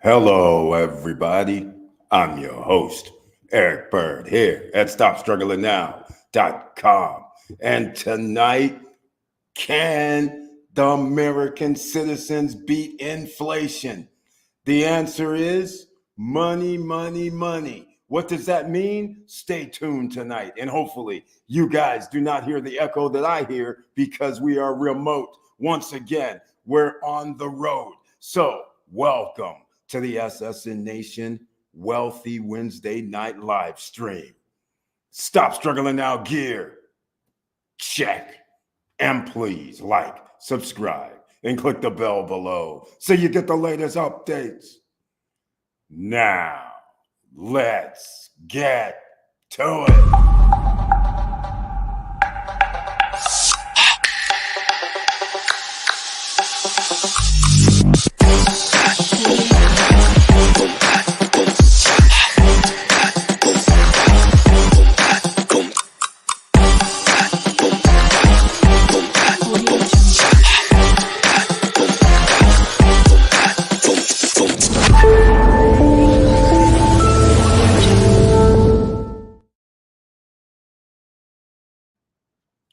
Hello, everybody. I'm your host, Eric Bird, here at StopStrugglingNow.com. And tonight, can the American citizens beat inflation? The answer is money, money, money. What does that mean? Stay tuned tonight. And hopefully, you guys do not hear the echo that I hear because we are remote. Once again, we're on the road. So, welcome to the SSN Nation Wealthy Wednesday Night Live Stream. Stop struggling now, gear. Check. And please like, subscribe, and click the bell below so you get the latest updates. Now, let's get to it.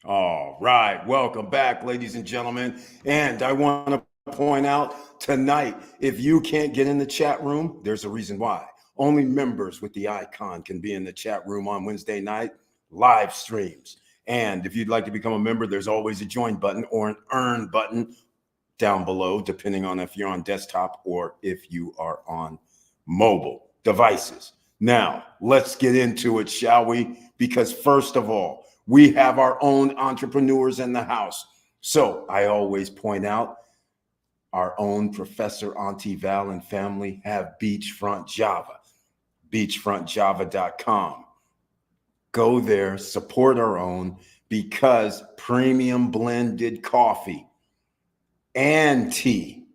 All right, welcome back, ladies and gentlemen. And I want to point out tonight, if you can't get in the chat room, there's a reason why. Only members with the icon can be in the chat room on Wednesday night live streams. And if you'd like to become a member, there's always a join button or an earn button down below, depending on if you're on desktop or if you are on mobile devices. Now, let's get into it, shall we? Because first of all, we have our own entrepreneurs in the house. So I always point out our own Professor Auntie Val and family have Beachfront Java, beachfrontjava.com. Go there, support our own, because premium blended coffee and tea,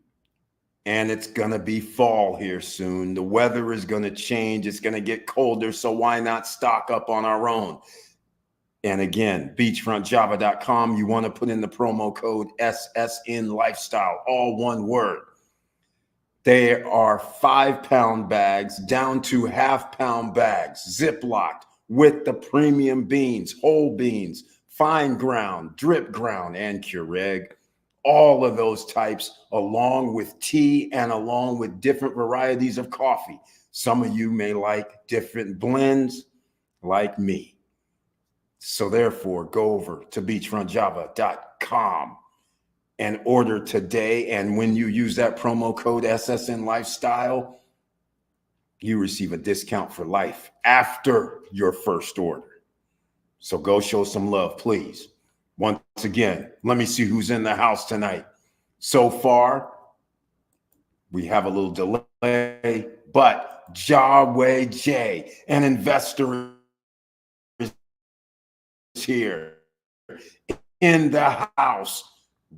and it's going to be fall here soon. The weather is going to change. It's going to get colder, so why not stock up on our own? And again, beachfrontjava.com, you want to put in the promo code SSN Lifestyle, all one word. There are 5-pound bags down to half-pound bags, Ziplocked with the premium beans, whole beans, fine ground, drip ground, and Keurig. All of those types, along with tea and along with different varieties of coffee. Some of you may like different blends like me. So therefore, go over to beachfrontjava.com and order today. And when you use that promo code SSN Lifestyle, you receive a discount for life after your first order. So go show some love, please. Once again, let me see who's in the house tonight. So far, we have a little delay, but Yahweh J, an investor, here in the house.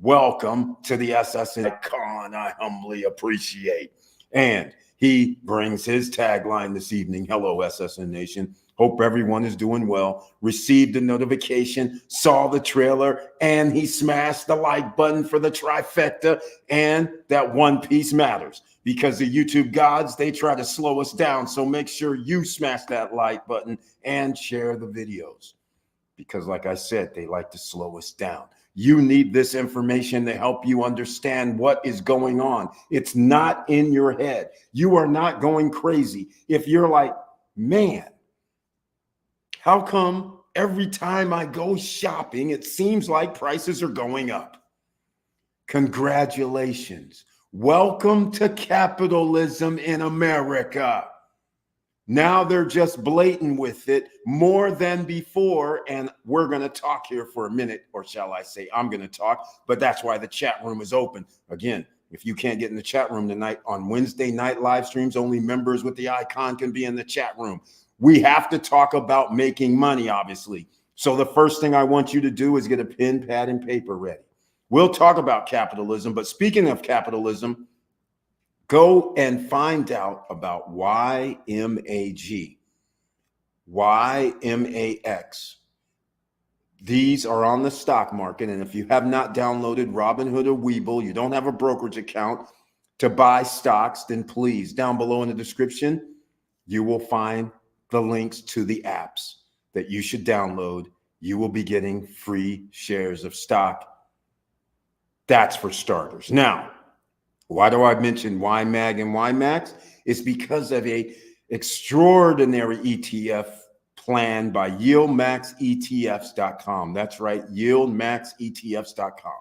Welcome to the SSN Con. I humbly appreciate. And he brings his tagline this evening. Hello, SSN Nation. Hope everyone is doing well. Received a notification, saw the trailer, and he smashed the like button for the trifecta. And that one piece matters because the YouTube gods, they try to slow us down. So make sure you smash that like button and share the videos. Because like I said, they like to slow us down. You need this information to help you understand what is going on. It's not in your head. You are not going crazy. If you're like, man, how come every time I go shopping, it seems like prices are going up? Congratulations. Welcome to capitalism in America. Now they're just blatant with it more than before. And we're going to talk here for a minute, or shall I say, I'm going to talk, but that's why the chat room is open. Again, if you can't get in the chat room tonight, on Wednesday night live streams, only members with the icon can be in the chat room. We have to talk about making money, obviously. So the first thing I want you to do is get a pen, pad, and paper ready. We'll talk about capitalism, but speaking of capitalism, go and find out about YMAG, YMAX. These are on the stock market. And if you have not downloaded Robinhood or Webull, you don't have a brokerage account, to buy stocks, then please, down below in the description, you will find the links to the apps that you should download. You will be getting free shares of stock. That's for starters. Now, why do I mention YMAG and YMAX? It's because of a extraordinary ETF plan by yieldmaxetfs.com. That's right, yieldmaxetfs.com.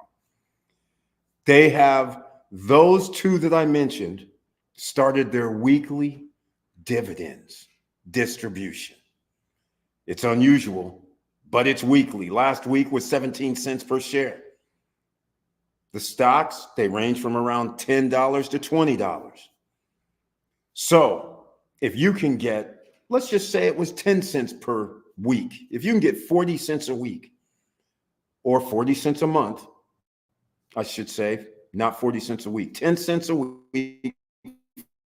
They have those two that I mentioned started their weekly dividends distribution. It's unusual, but it's weekly. Last week was 17 cents per share. The stocks, they range from around $10 to $20. So if you can get, let's just say it was 10 cents per week. If you can get 40 cents a week or 40 cents a month, I should say, not 40 cents a week, 10 cents a week,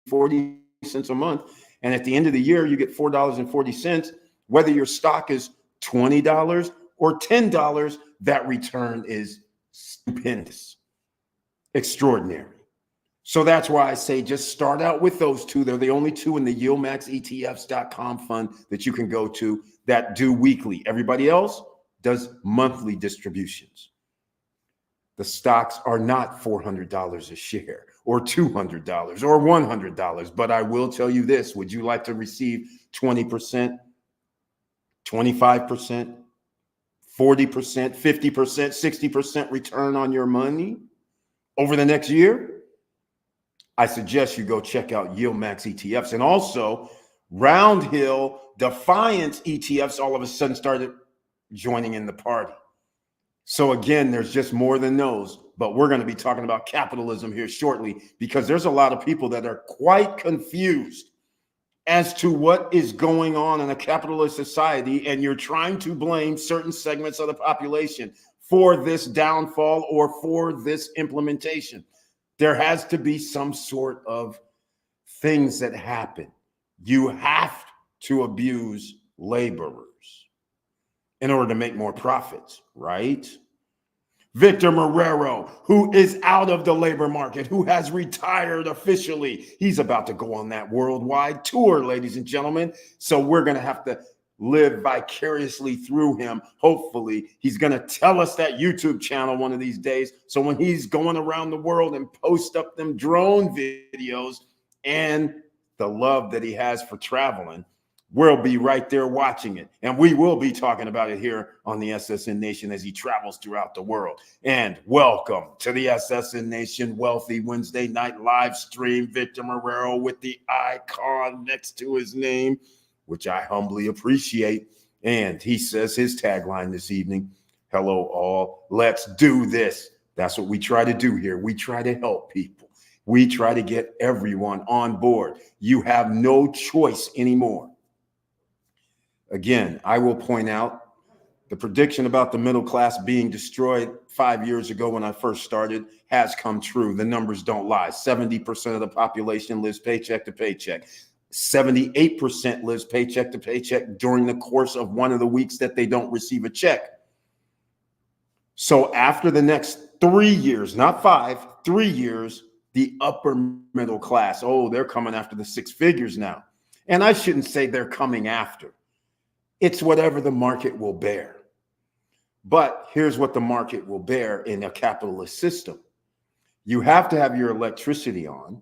40 cents a month. And at the end of the year, you get $4.40. Whether your stock is $20 or $10, that return is stupendous, extraordinary. So that's why I say just start out with those two. They're the only two in the yieldmaxetfs.com fund that you can go to that do weekly. Everybody else does monthly distributions. The stocks are not $400 a share or $200 or $100. But I will tell you this. Would you like to receive 20%, 25%, 40%, 50%, 60% return on your money over the next year? I suggest you go check out YieldMax ETFs. And also, Roundhill Defiance ETFs all of a sudden started joining in the party. So again, there's just more than those. But we're going to be talking about capitalism here shortly, because there's a lot of people that are quite confused as to what is going on in a capitalist society, and you're trying to blame certain segments of the population for this downfall or for this implementation. There has to be some sort of things that happen. You have to abuse laborers in order to make more profits, right? Victor Marrero, who is out of the labor market, who has retired officially. He's about to go on that worldwide tour, ladies and gentlemen. So we're going to have to live vicariously through him. Hopefully, he's going to tell us that YouTube channel one of these days. So when he's going around the world and post up them drone videos and the love that he has for traveling, we'll be right there watching it. And we will be talking about it here on the SSN Nation as he travels throughout the world. And welcome to the SSN Nation Wealthy Wednesday night live stream. Victor Marrero with the icon next to his name, which I humbly appreciate. And he says his tagline this evening: hello all, let's do this. That's what we try to do here. We try to help people. We try to get everyone on board. You have no choice anymore. Again, I will point out the prediction about the middle class being destroyed 5 years ago when I first started has come true. The numbers don't lie. 70% of the population lives paycheck to paycheck. 78% lives paycheck to paycheck during the course of one of the weeks that they don't receive a check. So after the next 3 years, not 5, 3 years, the upper middle class, oh, they're coming after the six figures now. And I shouldn't say they're coming after. It's whatever the market will bear. But here's what the market will bear in a capitalist system. You have to have your electricity on.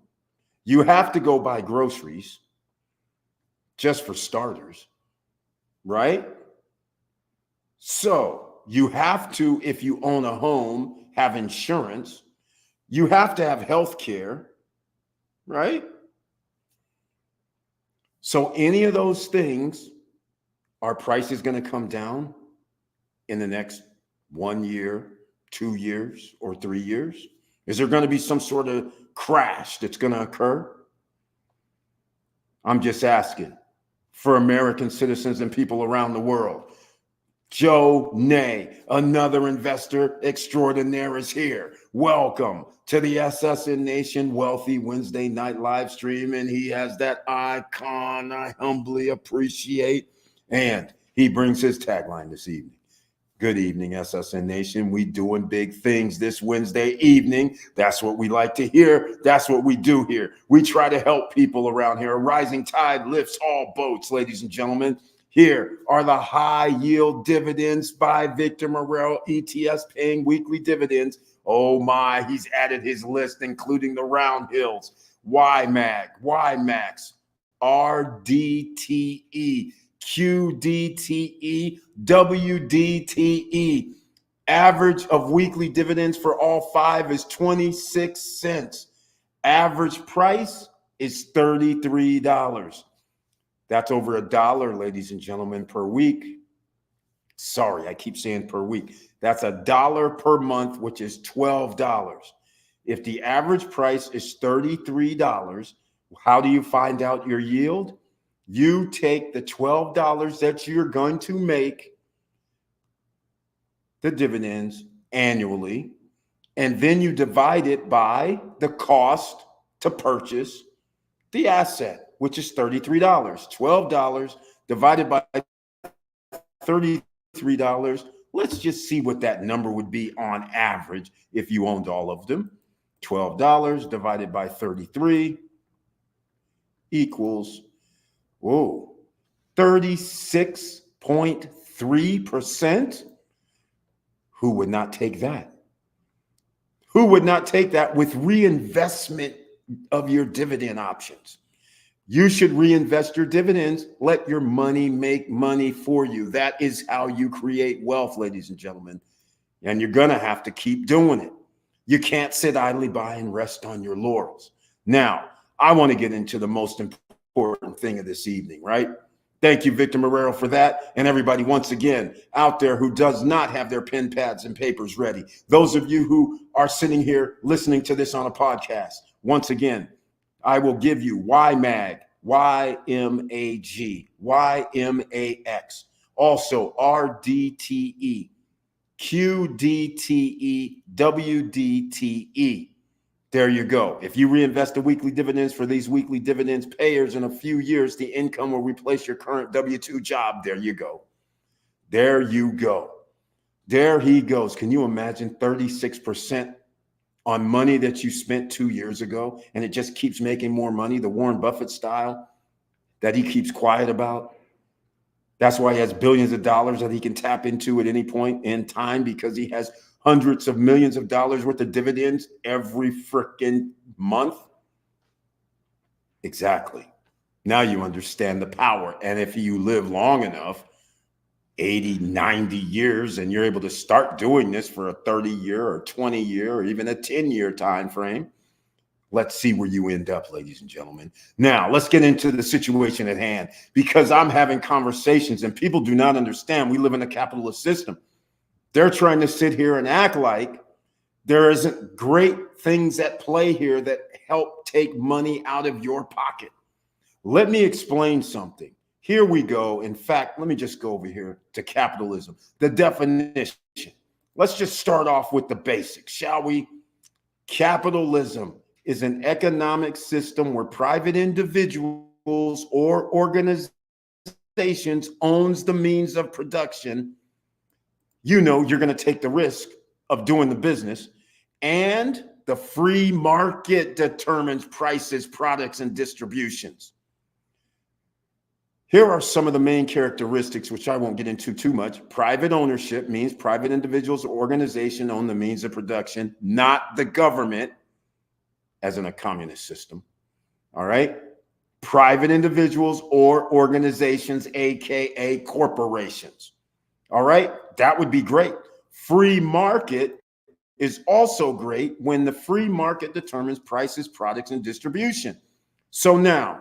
You have to go buy groceries, just for starters, right? So you have to, if you own a home, have insurance. You have to have health care, right? So any of those things, are prices going to come down in the next 1 year, 2 years, or 3 years? Is there going to be some sort of crash that's going to occur? I'm just asking for American citizens and people around the world. Joe Nay, another investor extraordinaire, is here. Welcome to the SSN Nation Wealthy Wednesday night live stream. And he has that icon I humbly appreciate. And he brings his tagline this evening: Good evening, SSN Nation. We doing big things this Wednesday evening. That's what we like to hear. That's what we do here. We try to help people around here. A rising tide lifts all boats, ladies and gentlemen. Here are the high yield dividends by Victor Morel, ETS paying weekly dividends. Oh my, he's added his list, including the round hills, YMAG, YMAX, RDTE, QDTE, WDTE. Average of weekly dividends for all five is 26 cents. Average price is $33. That's over $1, ladies and gentlemen, per week. Sorry, I keep saying per week. That's $1 per month, which is $12. If the average price is $33, how do you find out your yield? You take the $12 that you're going to make, the dividends annually, and then you divide it by the cost to purchase the asset, which is $33. $12 divided by $33. Let's just see what that number would be on average if you owned all of them. $12 divided by 33 equals, 36.3%. Who would not take that? Who would not take that with reinvestment of your dividend options? You should reinvest your dividends. Let your money make money for you. That is how you create wealth, ladies and gentlemen. And you're going to have to keep doing it. You can't sit idly by and rest on your laurels. Now, I want to get into the most important thing of this evening, right? Thank you, Victor Marrero, for that. And everybody, once again, out there who does not have their pen, pads, and papers ready. Those of you who are sitting here listening to this on a podcast, once again, I will give you YMAG, YMAG, YMAX, also RDTE, QDTE, WDTE. There you go. If you reinvest the weekly dividends for these weekly dividends payers in a few years, the income will replace your current W-2 job. There you go. There you go. There he goes. Can you imagine 36% on money that you spent 2 years ago, and it just keeps making more money, the Warren Buffett style that he keeps quiet about? That's why he has billions of dollars that he can tap into at any point in time, because he has hundreds of millions of dollars worth of dividends every freaking month. Exactly. Now you understand the power. And if you live long enough, 80, 90 years, and you're able to start doing this for a 30-year or 20-year or even a 10-year time frame, let's see where you end up, ladies and gentlemen. Now, let's get into the situation at hand, because I'm having conversations and people do not understand we live in a capitalist system. They're trying to sit here and act like there isn't great things at play here that help take money out of your pocket. Let me explain something. Here we go. In fact, let me just go over here to capitalism, the definition. Let's just start off with the basics, shall we? Capitalism is an economic system where private individuals or organizations owns the means of production. You know, you're going to take the risk of doing the business, and the free market determines prices, products, and distributions. Here are some of the main characteristics, which I won't get into too much. Private ownership means private individuals or organization own the means of production, not the government, as in a communist system. All right. Private individuals or organizations, AKA corporations. All right. That would be great. Free market is also great when the free market determines prices, products, and distribution. So now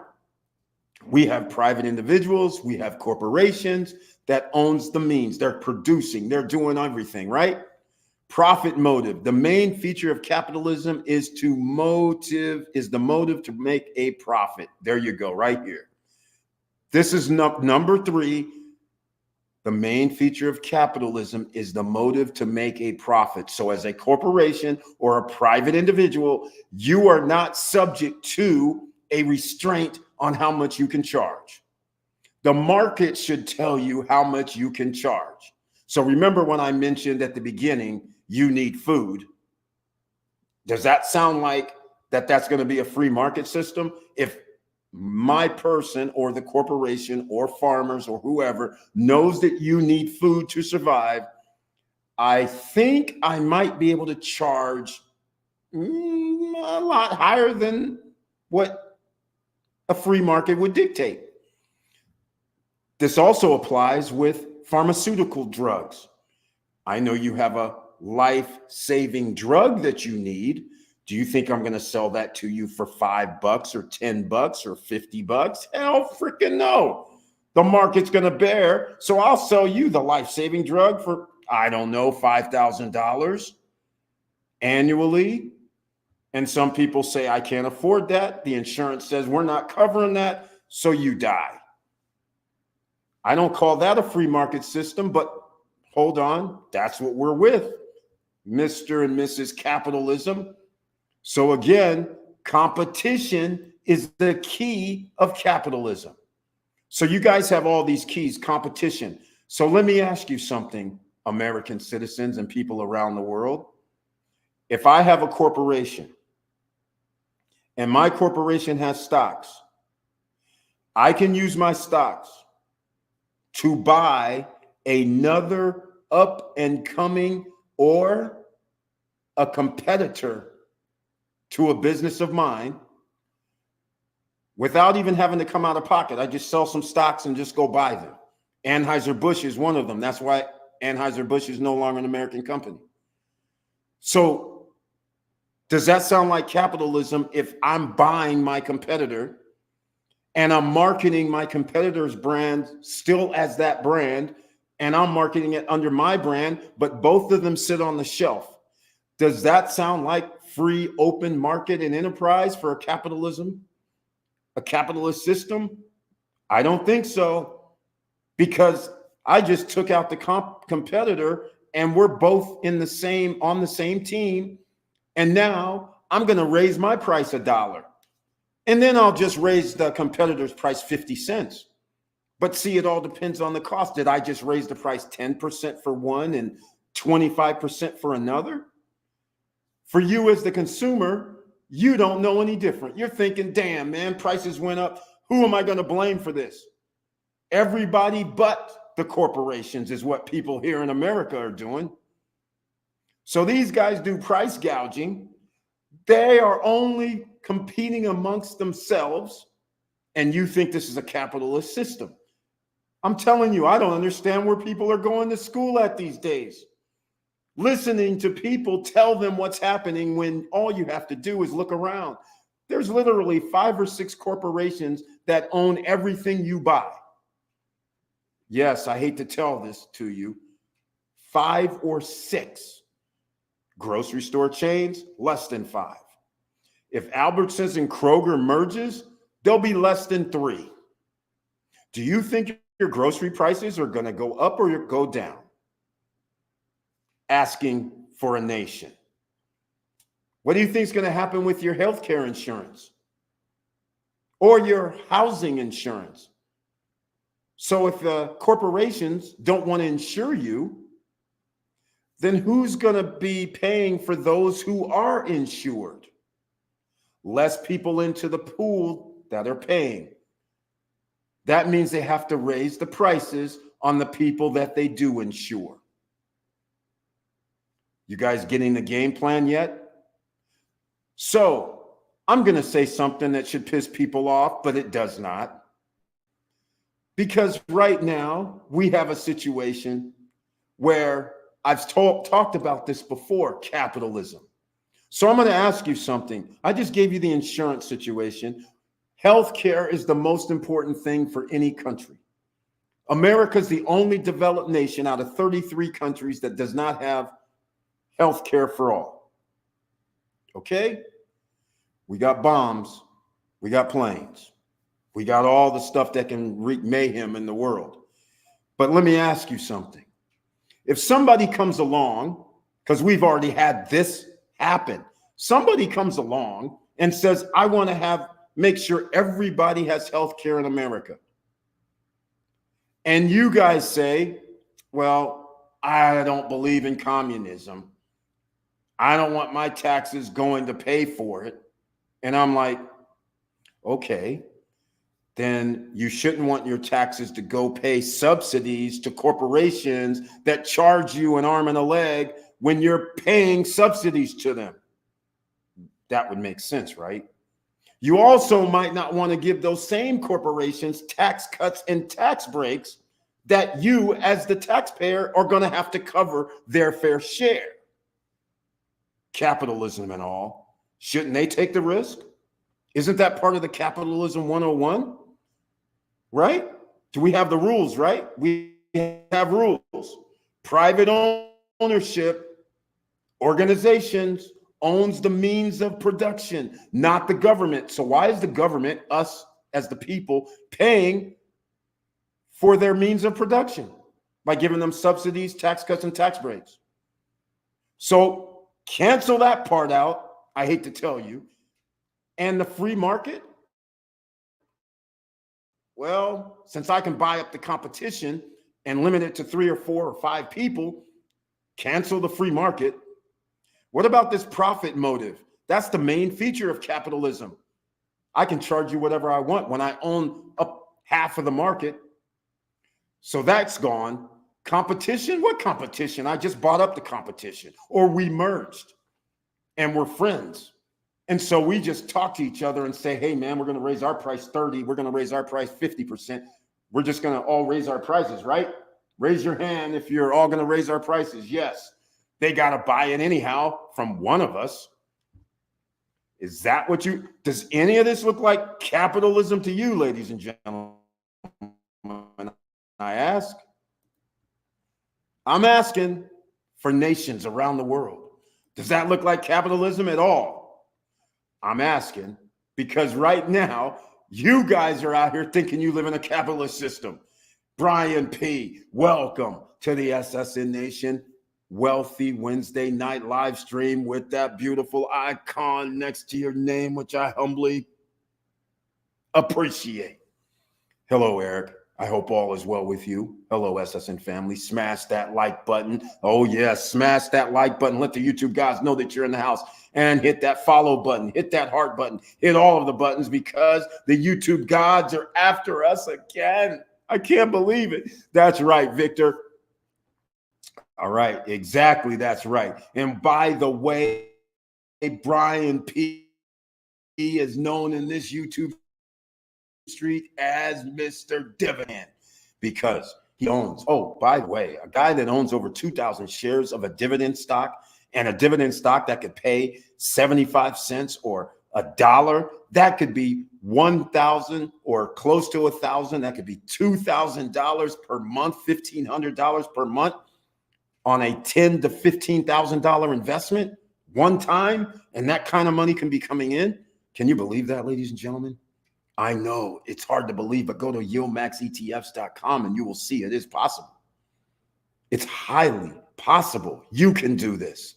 we have private individuals, we have corporations that owns the means. They're producing, they're doing everything, right? Profit motive. The main feature of capitalism is the motive to make a profit. There you go, right here. This is number 3. The main feature of capitalism is the motive to make a profit. So as a corporation or a private individual, you are not subject to a restraint on how much you can charge. The market should tell you how much you can charge. So remember when I mentioned at the beginning, you need food. Does that sound like that's going to be a free market system? If my person or the corporation or farmers or whoever knows that you need food to survive, I think I might be able to charge a lot higher than what a free market would dictate. This also applies with pharmaceutical drugs. I know you have a life-saving drug that you need. Do you think I'm going to sell that to you for $5 or $10 or $50? Hell freaking no. The market's going to bear. So I'll sell you the life-saving drug for, I don't know, $5,000 annually. And some people say, I can't afford that. The insurance says we're not covering that. So you die. I don't call that a free market system, but hold on. That's what we're with, Mr. and Mrs. Capitalism. So again, competition is the key of capitalism. So you guys have all these keys, competition. So let me ask you something, American citizens and people around the world. If I have a corporation and my corporation has stocks, I can use my stocks to buy another up and coming or a competitor to a business of mine without even having to come out of pocket. I just sell some stocks and just go buy them. Anheuser-Busch is one of them. That's why Anheuser-Busch is no longer an American company. So does that sound like capitalism if I'm buying my competitor and I'm marketing my competitor's brand still as that brand, and I'm marketing it under my brand, but both of them sit on the shelf? Does that sound like free, open market and enterprise for a capitalism, a capitalist system? I don't think so, because I just took out the competitor and we're both on the same team. And now I'm going to raise my price $1. And then I'll just raise the competitor's price 50 cents. But see, it all depends on the cost. Did I just raise the price 10% for one and 25% for another? For you as the consumer, you don't know any different. You're thinking, damn, man, prices went up. Who am I going to blame for this? Everybody but the corporations is what people here in America are doing. So these guys do price gouging. They are only competing amongst themselves, and you think this is a capitalist system. I'm telling you, I don't understand where people are going to school at these days. Listening to people tell them what's happening when all you have to do is look around. There's literally 5 or 6 corporations that own everything you buy. Yes, I hate to tell this to you. 5 or 6. Grocery store chains, less than 5. If Albertsons and Kroger merges, they'll be less than 3. Do you think your grocery prices are going to go up or go down? Asking for a nation. What do you think is going to happen with your healthcare insurance or your housing insurance? So if the corporations don't want to insure you, then who's going to be paying for those who are insured? Less people into the pool that are paying. That means they have to raise the prices on the people that they do insure. You guys getting the game plan yet? So I'm going to say something that should piss people off, but it does not. Because right now we have a situation where I've talked about this before, capitalism. So I'm going to ask you something. I just gave you the insurance situation. Healthcare is the most important thing for any country. America is the only developed nation out of 33 countries that does not have healthcare for all. Okay? We got bombs. We got planes. We got all the stuff that can wreak mayhem in the world. But let me ask you something. If somebody comes along, because we've already had this happen, somebody comes along and says, I want to make sure everybody has health care in America. And you guys say, well, I don't believe in communism. I don't want my taxes going to pay for it. And I'm like, okay, then you shouldn't want your taxes to go pay subsidies to corporations that charge you an arm and a leg when you're paying subsidies to them. That would make sense, right? You also might not want to give those same corporations tax cuts and tax breaks that you, as the taxpayer, are going to have to cover their fair share. Capitalism and all. Shouldn't they take the risk? Isn't that part of the Capitalism 101? Right? Do we have the rules, right? We have rules. Private ownership, organizations, owns the means of production, not the government. So why is the government, us as the people, paying for their means of production? By giving them subsidies, tax cuts, and tax breaks. So cancel that part out, I hate to tell you. And the free market? Well, since I can buy up the competition and limit it to 3 or 4 or 5 people, cancel the free market. What about this profit motive? That's the main feature of capitalism. I can charge you whatever I want when I own up half of the market. So that's gone. Competition? What competition? I just bought up the competition, or we merged and we're friends. And so we just talk to each other and say, hey, man, we're going to raise our price 30. We're going to raise our price 50%. We're just going to all raise our prices, right? Raise your hand if you're all going to raise our prices. Yes. They got to buy it anyhow from one of us. Is that what you, does any of this look like capitalism to you, ladies and gentlemen? I ask. I'm asking for nations around the world. Does that look like capitalism at all? I'm asking because right now, you guys are out here thinking you live in a capitalist system. Brian P., welcome to the SSN Nation. Wealthy Wednesday night live stream with that beautiful icon next to your name, which I humbly appreciate. Hello, Eric. I hope all is well with you. Hello, SSN family. Smash that like button. Oh, yes. Smash that like button. Let the YouTube guys know that you're in the house. And hit that follow button. Hit that heart button. Hit all of the buttons because the YouTube gods are after us again. I can't believe it. That's right, Victor. All right, exactly. That's right. And by the way, Brian P. is known in this YouTube street as Mr. Dividend because he owns, oh, by the way, a guy that owns over 2,000 shares of a dividend stock and a dividend stock that could pay 75 cents or $1, that could be 1,000 or close to 1,000. That could be $2,000 per month, $1,500 per month. On a $10,000 to $15,000 investment one time, and that kind of money can be coming in. Can you believe that, ladies and gentlemen? I know it's hard to believe, but go to yieldmaxetfs.com and you will see it is possible. It's highly possible. You can do this.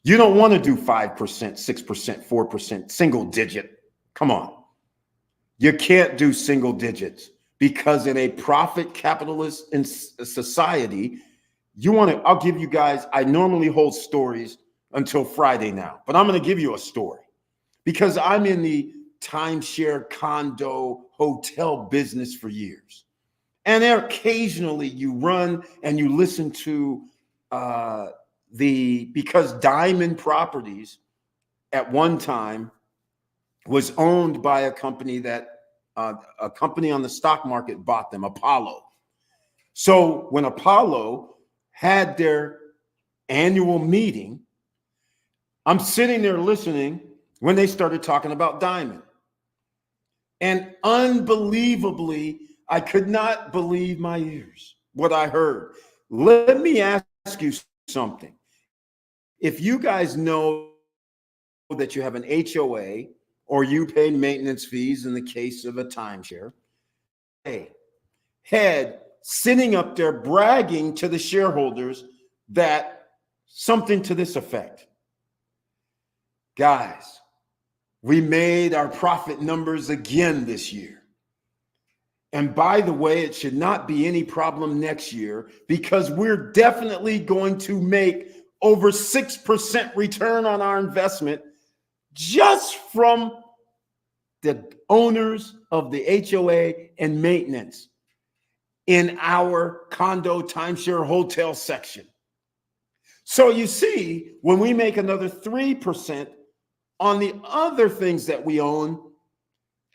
You don't want to do 5%, 6%, 4%, single digit. Come on. You can't do single digits because in a profit capitalist society, you want to, I'll give you guys, I normally hold stories until Friday now, but I'm going to give you a story because I'm in the timeshare condo hotel business for years. And there occasionally you run and you listen to because Diamond Properties at one time was owned by a company that a company on the stock market bought them, Apollo. So when Apollo had their annual meeting, I'm sitting there listening when they started talking about Diamond. And unbelievably, I could not believe my ears, what I heard. Let me ask you something. If you guys know that you have an HOA or you pay maintenance fees in the case of a timeshare, hey, head sitting up there bragging to the shareholders that something to this effect. Guys, we made our profit numbers again this year. And by the way, it should not be any problem next year because we're definitely going to make over 6% return on our investment just from the owners of the HOA and maintenance in our condo timeshare hotel section. So you see, when we make another 3% on the other things that we own,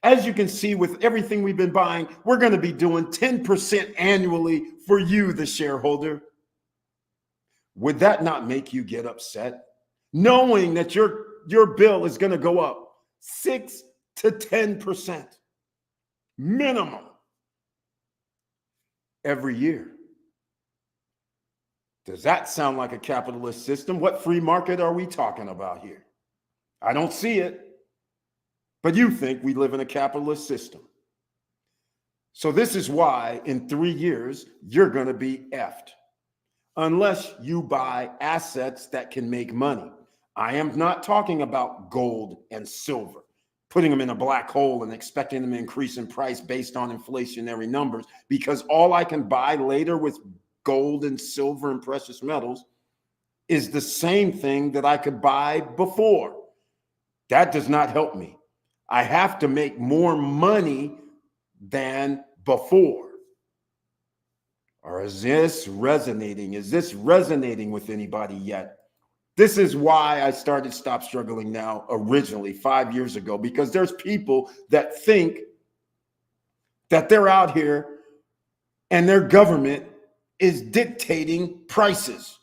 as you can see with everything we've been buying, we're going to be doing 10% annually for you, the shareholder. Would that not make you get upset? Knowing that your bill is going to go up 6 to 10% minimum every year. Does that sound like a capitalist system? What free market are we talking about here? I don't see it. But you think we live in a capitalist system. So this is why in 3 years, you're going to be effed. Unless you buy assets that can make money. I am not talking about gold and silver, putting them in a black hole and expecting them to increase in price based on inflationary numbers, because all I can buy later with gold and silver and precious metals is the same thing that I could buy before. That does not help me. I have to make more money than before. Or is this resonating? Is this resonating with anybody yet? This is why I started Stop Struggling Now originally 5 years ago, because there's people that think that they're out here and their government is dictating prices.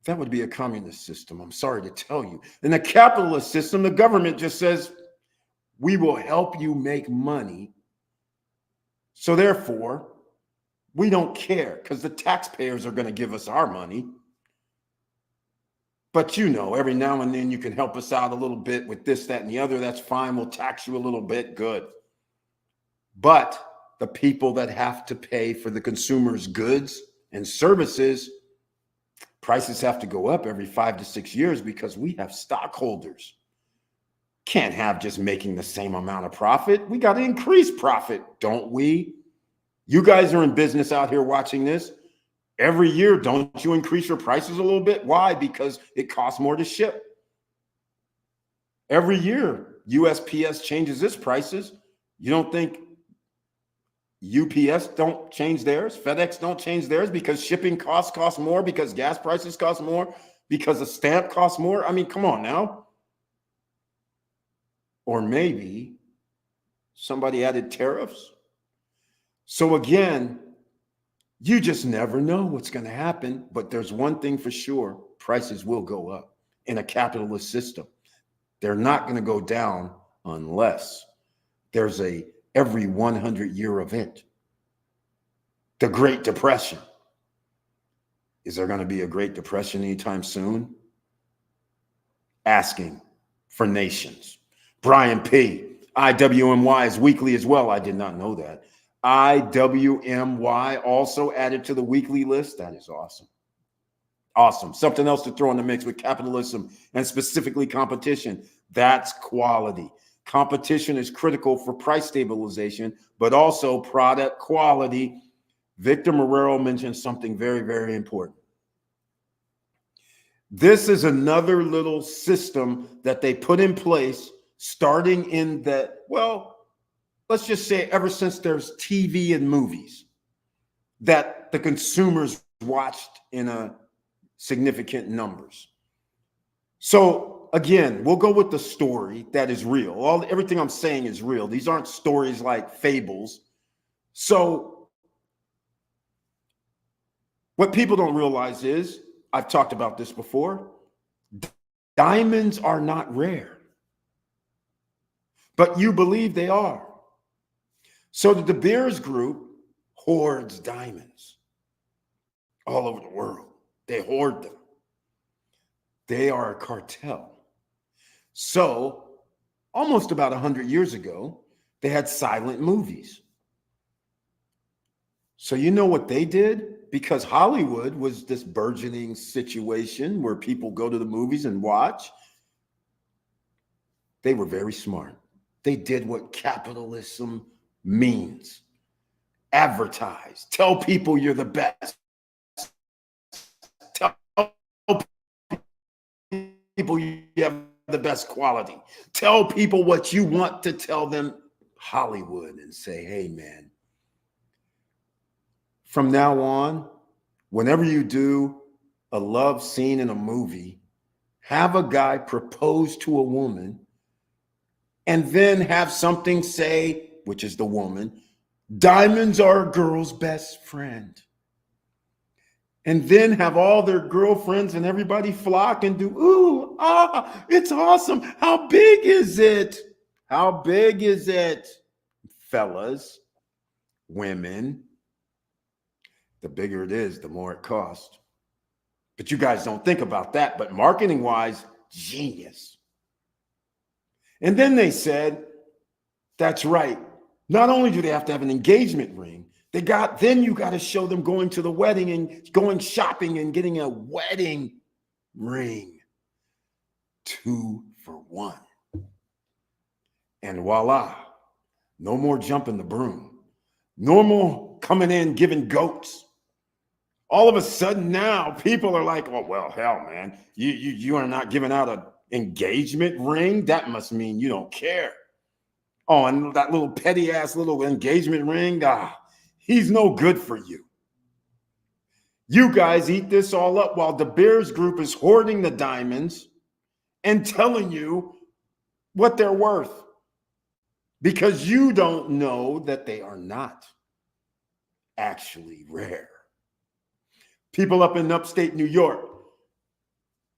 That would be a communist system, I'm sorry to tell you. In a capitalist system, the government just says, we will help you make money. So therefore, we don't care because the taxpayers are going to give us our money. But you know, every now and then you can help us out a little bit with this, that, and the other. That's fine. We'll tax you a little bit. Good. But the people that have to pay for the consumer's goods and services, prices have to go up every 5 to 6 years because we have stockholders. Can't have just making the same amount of profit. We got to increase profit, don't we? You guys are in business out here watching this. Every year, don't you increase your prices a little bit? Why? Because it costs more to ship. Every year, USPS changes its prices. You don't think UPS don't change theirs? FedEx don't change theirs because shipping costs cost more, because gas prices cost more, because a stamp costs more? I mean, come on now. Or maybe somebody added tariffs. So again, you just never know what's going to happen. But there's one thing for sure, prices will go up in a capitalist system. They're not going to go down unless there's a every 100-year event. The Great Depression. Is there going to be a Great Depression anytime soon? Asking for nations. Brian P. IWMY is weekly as well. I did not know that. IWMY also added to the weekly list. That is awesome. Awesome. Something else to throw in the mix with capitalism and specifically competition. That's quality. Competition is critical for price stabilization, but also product quality. Victor Marrero mentioned something very, very important. This is another little system that they put in place starting in the, well, let's just say ever since there's TV and movies that the consumers watched in a significant numbers. So again, we'll go with the story that is real. Everything I'm saying is real. These aren't stories like fables. So what people don't realize is, I've talked about this before, diamonds are not rare, but you believe they are. So the De Beers Group hoards diamonds all over the world. They hoard them. They are a cartel. So almost about 100 years ago, they had silent movies. So you know what they did? Because Hollywood was this burgeoning situation where people go to the movies and watch. They were very smart. They did what capitalism means. Advertise. Tell people you're the best. Tell people you have the best quality. Tell people what you want to tell them. Hollywood, and say, hey, man, from now on, whenever you do a love scene in a movie, have a guy propose to a woman and then have something say, which is the woman, diamonds are a girl's best friend. And then have all their girlfriends and everybody flock and do, ooh, ah, it's awesome. How big is it? How big is it? Fellas, women, the bigger it is, the more it costs. But you guys don't think about that. But marketing wise, genius. And then they said, that's right. Not only do they have to have an engagement ring, then you got to show them going to the wedding and going shopping and getting a wedding ring. 2 for 1. And voila, no more jumping the broom. No more coming in giving goats. All of a sudden now people are like, oh, well, hell, man, you are not giving out an engagement ring? That must mean you don't care. Oh, and that little petty ass little engagement ring, he's no good for you. You guys eat this all up while the Bears group is hoarding the diamonds and telling you what they're worth because you don't know that they are not actually rare. People up in upstate New York,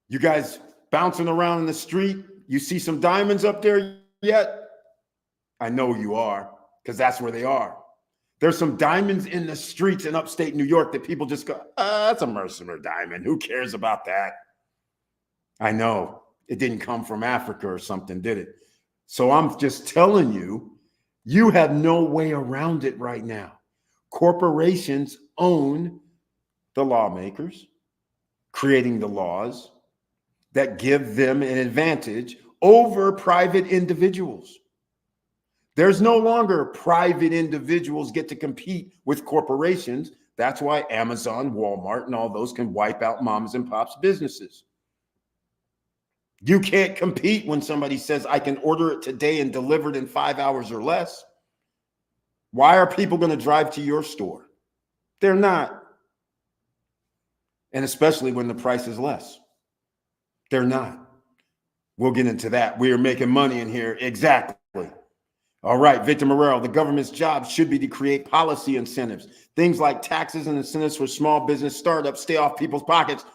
you guys bouncing around in the street, you see some diamonds up there yet? I know you are, because that's where they are. There's some diamonds in the streets in upstate New York that people just go, that's a Mercier diamond. Who cares about that? I know. It didn't come from Africa or something, did it? So I'm just telling you, you have no way around it right now. Corporations own the lawmakers, creating the laws that give them an advantage over private individuals. There's no longer private individuals get to compete with corporations. That's why Amazon, Walmart, and all those can wipe out moms and pops businesses. You can't compete when somebody says, I can order it today and deliver it in 5 hours or less. Why are people going to drive to your store? They're not. And especially when the price is less. They're not. We'll get into that. We are making money in here. Exactly. All right, Victor Morrell, the government's job should be to create policy incentives. Things like taxes and incentives for small business startups stay off people's pockets.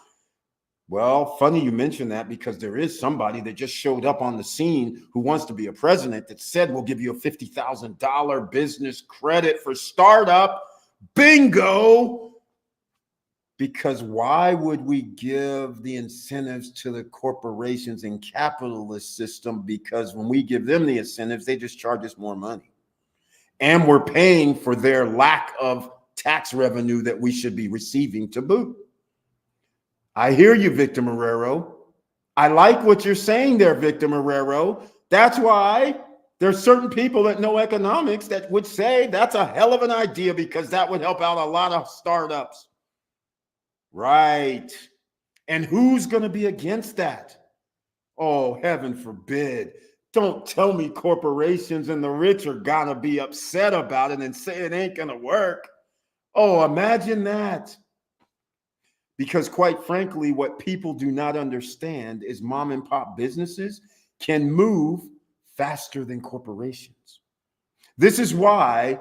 Well, funny you mention that because there is somebody that just showed up on the scene who wants to be a president that said we'll give you a $50,000 business credit for startup. Bingo! Because why would we give the incentives to the corporations and capitalist system? Because when we give them the incentives, they just charge us more money. And we're paying for their lack of tax revenue that we should be receiving to boot. I hear you, Victor Marrero. I like what you're saying there, Victor Marrero. That's why there's certain people that know economics that would say that's a hell of an idea because that would help out a lot of startups. Right. And who's going to be against that? Oh, heaven forbid. Don't tell me corporations and the rich are going to be upset about it and say it ain't going to work. Oh, imagine that. Because quite frankly, what people do not understand is mom and pop businesses can move faster than corporations. This is why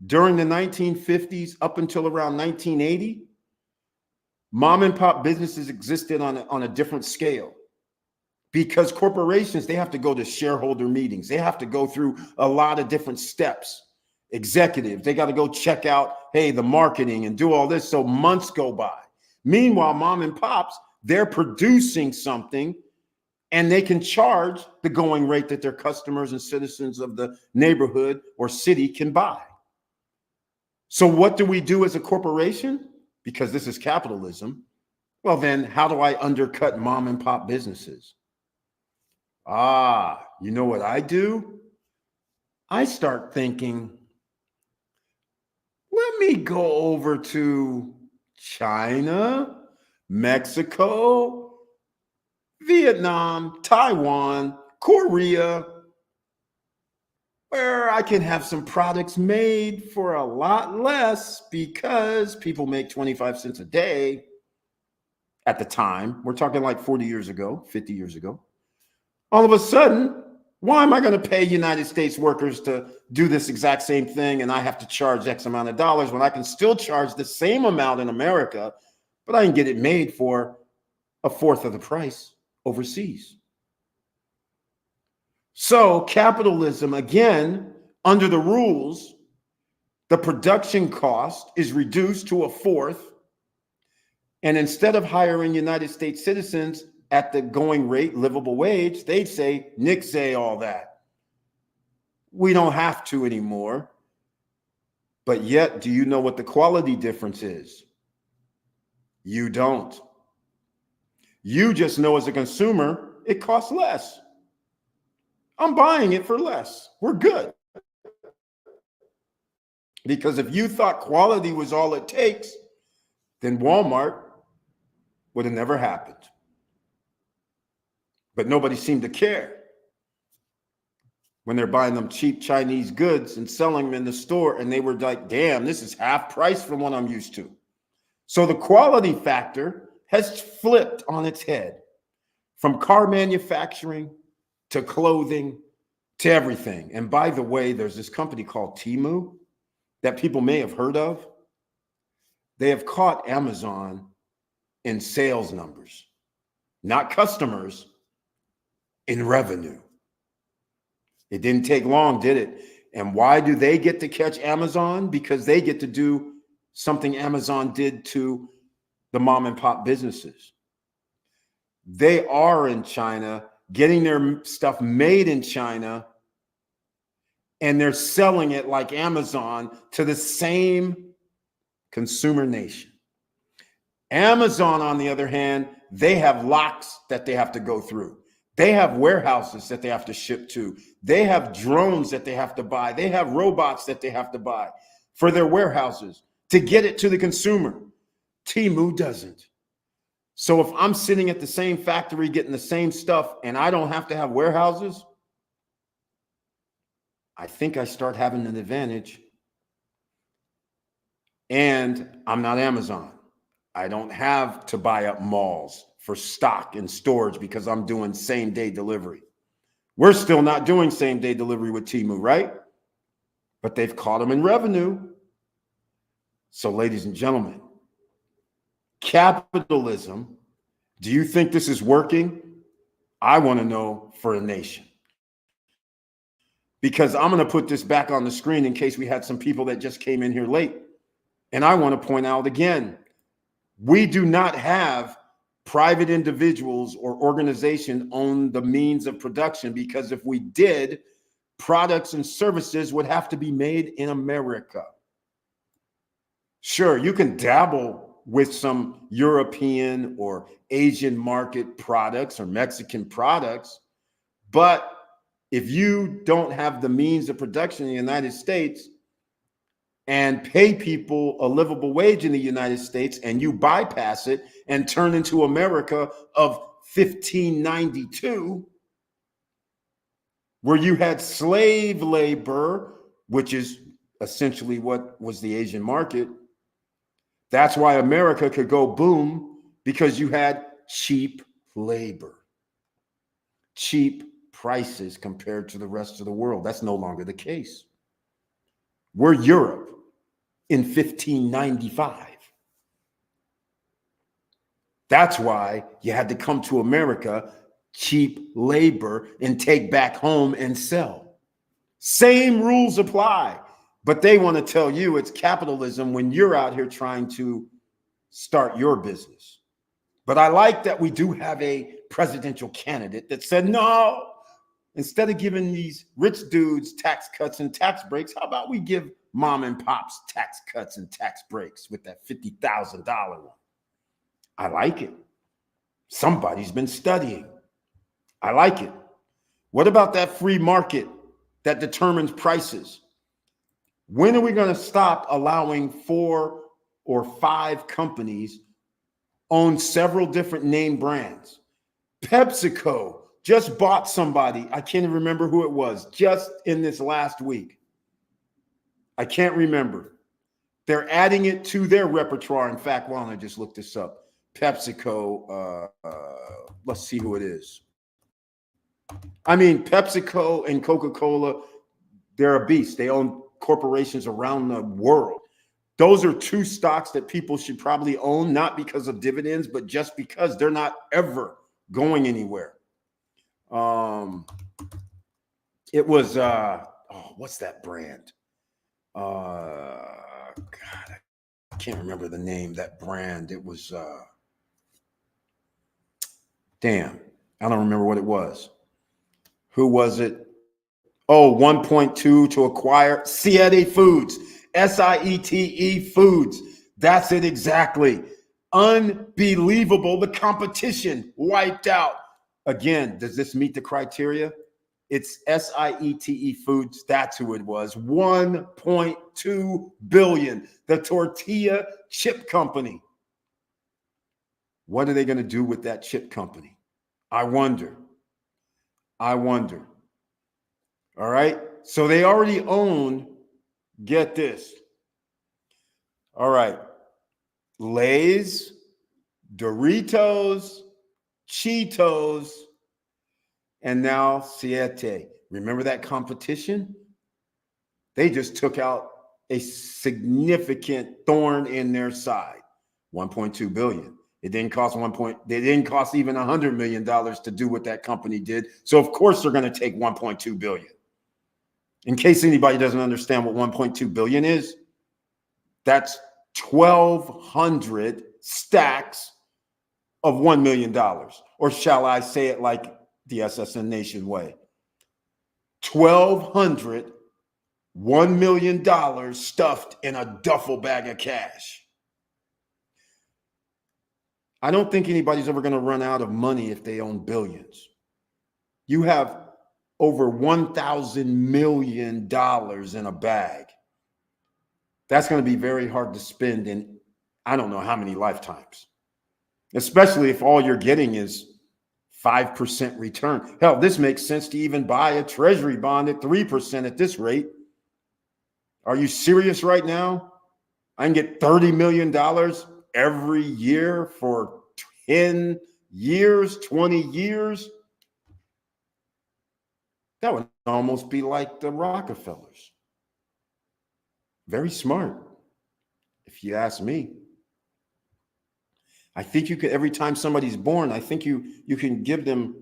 during the 1950s up until around 1980, mom and pop businesses existed on a different scale because corporations, they have to go to shareholder meetings. They have to go through a lot of different steps. Executives, they got to go check out, hey, the marketing and do all this. So months go by. Meanwhile, mom and pops, they're producing something and they can charge the going rate that their customers and citizens of the neighborhood or city can buy. So what do we do as a corporation? Because this is capitalism. Well, then how do I undercut mom and pop businesses? You know what I do? I start thinking, Let me go over to China, Mexico, Vietnam, Taiwan, Korea, where I can have some products made for a lot less because people make 25 cents a day at the time. We're talking like 40 years ago, 50 years ago. All of a sudden, why am I going to pay United States workers to do this exact same thing and I have to charge X amount of dollars when I can still charge the same amount in America, but I can get it made for a fourth of the price overseas? So capitalism, again, under the rules, the production cost is reduced to a fourth. And instead of hiring United States citizens at the going rate, livable wage, they'd say, nixay all that. We don't have to anymore. But yet, do you know what the quality difference is? You don't. You just know as a consumer, it costs less. I'm buying it for less. We're good. Because if you thought quality was all it takes, then Walmart would have never happened. But nobody seemed to care when they're buying them cheap Chinese goods and selling them in the store. And they were like, damn, this is half price from what I'm used to. So the quality factor has flipped on its head from car manufacturing to clothing to everything. And by the way, there's this company called Temu that people may have heard of. They have caught Amazon in sales numbers, not customers, in revenue. It didn't take long, did it? And why do they get to catch Amazon? Because they get to do something Amazon did to the mom and pop businesses. They are in China, getting their stuff made in China, and they're selling it like Amazon to the same consumer nation. Amazon, on the other hand, they have locks that they have to go through. They have warehouses that they have to ship to. They have drones that they have to buy. They have robots that they have to buy for their warehouses to get it to the consumer. Temu doesn't. So if I'm sitting at the same factory getting the same stuff and I don't have to have warehouses, I think I start having an advantage. And I'm not Amazon. I don't have to buy up malls for stock and storage because I'm doing same day delivery. We're still not doing same day delivery with Temu, right? But they've caught them in revenue. So ladies and gentlemen, capitalism, do you think this is working? I want to know for a nation. Because I'm going to put this back on the screen in case we had some people that just came in here late. And I want to point out again, we do not have private individuals or organizations own the means of production, because if we did, products and services would have to be made in America. Sure, you can dabble with some European or Asian market products or Mexican products, but if you don't have the means of production in the United States and pay people a livable wage in the United States, and you bypass it and turn into America of 1592, where you had slave labor, which is essentially what was the Asian market. That's why America could go boom, because you had cheap labor, cheap prices compared to the rest of the world. That's no longer the case. We're Europe in 1595. That's why you had to come to America, cheap labor, and take back home and sell. Same rules apply, but they want to tell you it's capitalism when you're out here trying to start your business. But I like that we do have a presidential candidate that said, no, instead of giving these rich dudes tax cuts and tax breaks, how about we give mom and pops tax cuts and tax breaks with that $50,000 one? I like it. Somebody's been studying. I like it. What about that free market that determines prices? When are we going to stop allowing 4 or 5 companies own several different name brands? PepsiCo just bought somebody. I can't even remember who it was, just in this last week. I can't remember. They're adding it to their repertoire. In fact, why don't I just look this up? PepsiCo, let's see who it is. I mean, PepsiCo and Coca-Cola, they're a beast. They own corporations around the world. Those are 2 stocks that people should probably own, not because of dividends, but just because they're not ever going anywhere. It was, what's that brand? God, I can't remember the name, that brand. It was, damn, I don't remember what it was. Who was it? Oh, 1.2 to acquire Siete Foods, Siete Foods. That's it exactly. Unbelievable. The competition wiped out. Again, does this meet the criteria? It's Siete Foods. That's who it was. 1.2 billion. The tortilla chip company. What are they going to do with that chip company? I wonder. All right. So they already own, get this. All right. Lay's, Doritos, Cheetos, and now Siete. Remember that competition? They just took out a significant thorn in their side. 1.2 billion. It didn't cost they didn't cost even $100 million to do what that company did. So of course they're going to take 1.2 billion. In case anybody doesn't understand what 1.2 billion is, that's 1,200 stacks of $1 million. Or shall I say it like the SSN Nation way? 1,200 $1 million stuffed in a duffel bag of cash. I don't think anybody's ever going to run out of money if they own billions. You have over $1,000 million in a bag. That's going to be very hard to spend in I don't know how many lifetimes, especially if all you're getting is 5% return. Hell, this makes sense to even buy a treasury bond at 3% at this rate. Are you serious right now? I can get $30 million every year for 10 years, 20 years. That would almost be like the Rockefellers. Very smart, if you ask me. I think you could, every time somebody's born, I think you can give them,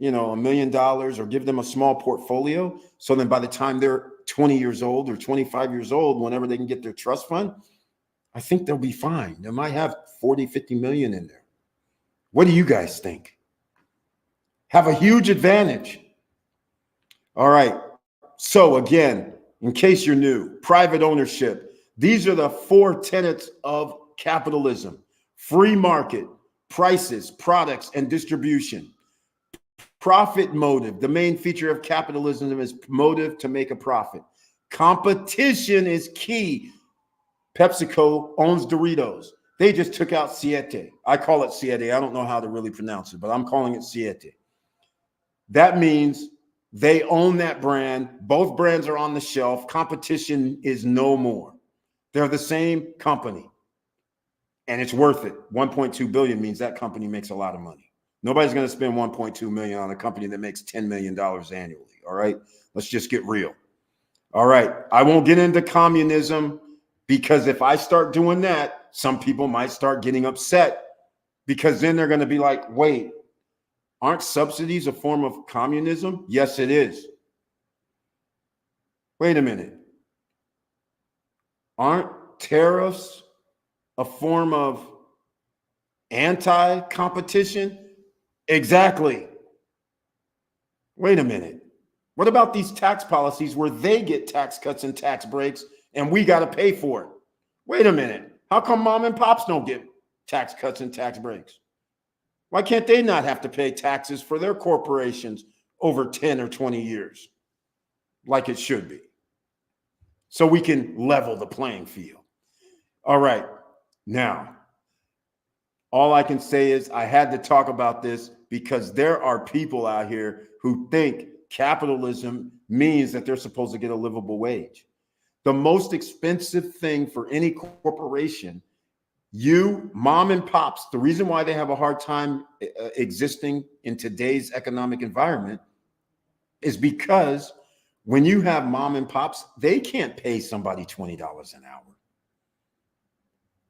$1 million or give them a small portfolio. So then by the time they're 20 years old or 25 years old, whenever they can get their trust fund, I think they'll be fine. They might have 40, 50 million in there. What do you guys think? Have a huge advantage. All right. So again, in case you're new, private ownership. These are the 4 tenets of capitalism: free market, prices, products, and distribution. Profit motive. The main feature of capitalism is motive to make a profit. Competition is key. PepsiCo owns Doritos. They just took out Siete. I call it Siete. I don't know how to really pronounce it, but I'm calling it Siete. That means they own that brand. Both brands are on the shelf. Competition is no more. They're the same company. And it's worth it. 1.2 billion means that company makes a lot of money. Nobody's going to spend 1.2 million on a company that makes $10 million annually. All right. Let's just get real. All right. I won't get into communism because if I start doing that, some people might start getting upset because then they're going to be like, wait, aren't subsidies a form of communism? Yes, it is. Wait a minute. Aren't tariffs a form of anti-competition? Exactly. Wait a minute. What about these tax policies where they get tax cuts and tax breaks and we got to pay for it? Wait a minute. How come mom and pops don't get tax cuts and tax breaks? Why can't they not have to pay taxes for their corporations over 10 or 20 years like it should be? so we can level the playing field. All right. Now, all I can say is I had to talk about this because there are people out here who think capitalism means that they're supposed to get a livable wage. The most expensive thing for any corporation, you, mom and pops, the reason why they have a hard time existing in today's economic environment is because when you have mom and pops, they can't pay somebody $20 an hour.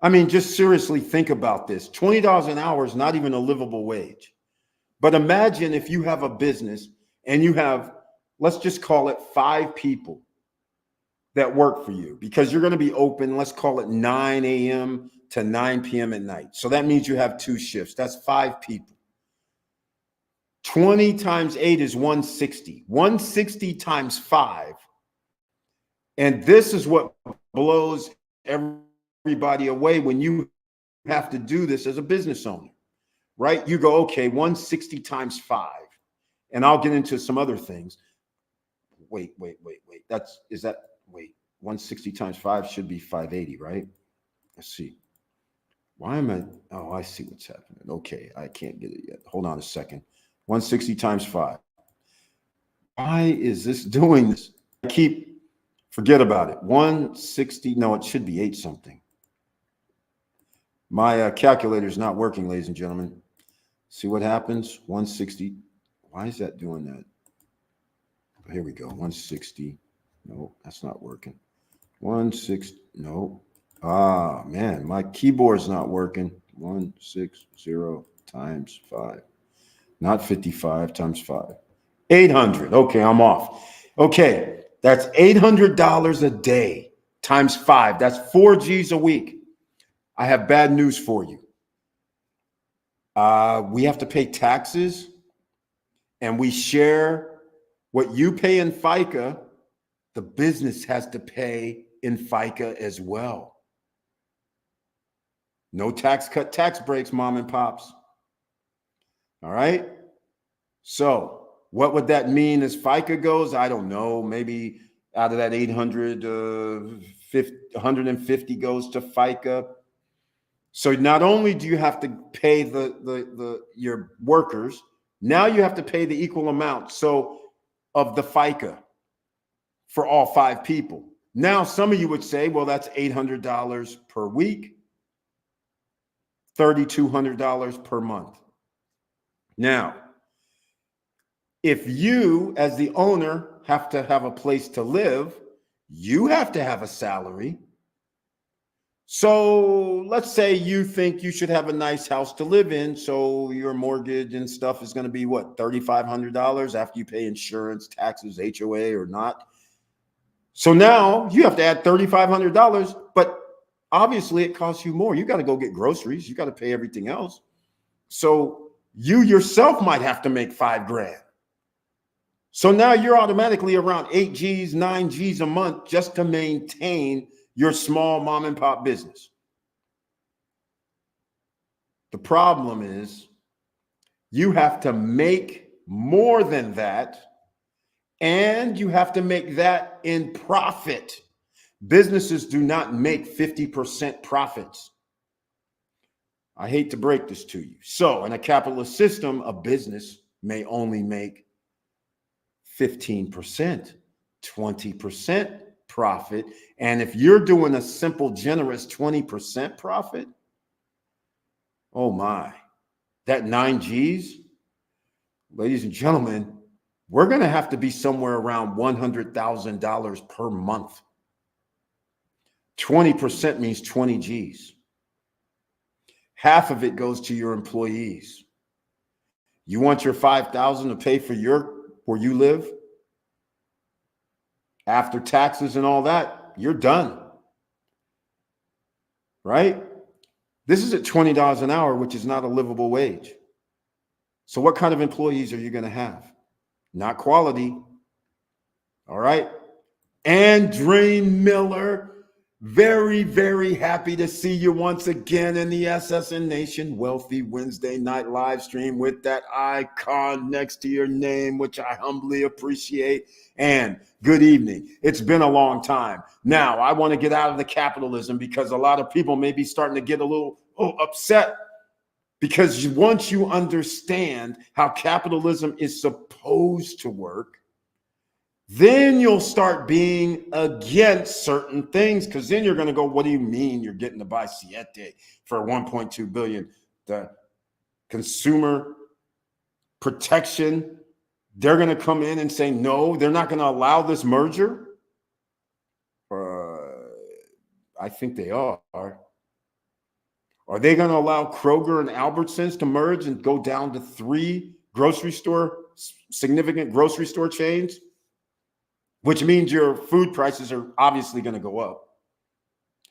I mean, just seriously think about this. $20 an hour is not even a livable wage. But imagine if you have a business and you have, let's just call it 5 people that work for you, because you're going to be open, let's call it 9 a.m. to 9 p.m. at night. So that means you have 2 shifts. That's 5 people. 20 times 8 is 160. 160 times 5. And this is what blows everybody away when you have to do this as a business owner, right? You go, okay, 160 times 5. And I'll get into some other things. Wait. Wait, 160 times 5 should be 580, right? Let's see. Why am I? Oh, I see what's happening. Okay, I can't get it yet. Hold on a second. 160 times 5. Why is this doing this? Forget about it. 160, no, it should be 8 something. My calculator is not working, ladies and gentlemen. See what happens? 160. Why is that doing that? Here we go. 160. No, that's not working. 160. No. Ah, man, my keyboard's not working. 160 times 5. Not 55 times 5. 800. Okay, I'm off. Okay, that's $800 a day times 5. That's 4 G's a week. I have bad news for you. We have to pay taxes, and we share what you pay in FICA. The business has to pay in FICA as well. No tax cut, tax breaks, mom and pops. All right. So what would that mean as FICA goes? I don't know. Maybe out of that 800, 150 goes to FICA. So not only do you have to pay your workers, now you have to pay the equal amount. So of the FICA for all 5 people. Now, some of you would say, well, that's $800 per week, $3,200 per month. Now, if you, as the owner, have to have a place to live, you have to have a salary. So let's say you think you should have a nice house to live in. So your mortgage and stuff is going to be what, $3,500 after you pay insurance, taxes, HOA or not. So now you have to add $3,500, but obviously it costs you more. You got to go get groceries. You got to pay everything else. So you yourself might have to make $5 grand. So now you're automatically around 8 G's, 9 G's a month just to maintain your small mom and pop business. The problem is you have to make more than that, and you have to make that in profit. Businesses do not make 50% profits. I hate to break this to you. So in a capitalist system, a business may only make 15%, 20% profit. And if you're doing a simple, generous 20% profit, oh my, that 9 G's, ladies and gentlemen, we're going to have to be somewhere around $100,000 per month. 20% means 20 G's. Half of it goes to your employees. You want your $5,000 to pay for where you live? After taxes and all that, you're done. Right? This is at $20 an hour, which is not a livable wage. So what kind of employees are you going to have? Not quality. All right. Andrew Miller, Very, very happy to see you once again in the SSN Nation Wealthy Wednesday night live stream with that icon next to your name, which I humbly appreciate. And good evening. It's been a long time. Now, I want to get out of the capitalism because a lot of people may be starting to get a little upset because once you understand how capitalism is supposed to work, then you'll start being against certain things, because then you're going to go, what do you mean you're getting to buy Siete for 1.2 billion? The consumer protection, they're going to come in and say, no, they're not going to allow this merger. I think they are. Are they going to allow Kroger and Albertsons to merge and go down to 3 significant grocery store chains? Which means your food prices are obviously going to go up.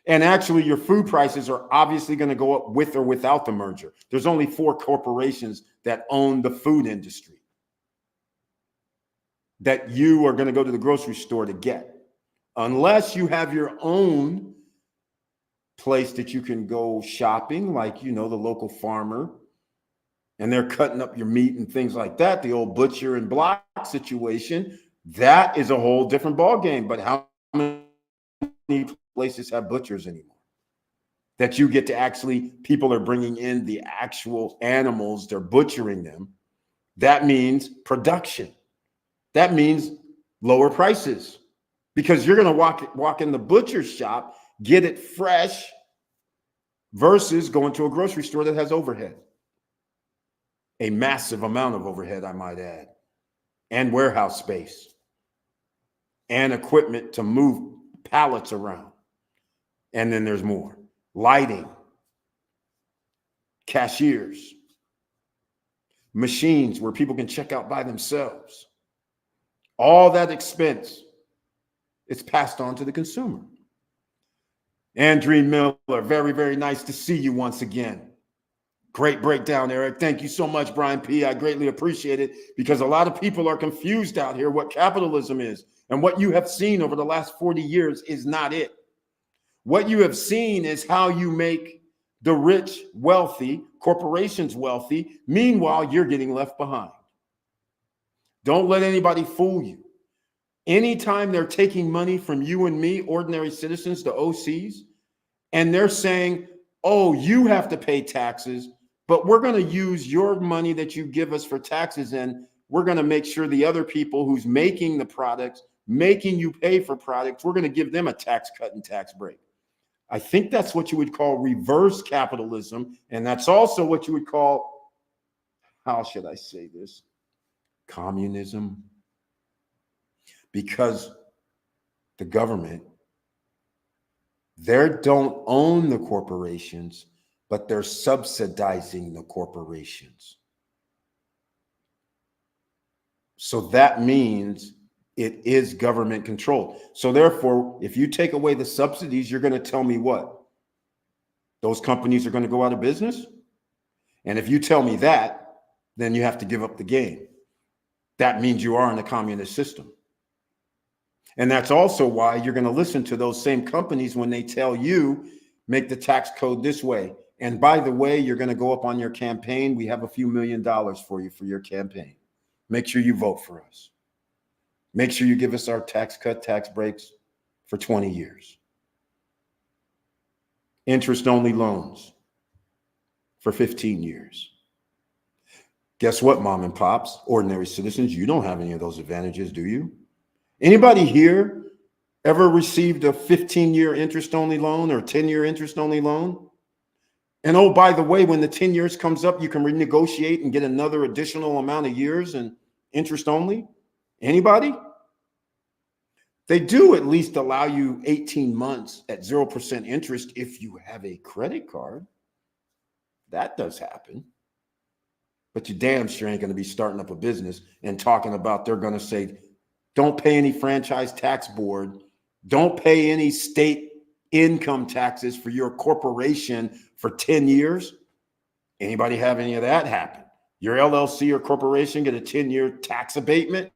And actually, your food prices are obviously going to go up with or without the merger. There's only 4 corporations that own the food industry that you are going to go to the grocery store to get. Unless you have your own place that you can go shopping, like, the local farmer, and they're cutting up your meat and things like that, the old butcher and block situation. That is a whole different ballgame. But how many places have butchers anymore? That you get to actually, people are bringing in the actual animals, they're butchering them. That means production. That means lower prices, because you're going to walk in the butcher's shop, get it fresh, versus going to a grocery store that has overhead. A massive amount of overhead, I might add, and warehouse space, and equipment to move pallets around. And then there's more. Lighting, cashiers, machines where people can check out by themselves. All that expense is passed on to the consumer. Andrew Miller, very, very nice to see you once again. Great breakdown, Eric. Thank you so much, Brian P. I greatly appreciate it, because a lot of people are confused out here what capitalism is. And what you have seen over the last 40 years is not it. What you have seen is how you make the rich wealthy, corporations wealthy. Meanwhile, you're getting left behind. Don't let anybody fool you. Anytime they're taking money from you and me, ordinary citizens, the OCs, and they're saying, oh, you have to pay taxes, but we're going to use your money that you give us for taxes, and we're going to make sure the other people who's making the products, making you pay for products, we're going to give them a tax cut and tax break. I think that's what you would call reverse capitalism. And that's also what you would call, how should I say this? Communism. Because the government, they don't own the corporations, but they're subsidizing the corporations. So that means it is government controlled. So therefore, if you take away the subsidies, you're going to tell me what? Those companies are going to go out of business? And if you tell me that, then you have to give up the game. That means you are in a communist system. And that's also why you're going to listen to those same companies when they tell you, make the tax code this way. And by the way, you're going to go up on your campaign. We have a few $1 million for you for your campaign. Make sure you vote for us. Make sure you give us our tax cut, tax breaks for 20 years. Interest-only loans for 15 years. Guess what, mom and pops, ordinary citizens, you don't have any of those advantages, do you? Anybody here ever received a 15-year interest-only loan or 10-year interest-only loan? And oh, by the way, when the 10 years comes up, you can renegotiate and get another additional amount of years and interest-only? Anybody? They do at least allow you 18 months at 0% interest if you have a credit card. That does happen. But you damn sure ain't going to be starting up a business and talking about they're going to say, don't pay any franchise tax board. Don't pay any state income taxes for your corporation for 10 years. Anybody have any of that happen? Your LLC or corporation get a 10-year tax abatement?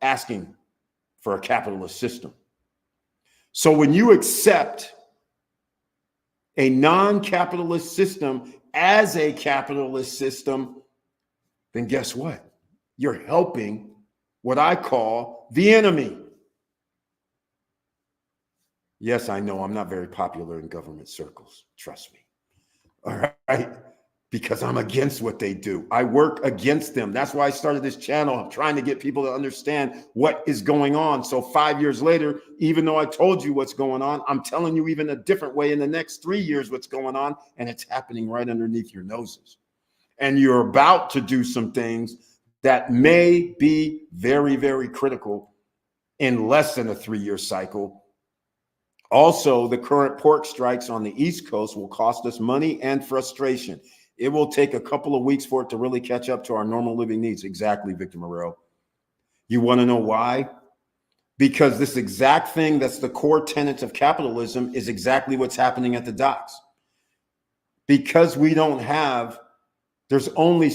Asking for a capitalist system. So when you accept a non-capitalist system as a capitalist system, then guess what? You're helping what I call the enemy. Yes, I know I'm not very popular in government circles. Trust me. All right. Because I'm against what they do. I work against them. That's why I started this channel. I'm trying to get people to understand what is going on. So 5 years later, even though I told you what's going on, I'm telling you even a different way in the next 3 years what's going on. And it's happening right underneath your noses. And you're about to do some things that may be very, very critical in less than a 3-year cycle. Also, the current pork strikes on the East Coast will cost us money and frustration. It will take a couple of weeks for it to really catch up to our normal living needs. Exactly, Victor Morel. You want to know why? Because this exact thing that's the core tenet of capitalism is exactly what's happening at the docks. Because we don't have, there's only,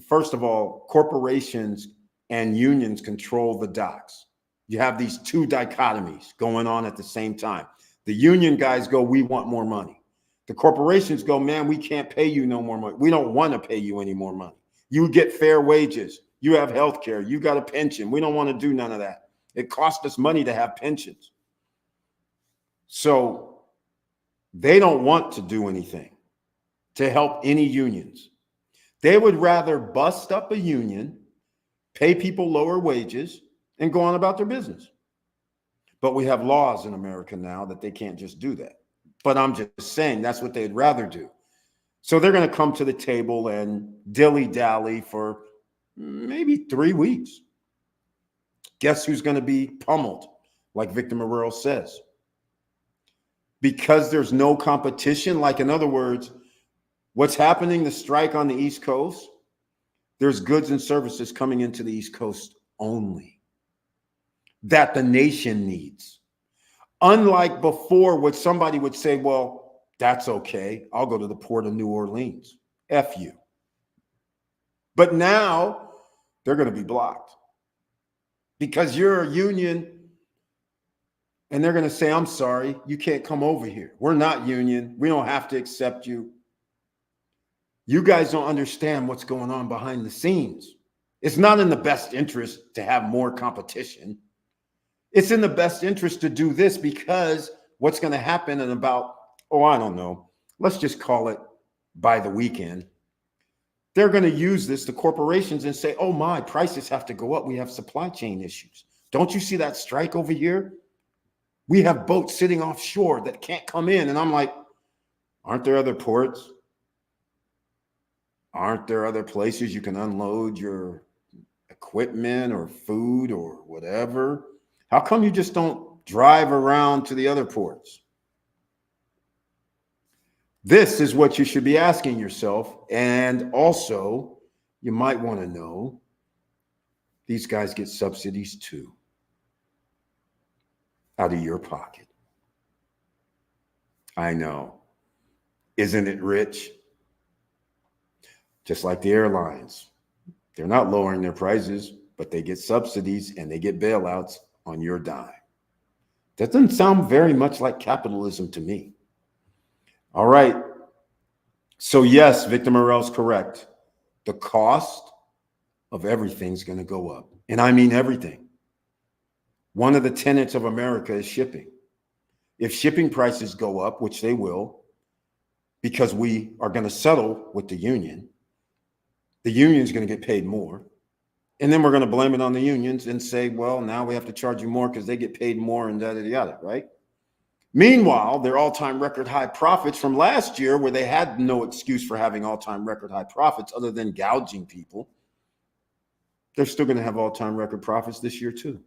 first of all, corporations and unions control the docks. You have these two dichotomies going on at the same time. The union guys go, we want more money. The corporations go, man, we can't pay you no more money. We don't want to pay you any more money. You get fair wages. You have health care. You got a pension. We don't want to do none of that. It costs us money to have pensions. So they don't want to do anything to help any unions. They would rather bust up a union, pay people lower wages, and go on about their business. But we have laws in America now that they can't just do that. But I'm just saying that's what they'd rather do. So they're going to come to the table and dilly-dally for maybe 3 weeks. Guess who's going to be pummeled, like Victor Morel says? Because there's no competition. Like, in other words, what's happening, the strike on the East Coast, there's goods and services coming into the East Coast only that the nation needs. Unlike before, what somebody would say, well, that's okay. I'll go to the port of New Orleans. F you. But now they're going to be blocked because you're a union and they're going to say, I'm sorry, you can't come over here. We're not union. We don't have to accept you. You guys don't understand what's going on behind the scenes. It's not in the best interest to have more competition. It's in the best interest to do this because what's going to happen in about, I don't know, let's just call it by the weekend. They're going to use this, the corporations, and say, oh my, prices have to go up. We have supply chain issues. Don't you see that strike over here? We have boats sitting offshore that can't come in. And I'm like, aren't there other ports? Aren't there other places you can unload your equipment or food or whatever? How come you just don't drive around to the other ports? This is what you should be asking yourself. And also, you might want to know, these guys get subsidies too, out of your pocket. I know. Isn't it rich? Just like the airlines. They're not lowering their prices, but they get subsidies and they get bailouts on your dime. That doesn't sound very much like capitalism to me. All right. So yes, Victor Morel's correct. The cost of everything's going to go up. And I mean everything. One of the tenets of America is shipping. If shipping prices go up, which they will, because we are going to settle with the union's going to get paid more. And then we're going to blame it on the unions and say, well, now we have to charge you more because they get paid more and yada, yada, right? Meanwhile, their all-time record high profits from last year, where they had no excuse for having all-time record high profits other than gouging people, they're still going to have all-time record profits this year too.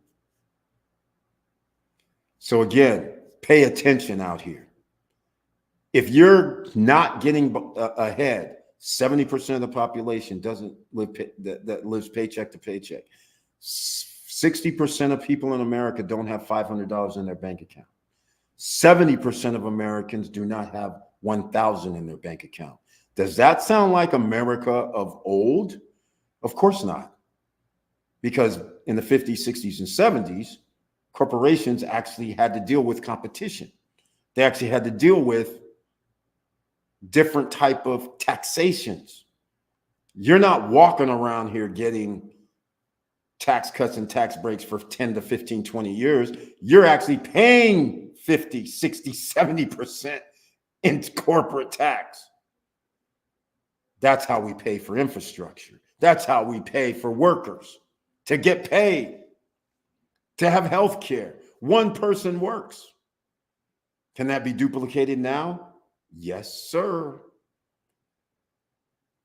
So again, pay attention out here. If you're not getting ahead, 70% of the population doesn't live that lives paycheck to paycheck. 60% of people in America don't have $500 in their bank account. 70% of Americans do not have $1,000 in their bank account. Does that sound like America of old? Of course not. Because in the 50s, 60s, and 70s, corporations actually had to deal with competition. They actually had to deal with different type of taxations. You're not walking around here getting tax cuts and tax breaks for 10 to 15, 20 years. You're actually paying 50, 60, 70% in corporate tax. That's how we pay for infrastructure. That's how we pay for workers to get paid, to have health care. One person works. Can that be duplicated now? Yes, sir.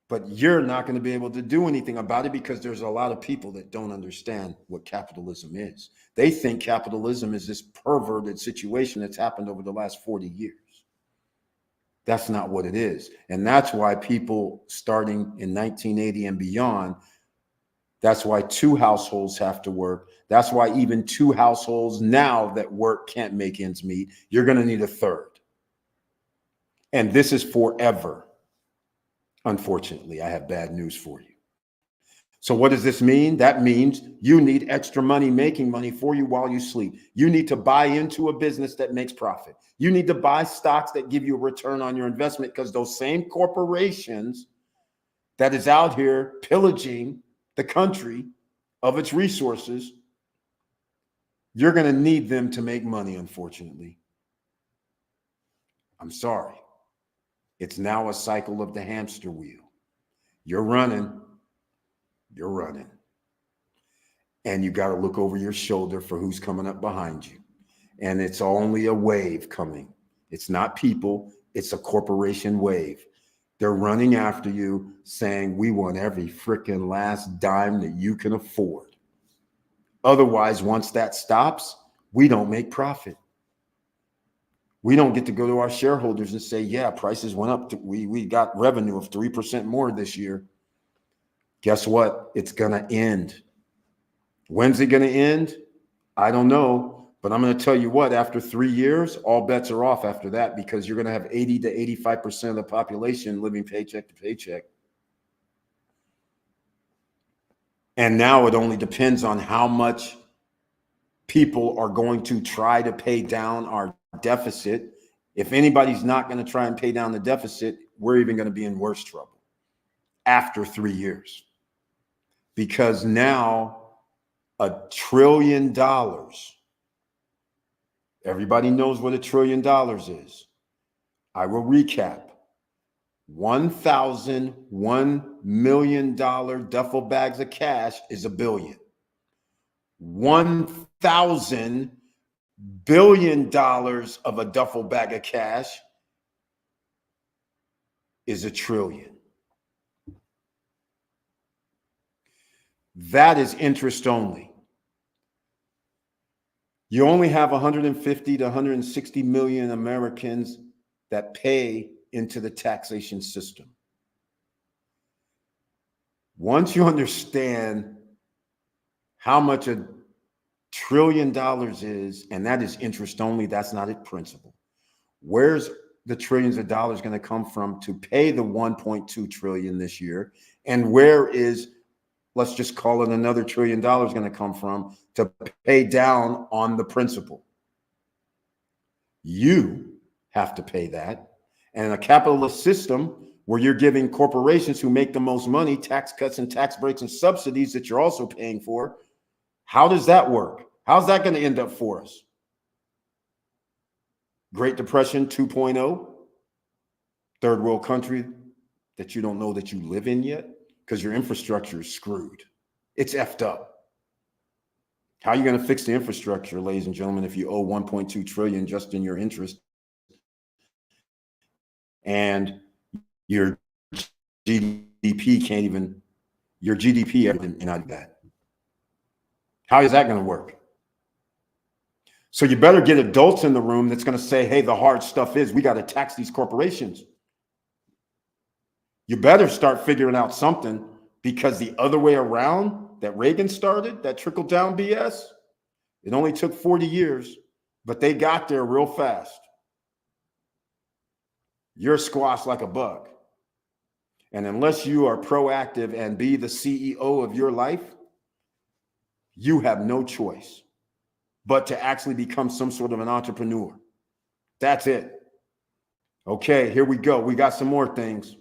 But you're not going to be able to do anything about it because there's a lot of people that don't understand what capitalism is. They think capitalism is this perverted situation that's happened over the last 40 years. That's not what it is. And that's why people starting in 1980 and beyond, that's why two households have to work. That's why even two households now that work can't make ends meet. You're going to need a third. And this is forever. Unfortunately, I have bad news for you. So what does this mean? That means you need extra money making money for you while you sleep. You need to buy into a business that makes profit. You need to buy stocks that give you a return on your investment, because those same corporations that is out here pillaging the country of its resources, you're going to need them to make money, unfortunately. I'm sorry. It's now a cycle of the hamster wheel. You're running. And you got to look over your shoulder for who's coming up behind you. And it's only a wave coming. It's not people. It's a corporation wave. They're running after you saying, we want every freaking last dime that you can afford. Otherwise, once that stops, we don't make profit. We don't get to go to our shareholders and say, yeah, prices went up. We got revenue of 3% more this year. Guess what? It's going to end. When's it going to end? I don't know. But I'm going to tell you what, after 3 years, all bets are off after that, because you're going to have 80 to 85% of the population living paycheck to paycheck. And now it only depends on how much people are going to try to pay down our deficit. If anybody's not going to try and pay down the deficit, we're even going to be in worse trouble after 3 years. Because now $1 trillion, everybody knows what $1 trillion is. I will recap. $1,001 million duffel bags of cash is $1 billion. $1,000 billion of a duffel bag of cash is $1 trillion. That is interest only. You only have 150 to 160 million Americans that pay into the taxation system. Once you understand how much $1 trillion is, and that is interest only, that's not its principal. Where's the trillions of dollars going to come from to pay the 1.2 trillion this year? And where is, let's just call it another $1 trillion going to come from to pay down on the principal? You have to pay that. And in a capitalist system where you're giving corporations who make the most money tax cuts and tax breaks and subsidies that you're also paying for, how does that work? How's that going to end up for us? Great Depression 2.0, third world country that you don't know that you live in yet because your infrastructure is screwed. It's effed up. How are you going to fix the infrastructure, ladies and gentlemen, if you owe 1.2 trillion just in your interest and your GDP can't even, your GDP and not that? How is that going to work? So you better get adults in the room that's going to say, hey, the hard stuff is we got to tax these corporations. You better start figuring out something, because the other way around that Reagan started, that trickle down BS, it only took 40 years, but they got there real fast. You're squashed like a bug. And unless you are proactive and be the CEO of your life, you have no choice. but to actually become some sort of an entrepreneur. That's it. Okay, here we go. We got some more things.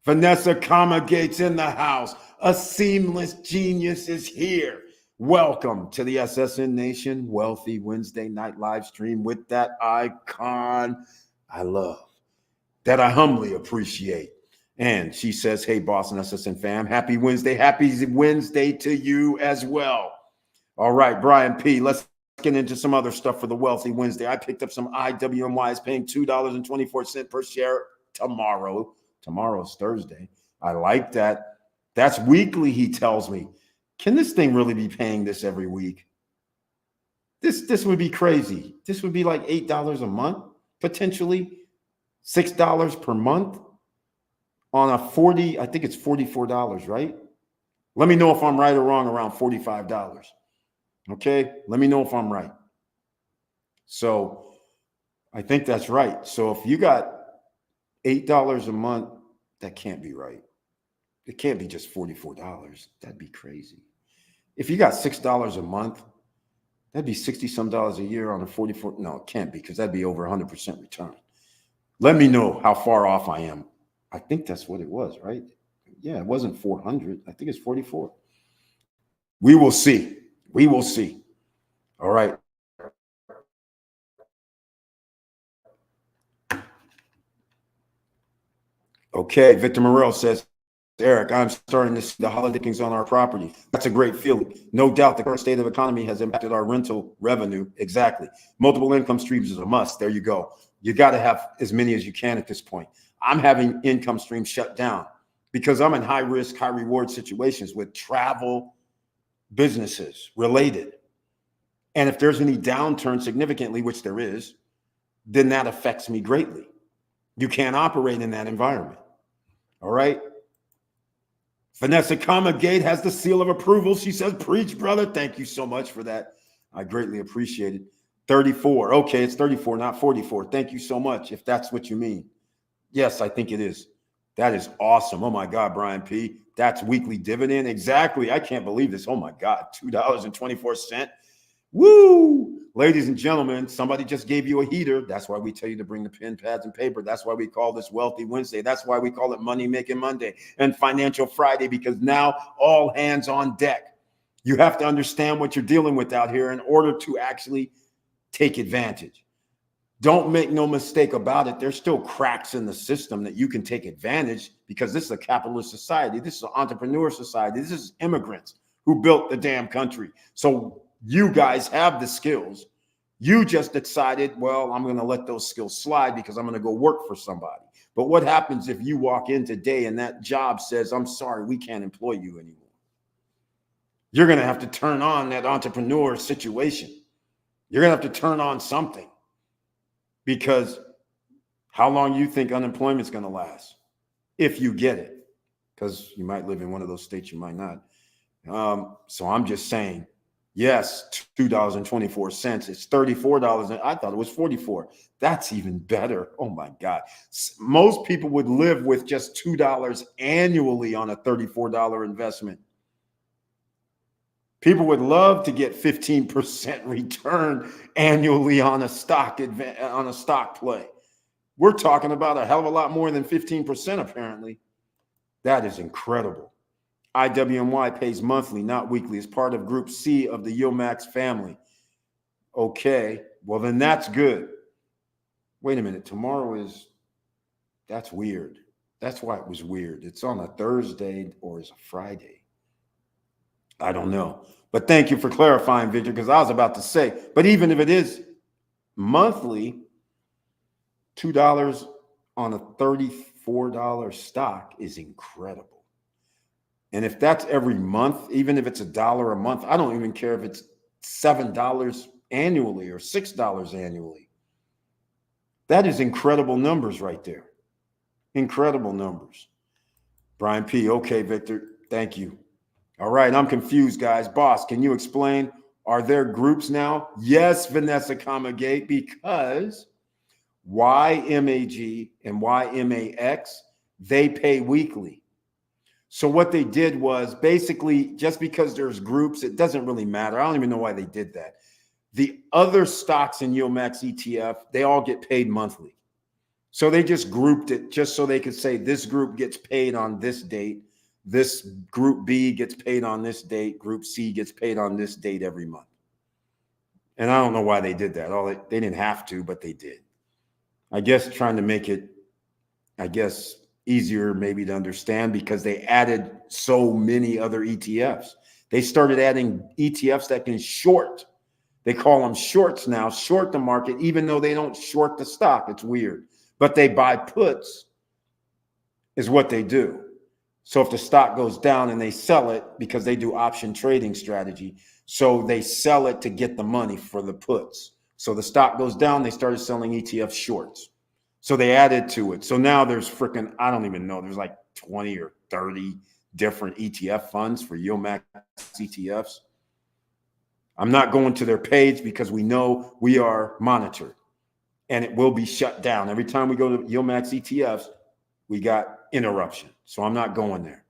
Vanessa Gates in the house. A seamless genius is here. Welcome to the SSN Nation Wealthy Wednesday night live stream with that icon I love, that I humbly appreciate. And she says, hey, boss and SSN fam, happy Wednesday. Happy Wednesday to you as well. All right, Brian P., let's get into some other stuff for the Wealthy Wednesday. I picked up some IWMYs paying $2.24 per share tomorrow. Tomorrow's Thursday. I like that. That's weekly, he tells me. Can this thing really be paying this every week? This would be crazy. This would be like $8 a month, potentially $6 per month on a 40, I think it's $44, right? Let me know if I'm right or wrong, around $45. Okay, let me know if I'm right. So I think that's right. So if you got $8 a month, that can't be right. It can't be just $44. That'd be crazy. If you got $6 a month, that'd be 60 some dollars a year on a 44. No, it can't be, because that'd be over 100% return. Let me know how far off I am. I think that's what it was, right? Yeah, it wasn't 400. I think it's 44. We will see. We will see. All right. Okay, Victor Morel says, Eric, I'm starting to see the holidays on our property. That's a great feeling. No doubt the current state of the economy has impacted our rental revenue. Exactly. Multiple income streams is a must. There you go. You got to have as many as you can at this point. I'm having income streams shut down because I'm in high risk, high reward situations with travel businesses related. And if there's any downturn significantly, which there is, then that affects me greatly. You can't operate in that environment. All right. Vanessa Gate has the seal of approval. She says, preach, brother. Thank you so much for that. I greatly appreciate it. 34. Okay, it's 34, not 44. Thank you so much, if that's what you mean. Yes, I think it is. That is awesome. Oh, my God, Brian P. That's weekly dividend. Exactly. I can't believe this. Oh, my God, $2.24. Woo! Ladies and gentlemen, somebody just gave you a heater. That's why we tell you to bring the pen, pads, and paper. That's why we call this Wealthy Wednesday. That's why we call it Money Making Monday and Financial Friday, because now all hands on deck. You have to understand what you're dealing with out here in order to actually take advantage. Don't make no mistake about it. There's still cracks in the system that you can take advantage, because this is a capitalist society. This is an entrepreneur society. This is immigrants who built the damn country. So you guys have the skills. You just decided, well, I'm going to let those skills slide because I'm going to go work for somebody. But what happens if you walk in today and that job says, I'm sorry, we can't employ you anymore? You're going to have to turn on that entrepreneur situation. You're going to have to turn on something, because how long you think unemployment's going to last if you get it? Because you might live in one of those states, you might not. So I'm just saying, yes, $2.24. It's $34. I thought it was $44. That's even better. Oh my God. Most people would live with just $2 annually on a $34 investment. People would love to get 15% return annually on a stock play. We're talking about a hell of a lot more than 15%, apparently. That is incredible. IWMY pays monthly, not weekly, as part of Group C of the Yomax family. Okay, well, then that's good. Wait a minute. That's weird. That's why it was weird. It's on a Thursday or is a Friday. I don't know. But thank you for clarifying, Victor, because I was about to say, but even if it is monthly, $2 on a $34 stock is incredible. And if that's every month, even if it's $1 a month, I don't even care if it's $7 annually or $6 annually. That is incredible numbers right there. Incredible numbers. Brian P. Okay, Victor. Thank you. All right, I'm confused, guys. Boss, can you explain? Are there groups now? Yes, Vanessa Gate, because YMAG and YMAX, they pay weekly. So what they did was basically, just because there's groups, it doesn't really matter. I don't even know why they did that. The other stocks in Yield Max ETF, they all get paid monthly. So they just grouped it just so they could say this group gets paid on this date. This group B gets paid on this date. Group C gets paid on this date every month. And I don't know why they did that. They didn't have to, but they did. I guess trying to make it, easier maybe to understand, because they added so many other ETFs. They started adding ETFs that can short. They call them shorts now, short the market, even though they don't short the stock. It's weird. But they buy puts is what they do. So if the stock goes down and they sell it, because they do option trading strategy, so they sell it to get the money for the puts. So the stock goes down, they started selling ETF shorts. So they added to it. So now there's freaking, I don't even know, there's like 20 or 30 different ETF funds for Yield Max ETFs. I'm not going to their page because we know we are monitored and it will be shut down. Every time we go to Yield Max ETFs, we got interruption. So I'm not going there.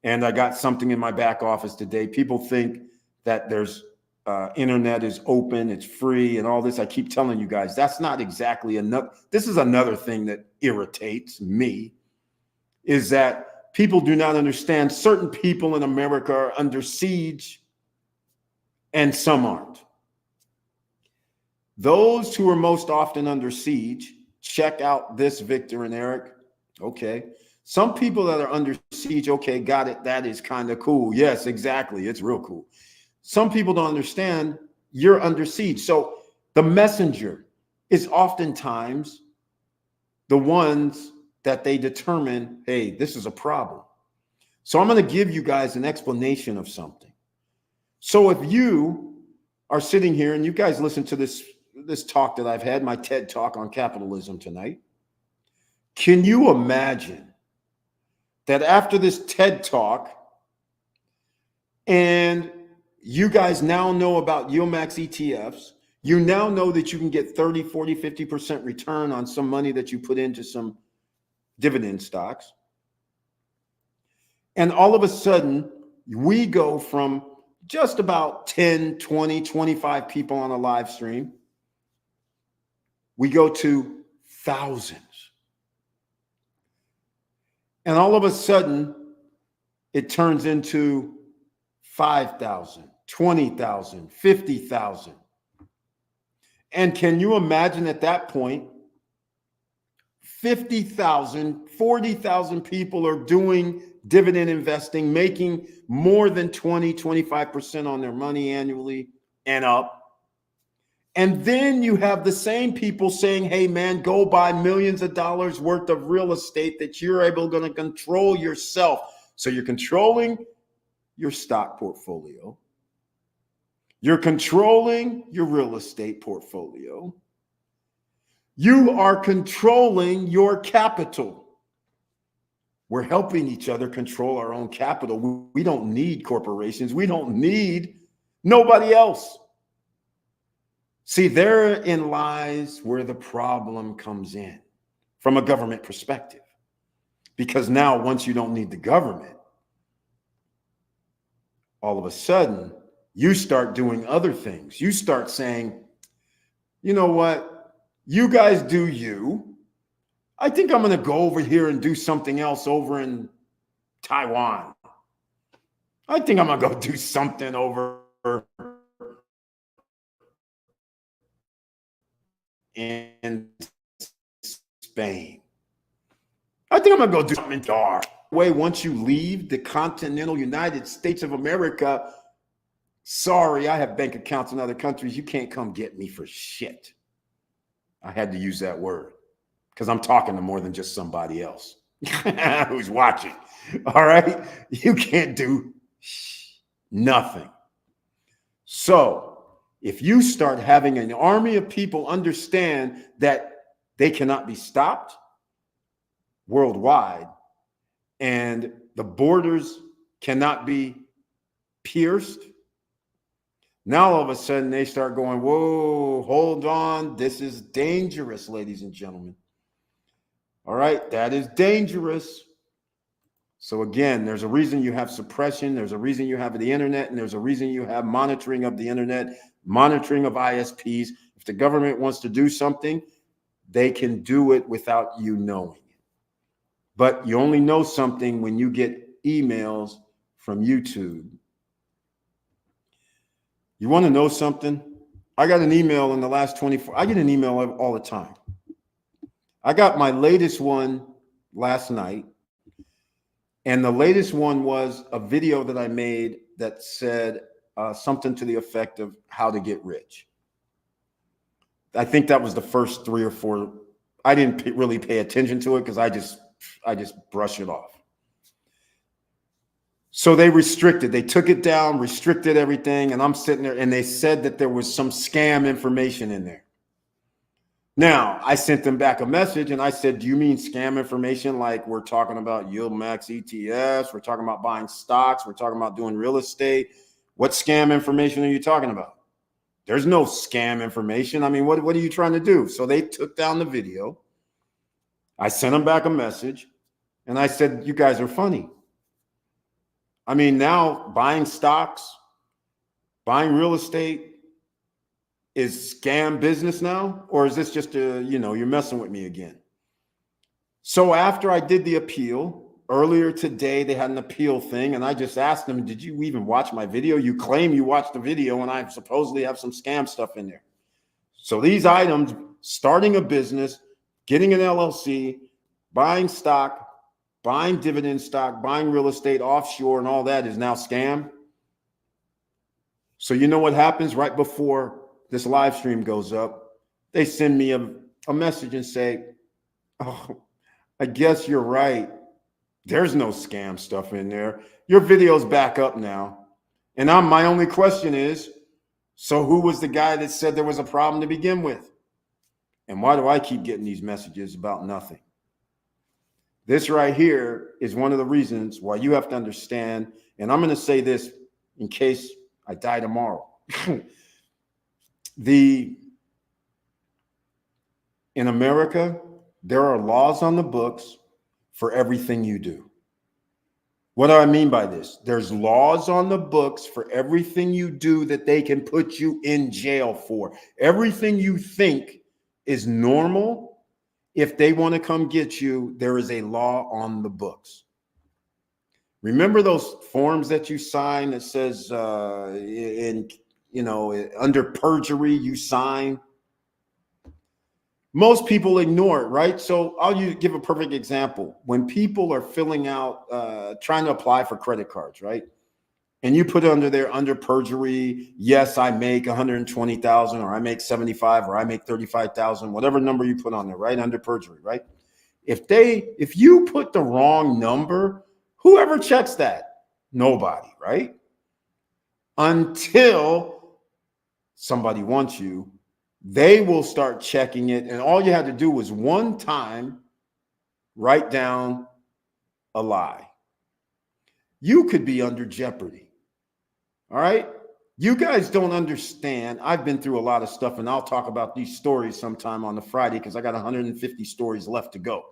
And I got something in my back office today. People think that there's internet is open, it's free and all this. I keep telling you guys, that's not exactly enough. This is another thing that irritates me, is that people do not understand certain people in America are under siege and some aren't. Those who are most often under siege, check out this, Victor and Eric. Okay. Some people that are under siege, okay, got it. That is kind of cool. Yes, exactly. It's real cool. Some people don't understand you're under siege. So the messenger is oftentimes the ones that they determine, hey, this is a problem. So I'm going to give you guys an explanation of something. So if you are sitting here and you guys listen to this talk that I've had, my TED talk on capitalism tonight, can you imagine that after this TED talk, and you guys now know about Yield Max ETFs, you now know that you can get 30, 40, 50% return on some money that you put into some dividend stocks. And all of a sudden, we go from just about 10, 20, 25 people on a live stream. We go to thousands. And all of a sudden, it turns into 5,000, 20,000, 50,000. And can you imagine at that point, 50,000, 40,000 people are doing dividend investing, making more than 20, 25% on their money annually and up. And then you have the same people saying, hey, man, go buy millions of dollars worth of real estate that you're able to control yourself. So you're controlling your stock portfolio. You're controlling your real estate portfolio. You are controlling your capital. We're helping each other control our own capital. We don't need corporations. We don't need nobody else. See, therein lies where the problem comes in from a government perspective. Because now, once you don't need the government, all of a sudden, you start doing other things. You start saying, you know what? You guys do you. I think I'm going to go over here and do something else over in Taiwan. I think I'm going to go do something over in Spain. I think I'm going to go do something in Dar. Once you leave the continental United States of America, sorry, I have bank accounts in other countries. You can't come get me for shit. I had to use that word because I'm talking to more than just somebody else who's watching. All right. You can't do nothing. So if you start having an army of people understand that they cannot be stopped worldwide and the borders cannot be pierced, now all of a sudden they start going, whoa, hold on. This is dangerous, ladies and gentlemen. All right, that is dangerous. So again, there's a reason you have suppression. There's a reason you have the internet, and there's a reason you have monitoring of the internet. monitoring of ISPs. If the government wants to do something, they can do it without you knowing it. But you only know something when you get emails from YouTube. You want to know something? I got an email in the last 24. I get an email all the time. I got my latest one last night. And the latest one was a video that I made that said something to the effect of how to get rich. I think that was the first 3 or 4. I didn't really pay attention to it because I just brush it off. So they took it down, restricted everything. And I'm sitting there and they said that there was some scam information in there. Now, I sent them back a message and I said, do you mean scam information? Like we're talking about yield max ETFs. We're talking about buying stocks. We're talking about doing real estate. What scam information are you talking about? There's no scam information. I mean, what are you trying to do? So they took down the video. I sent them back a message and I said, you guys are funny. I mean, now buying stocks, buying real estate is scam business now? Or is this just you're messing with me again? So after I did the appeal, earlier today, they had an appeal thing. And I just asked them, did you even watch my video? You claim you watched the video and I supposedly have some scam stuff in there. So these items, starting a business, getting an LLC, buying stock, buying dividend stock, buying real estate offshore and all that is now scam. So you know what happens right before this live stream goes up? They send me a message and say, oh, I guess you're right. There's no scam stuff in there. Your video's back up now. And my only question is, so who was the guy that said there was a problem to begin with? And why do I keep getting these messages about nothing? This right here is one of the reasons why you have to understand, and I'm going to say this in case I die tomorrow. In America, there are laws on the books for everything you do. What do I mean by this? There's laws on the books for everything you do that they can put you in jail for. Everything you think is normal, if they want to come get you, there is a law on the books. Remember those forms that you sign that says under perjury you sign? Most people ignore it, right? So I'll give a perfect example. When people are filling out, trying to apply for credit cards, right? And you put under perjury, yes, I make 120,000 or I make 75 or I make 35,000, whatever number you put on there, right? Under perjury, right? If you put the wrong number, whoever checks that? Nobody, right? Until somebody wants you, they will start checking it. And all you had to do was one time write down a lie. You could be under jeopardy. All right. You guys don't understand. I've been through a lot of stuff and I'll talk about these stories sometime on the Friday because I got 150 stories left to go.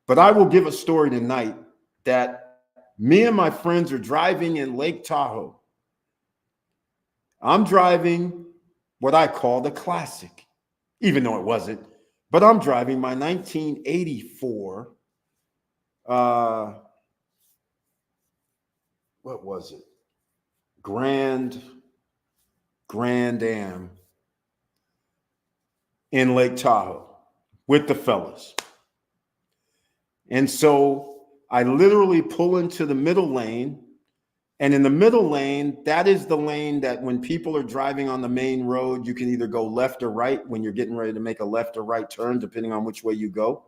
But I will give a story tonight that me and my friends are driving in Lake Tahoe. I'm driving what I call the classic, even though it wasn't, but I'm driving my 1984. What was it? Grand Am in Lake Tahoe with the fellas. And so I literally pull into the middle lane. And in the middle lane, that is the lane that when people are driving on the main road, you can either go left or right when you're getting ready to make a left or right turn, depending on which way you go.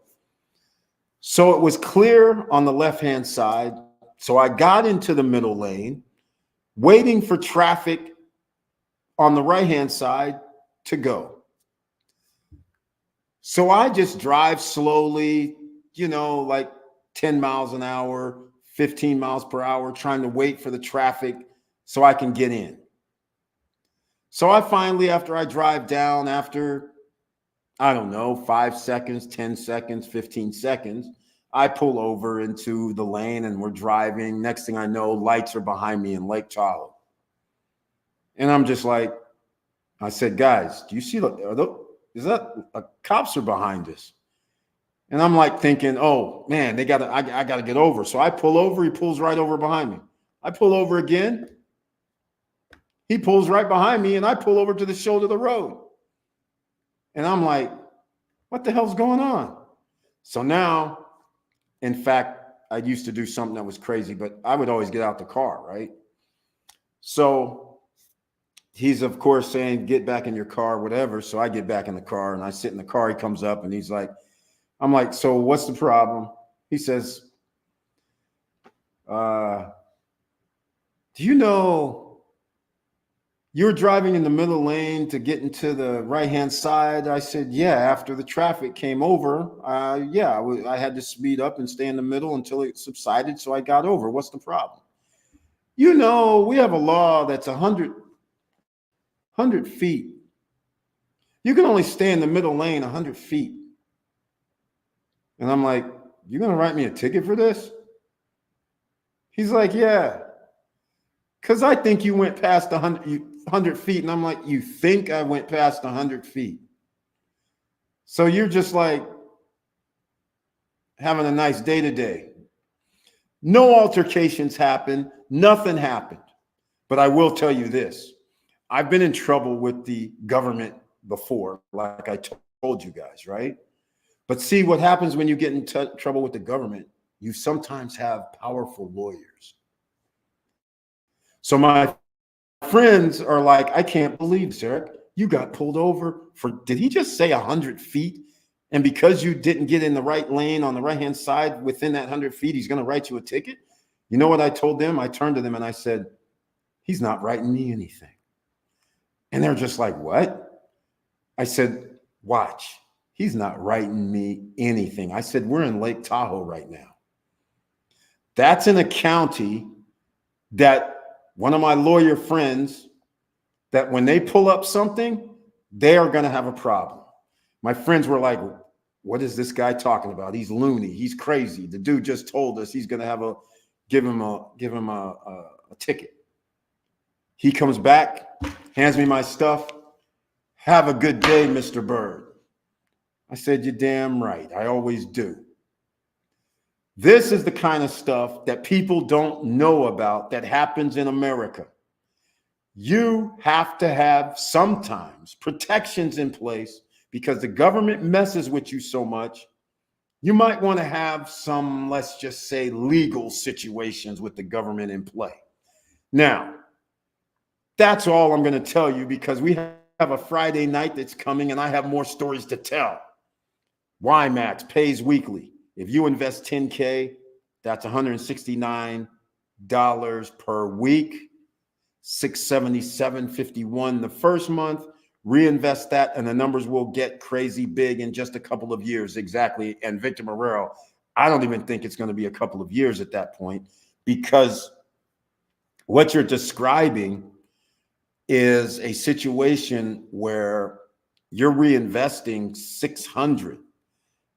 So it was clear on the left-hand side. So I got into the middle lane, waiting for traffic on the right-hand side to go. So I just drive slowly, like 10 miles an hour, 15 miles per hour, trying to wait for the traffic so I can get in. So I finally, after I drive down, after, 5 seconds, 10 seconds, 15 seconds, I pull over into the lane and we're driving. Next thing I know, lights are behind me in Lake Tahoe. And I'm just like, I said, guys, do you see, is that cops are behind us? And I'm like thinking, oh man, I gotta get over. So I pull over, he pulls right over behind me. I pull over again. He pulls right behind me and I pull over to the shoulder of the road. And I'm like, what the hell's going on? So now, in fact, I used to do something that was crazy, but I would always get out the car, right? So he's, of course, saying, get back in your car, whatever. So I get back in the car and I sit in the car. He comes up and he's like, I'm like, so what's the problem? He says, do you know you're driving in the middle lane to get into the right-hand side? I said, yeah, after the traffic came over, I had to speed up and stay in the middle until it subsided, so I got over. What's the problem? You know, we have a law that's 100 feet. You can only stay in the middle lane 100 feet. And I'm like, you're going to write me a ticket for this? He's like, yeah, because I think you went past 100 feet. And I'm like, you think I went past 100 feet? So you're just like having a nice day today. No altercations happened. Nothing happened. But I will tell you this. I've been in trouble with the government before, like I told you guys, right? But see, what happens when you get in trouble with the government, you sometimes have powerful lawyers. So my friends are like, I can't believe this, Eric. You got pulled over for, did he just say 100 feet? And because you didn't get in the right lane on the right-hand side within that 100 feet, he's going to write you a ticket? You know what I told them? I turned to them and I said, he's not writing me anything. And they're just like, what? I said, watch. He's not writing me anything. I said, we're in Lake Tahoe right now. That's in a county that one of my lawyer friends, that when they pull up something, they are going to have a problem. My friends were like, what is this guy talking about? He's loony. He's crazy. The dude just told us he's going to give him a ticket. He comes back, hands me my stuff. Have a good day, Mr. Bird. I said, you're damn right. I always do. This is the kind of stuff that people don't know about that happens in America. You have to have sometimes protections in place because the government messes with you so much. You might want to have some, let's just say, legal situations with the government in play. Now, that's all I'm going to tell you because we have a Friday night that's coming and I have more stories to tell. WiMAX pays weekly. If you invest 10K, that's $169 per week, $677.51 the first month. Reinvest that, and the numbers will get crazy big in just a couple of years. Exactly. And Victor Marrero, I don't even think it's going to be a couple of years at that point, because what you're describing is a situation where you're reinvesting 600.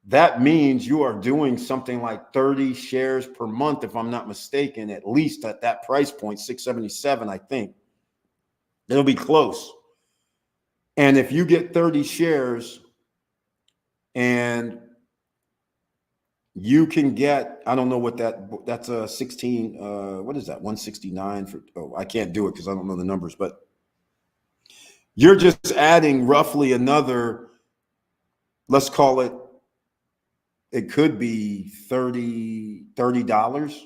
That means you are doing something like 30 shares per month, if I'm not mistaken, at least at that price point, 677, I think. It'll be close. And if you get 30 shares and you can get, I don't know what that's a 16, what is that, 169 for, I can't do it because I don't know the numbers, but you're just adding roughly another, let's call it, it could be $30,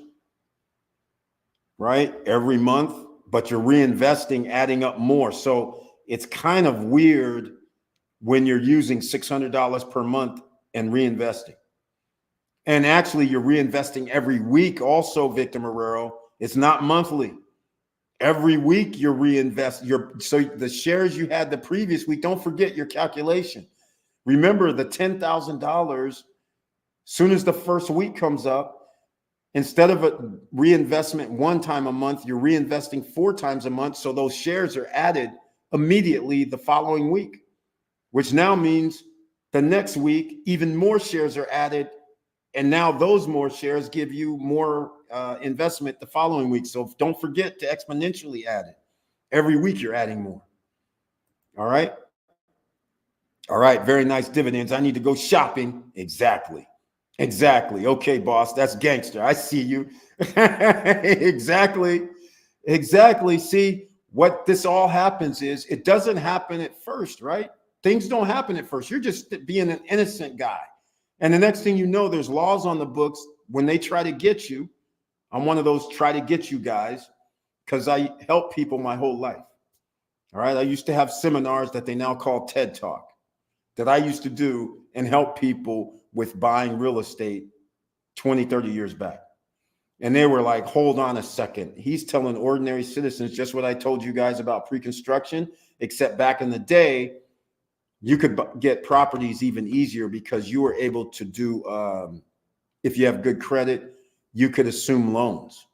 right? Every month, but you're reinvesting, adding up more. So it's kind of weird when you're using $600 per month and reinvesting. And actually you're reinvesting every week also, Victor Marrero. It's not monthly. Every week you're so the shares you had the previous week, don't forget your calculation. Remember the $10,000, soon as the first week comes up, instead of a reinvestment one time a month, you're reinvesting 4 times a month. So those shares are added immediately the following week, which now means the next week, even more shares are added. And now those more shares give you more investment the following week. So don't forget to exponentially add it. Every week you're adding more. All right. All right. Very nice dividends. I need to go shopping. Exactly. Exactly. Okay, boss. That's gangster. I see you. Exactly. Exactly. See, what this all happens is it doesn't happen at first, right? Things don't happen at first. You're just being an innocent guy. And the next thing you know, there's laws on the books when they try to get you. I'm one of those try to get you guys because I help people my whole life. All right. I used to have seminars that they now call TED Talk that I used to do and help people with buying real estate 20, 30 years back. And they were like, hold on a second. He's telling ordinary citizens just what I told you guys about pre-construction, except back in the day, you could get properties even easier because you were able to do, if you have good credit, you could assume loans.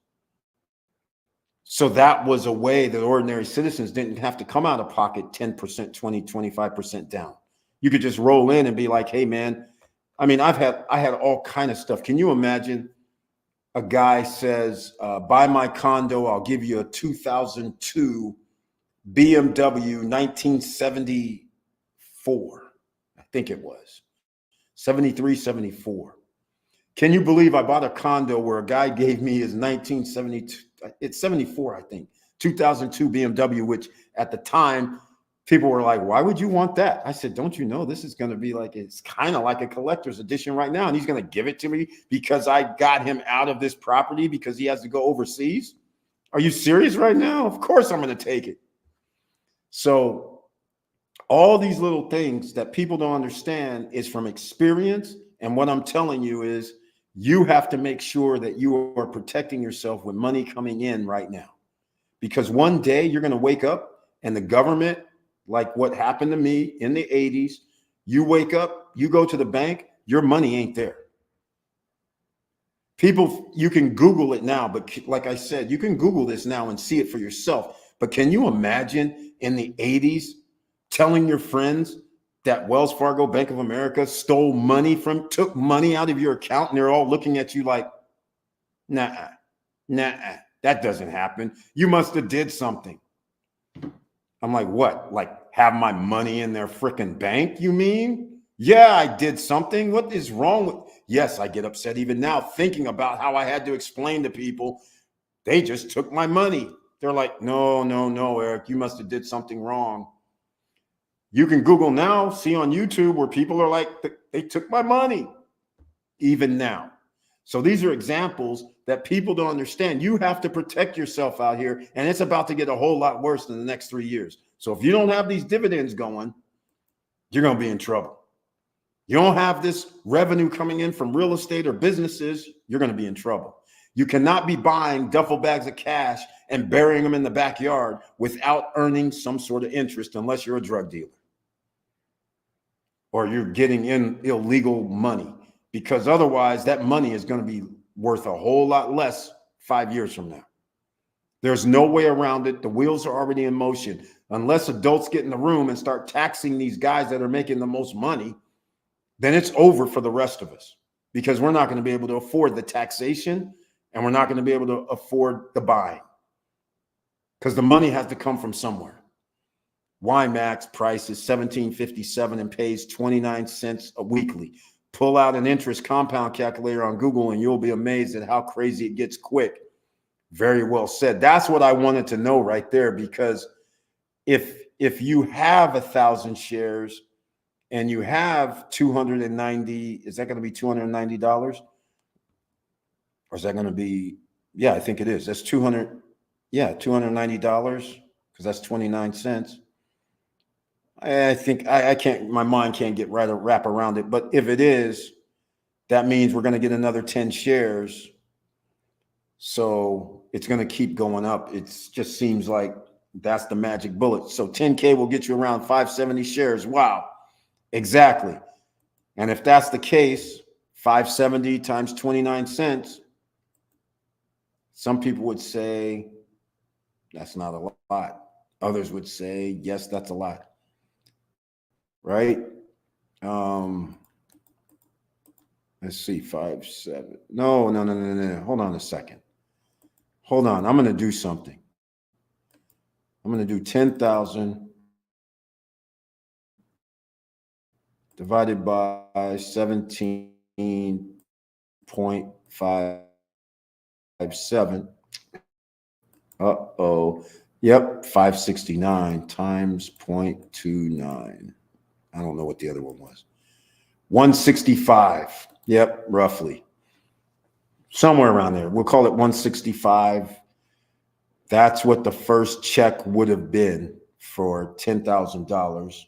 So that was a way that ordinary citizens didn't have to come out of pocket 10%, 20, 25% down. You could just roll in and be like, hey, man, I mean, I had all kind of stuff. Can you imagine a guy says, buy my condo, I'll give you a 2002 BMW 1974. I think it was 73, 74. Can you believe I bought a condo where a guy gave me his 1972, it's 74, I think, 2002 BMW, which at the time, people were like, why would you want that? I said, don't you know this is going to be like, it's kind of like a collector's edition right now. And he's going to give it to me because I got him out of this property because he has to go overseas. Are you serious right now? Of course I'm going to take it. So all these little things that people don't understand is from experience. And what I'm telling you is you have to make sure that you are protecting yourself with money coming in right now. Because one day you're going to wake up and the government, like what happened to me in the 80s, you wake up, you go to the bank, your money ain't there. People, you can Google it now, but like I said, you can Google this now and see it for yourself. But can you imagine in the 80s telling your friends that Wells Fargo, Bank of America stole money took money out of your account and they're all looking at you like, nah, that doesn't happen. You must have did something. I'm like, what? Like have my money in their freaking bank, you mean? Yeah, I did something. What is wrong with? Yes, I get upset even now thinking about how I had to explain to people, they just took my money. They're like, no, Eric, you must have did something wrong. You can Google now, see on YouTube where people are like, they took my money, even now. So these are examples that people don't understand. You have to protect yourself out here, and it's about to get a whole lot worse in the next 3 years. So if you don't have these dividends going, you're going to be in trouble. You don't have this revenue coming in from real estate or businesses, you're going to be in trouble. You cannot be buying duffel bags of cash and burying them in the backyard without earning some sort of interest unless you're a drug dealer or you're getting in illegal money, because otherwise that money is going to be worth a whole lot less 5 years from now. There's no way around it. The wheels are already in motion. Unless adults get in the room and start taxing these guys that are making the most money, then it's over for the rest of us, because we're not going to be able to afford the taxation and we're not going to be able to afford the buying, because the money has to come from somewhere. WiMAX price is $17.57 and pays 29 cents a weekly. Pull out an interest compound calculator on Google and you'll be amazed at how crazy it gets quick. Very well said. That's what I wanted to know right there, because if you have 1,000 shares and you have 290, is that going to be $290? Or is that going to be, yeah, I think it is. That's $290, because that's 29 cents. I think I can't, my mind can't get wrap around it. But if it is, that means we're going to get another 10 shares. So it's going to keep going up. It just seems like that's the magic bullet. So 10K will get you around 570 shares. Wow. Exactly. And if that's the case, 570 times 29 cents, some people would say that's not a lot. Others would say, yes, that's a lot. Right? Let's see, 5, 7. No. Hold on a second. Hold on. I'm going to do something. I'm going to do 10,000 divided by 17.57. Uh-oh. Yep, 569 times 0.29. I don't know what the other one was. 165. Yep, roughly. Somewhere around there. We'll call it 165. That's what the first check would have been for $10,000.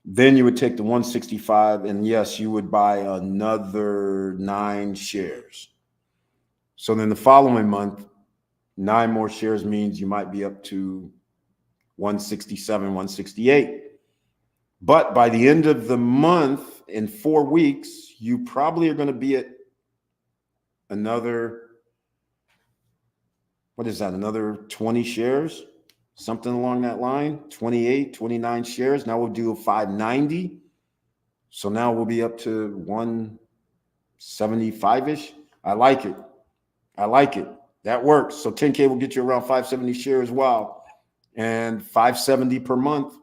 Then you would take the 165 and yes, you would buy another 9 shares. So then the following month, 9 more shares means you might be up to 167, 168. But by the end of the month, in 4 weeks, you probably are going to be at another, what is that, another 20 shares? Something along that line, 28, 29 shares. Now we'll do a 590. So now we'll be up to 175-ish. I like it. I like it. That works. So 10K will get you around 570 shares. Wow. And 570 per month,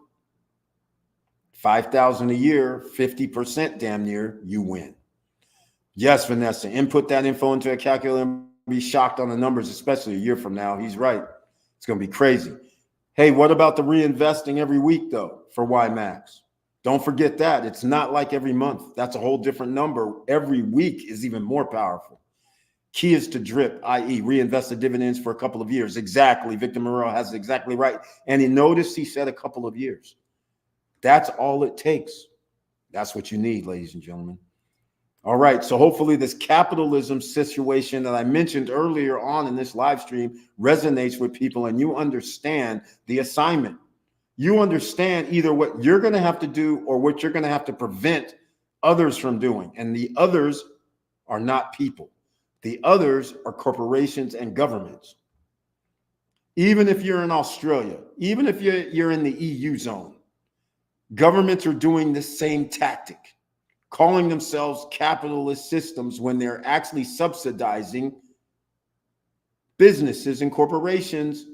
5,000 a year, 50% damn near, you win. Yes, Vanessa, input that info into a calculator and be shocked on the numbers, especially a year from now. He's right. It's going to be crazy. Hey, what about the reinvesting every week, though, for YMAX? Don't forget that. It's not like every month. That's a whole different number. Every week is even more powerful. Key is to drip, i.e. reinvest the dividends for a couple of years. Exactly. Victor Morel has it exactly right. And he noticed he said a couple of years. That's all it takes. That's what you need, ladies and gentlemen. All right. So hopefully this capitalism situation that I mentioned earlier on in this live stream resonates with people and you understand the assignment. You understand either what you're going to have to do or what you're going to have to prevent others from doing. And the others are not people. The others are corporations and governments. Even if you're in Australia, even if you're in the EU zone, governments are doing the same tactic, calling themselves capitalist systems when they're actually subsidizing businesses and corporations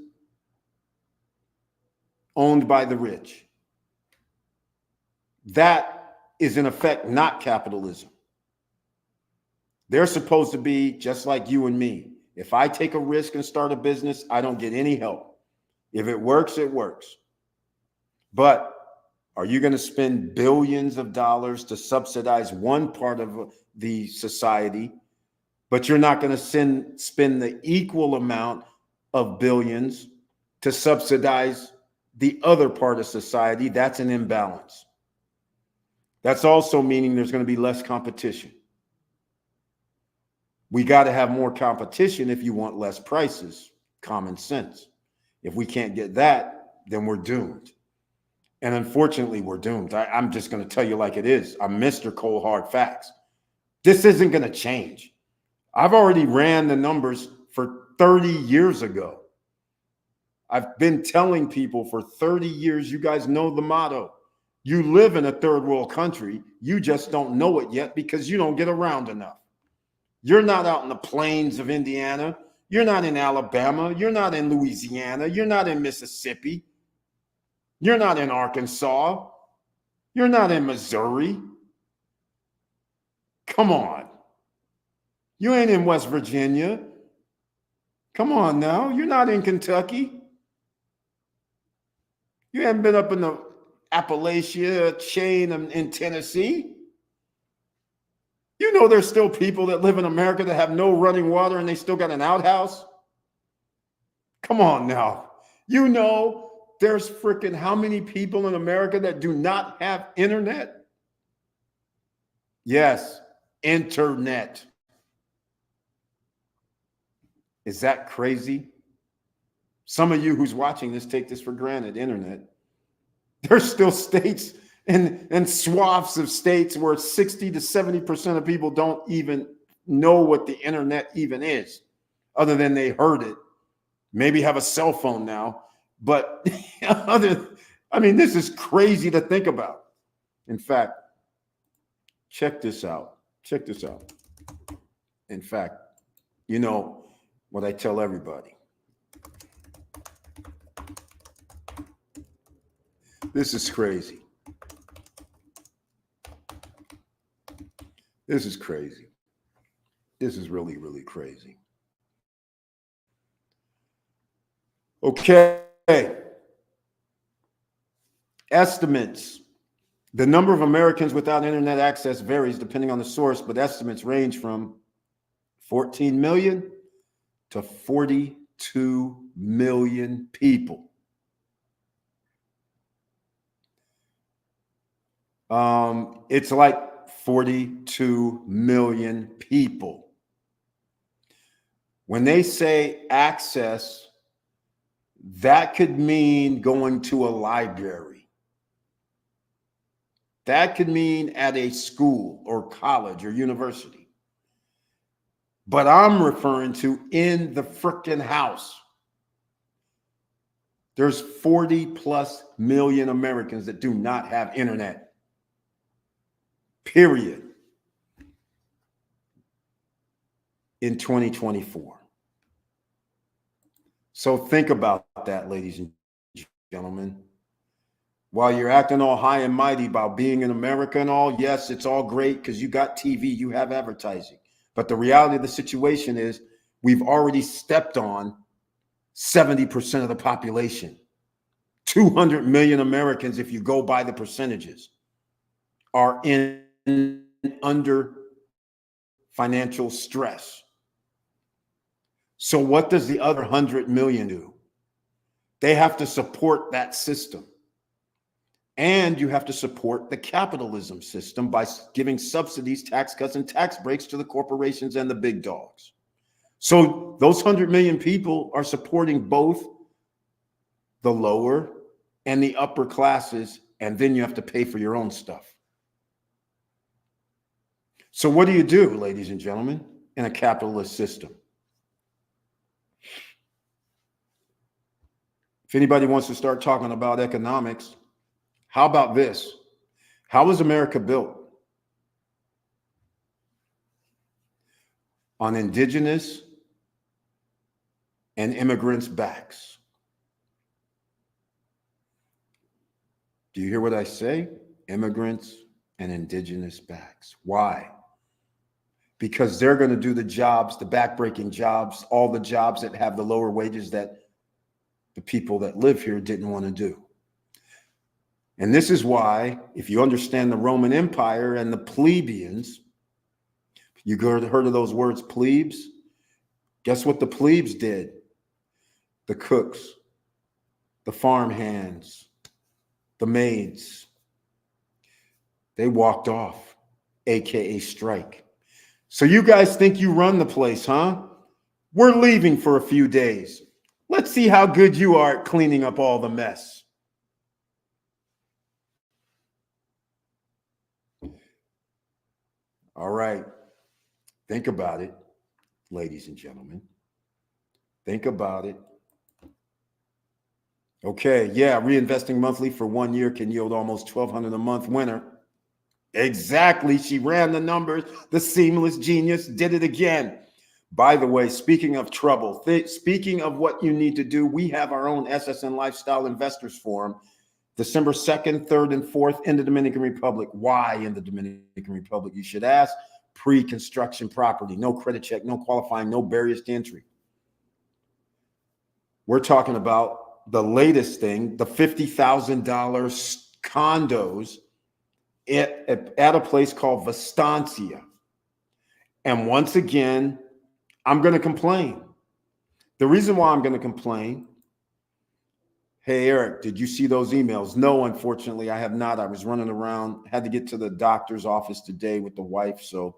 owned by the rich. That is in effect not capitalism. They're supposed to be just like you and me. If I take a risk and start a business, I don't get any help. If it works, it works. But are you going to spend billions of dollars to subsidize one part of the society, but you're not going to spend the equal amount of billions to subsidize the other part of society? That's an imbalance. That's also meaning there's going to be less competition. We got to have more competition if you want less prices. Common sense. If we can't get that, then we're doomed. And unfortunately, we're doomed. I'm just going to tell you like it is. I'm Mr. Cold Hard Facts. This isn't going to change. I've already ran the numbers for 30 years ago. I've been telling people for 30 years, you guys know the motto. You live in a third world country. You just don't know it yet because you don't get around enough. You're not out in the plains of Indiana. You're not in Alabama. You're not in Louisiana. You're not in Mississippi. You're not in Arkansas. You're not in Missouri. Come on. You ain't in West Virginia. Come on now. You're not in Kentucky. You haven't been up in the Appalachia chain in Tennessee. You know there's still people that live in America that have no running water and they still got an outhouse. Come on now. You know there's freaking how many people in America that do not have internet? Yes, internet. Is that crazy? Some of you who's watching this take this for granted, internet. There's still states and swaths of states where 60 to 70% of people don't even know what the internet even is, other than they heard it. Maybe have a cell phone now, but this is crazy to think about. In fact, check this out. Check this out. In fact, you know what I tell everybody. This is crazy. This is crazy. This is really, really crazy. Okay. Estimates. The number of Americans without internet access varies depending on the source, but estimates range from 14 million to 42 million people. It's like 42 million people. When they say access, that could mean going to a library. That could mean at a school or college or university. But I'm referring to in the frickin' house. There's 40 plus million Americans that do not have internet. Period. In 2024. So think about that, ladies and gentlemen. While you're acting all high and mighty about being in America and all, yes, it's all great because you got TV, you have advertising. But the reality of the situation is we've already stepped on 70% of the population. 200 million Americans, if you go by the percentages, are under financial stress. So what does the other 100 million do? They have to support that system. And you have to support the capitalism system by giving subsidies, tax cuts, and tax breaks to the corporations and the big dogs. So those 100 million people are supporting both the lower and the upper classes, and then you have to pay for your own stuff. So what do, ladies and gentlemen, in a capitalist system? If anybody wants to start talking about economics, how about this? How was America built? On indigenous and immigrants' backs. Do you hear what I say? Immigrants and indigenous backs. Why? Because they're going to do the jobs, the backbreaking jobs, all the jobs that have the lower wages that the people that live here didn't want to do. And this is why, if you understand the Roman Empire and the plebeians, you heard of those words, plebes? Guess what the plebes did? The cooks, the farm hands, the maids, they walked off, AKA strike. So you guys think you run the place, huh? We're leaving for a few days. Let's see how good you are at cleaning up all the mess. All right. Think about it, ladies and gentlemen. Think about it. Okay, yeah, reinvesting monthly for 1 year can yield almost $1,200 a month. Winner. Exactly. She ran the numbers. The seamless genius did it again. By the way, speaking of trouble, speaking of what you need to do, we have our own SSN Lifestyle Investors Forum, December 2nd, 3rd, and 4th in the Dominican Republic. Why in the Dominican Republic, you should ask? Pre-construction property, no credit check, no qualifying, no barriers to entry. We're talking about the latest thing, the $50,000 condos at a place called Vastancia. And once again, I'm going to complain. The reason why I'm going to complain, hey, Eric, did you see those emails? No, unfortunately, I have not. I was running around, had to get to the doctor's office today with the wife. So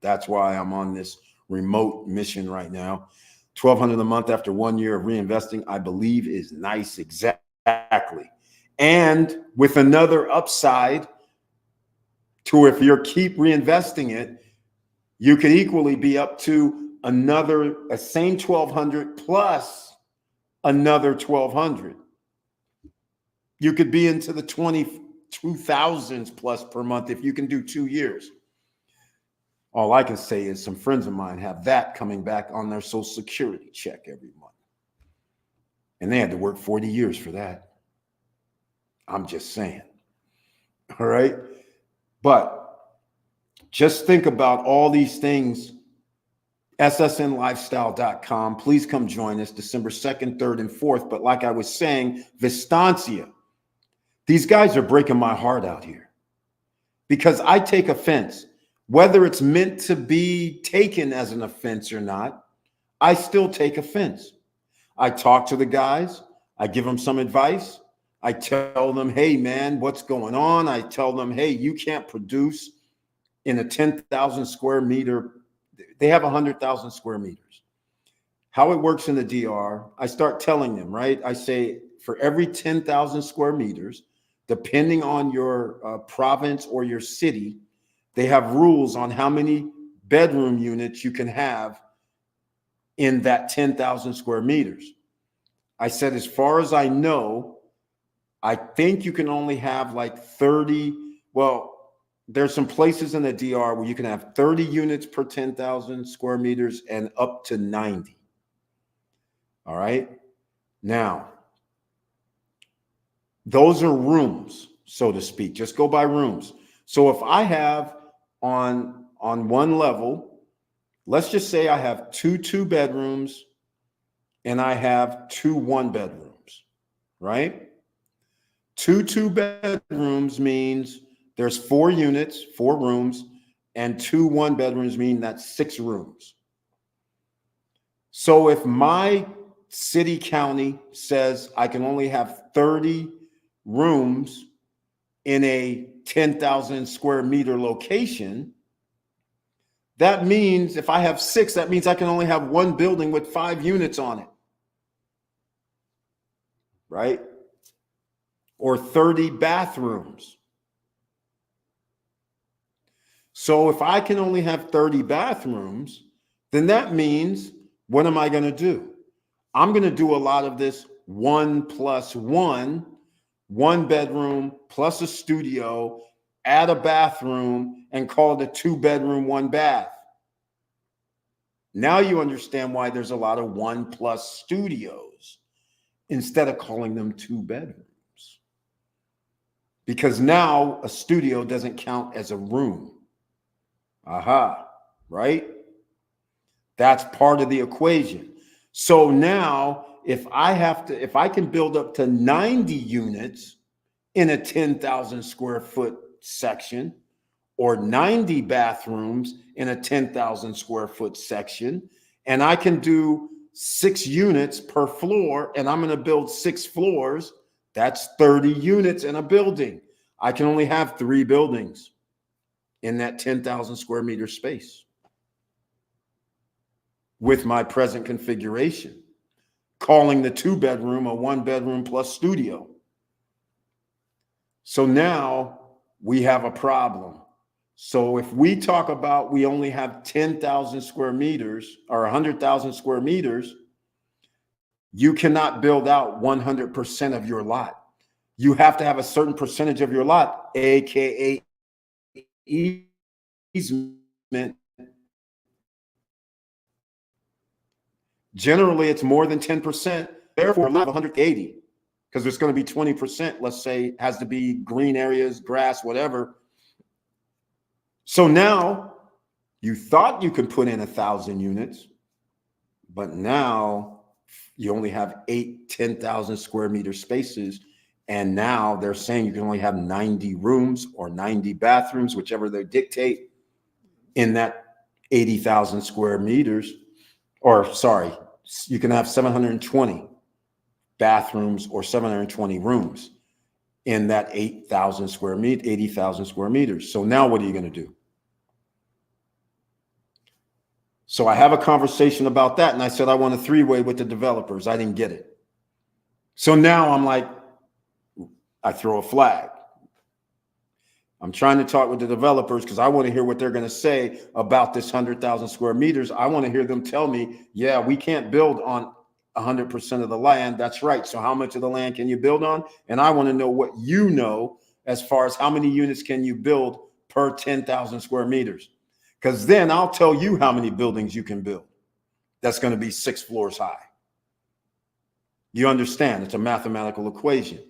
that's why I'm on this remote mission right now. $1,200 a month after 1 year of reinvesting, I believe is nice. Exactly. And with another upside to if you keep reinvesting it, you could equally be up to a same 1,200 plus another 1,200. You could be into the 22,000s plus per month if you can do 2 years. All I can say is some friends of mine have that coming back on their Social Security check every month. And they had to work 40 years for that. I'm just saying. All right. But Just think about all these things. ssnlifestyle.com. Please come join us December 2nd, 3rd, and 4th. But like I was saying, Vistancia, these guys are breaking my heart out here because I take offense. Whether it's meant to be taken as an offense or not, I still take offense. I talk to the guys. I give them some advice. I tell them, hey, man, what's going on? I tell them, hey, you can't produce in a 10,000 square meter. They have 100,000 square meters. How it works in the DR, I start telling them, right? I say for every 10,000 square meters, depending on your province or your city, they have rules on how many bedroom units you can have in that 10,000 square meters. I said, as far as I know, I think you can only have like 30. Well, there's some places in the DR where you can have 30 units per 10,000 square meters and up to 90. All right. Now, those are rooms, so to speak. Just go by rooms. So if I have on one level, let's just say I have two bedrooms and I have 2 1-bedrooms, right? 2 bedrooms means there's 4 units, 4 rooms, and 2 1-bedrooms mean that's 6 rooms. So if my city county says I can only have 30 rooms in a 10,000 square meter location, that means if I have 6, that means I can only have 1 building with 5 units on it, right? Or 30 bathrooms. So if I can only have 30 bathrooms, then that means, what am I going to do? I'm going to do a lot of this 1+1, 1 bedroom plus a studio, add a bathroom, and call it a 2-bedroom, 1 bath. Now you understand why there's a lot of 1+ studios instead of calling them 2 bedrooms. Because now a studio doesn't count as a room. Aha, right? That's part of the equation. So now if I can build up to 90 units in a 10,000 square foot section, or 90 bathrooms in a 10,000 square foot section, and I can do 6 units per floor, and I'm going to build 6 floors, that's 30 units in a building. I can only have 3 buildings in that 10,000 square meter space with my present configuration, calling the 2-bedroom a 1-bedroom plus studio. So now we have a problem. So if we talk about we only have 10,000 square meters or 100,000 square meters, you cannot build out 100% of your lot. You have to have a certain percentage of your lot, aka easement. Generally, it's more than 10%. Therefore, not 180, because there's going to be 20%, let's say, has to be green areas, grass, whatever. So now you thought you could put in 1,000 units, but now you only have 8, 10,000 square meter spaces. And now they're saying you can only have 90 rooms or 90 bathrooms, whichever they dictate, in that 80,000 square meters. Or sorry, you can have 720 bathrooms or 720 rooms in that 80,000 square meters. So now what are you going to do? So I have a conversation about that, and I said I want a 3-way with the developers. I didn't get it. So now I'm like, I throw a flag. I'm trying to talk with the developers because I want to hear what they're going to say about this 100,000 square meters. I want to hear them tell me, yeah, we can't build on 100% of the land. That's right. So how much of the land can you build on? And I want to know what you know as far as how many units can you build per 10,000 square meters? Because then I'll tell you how many buildings you can build. That's going to be 6 floors high. You understand? It's a mathematical equation.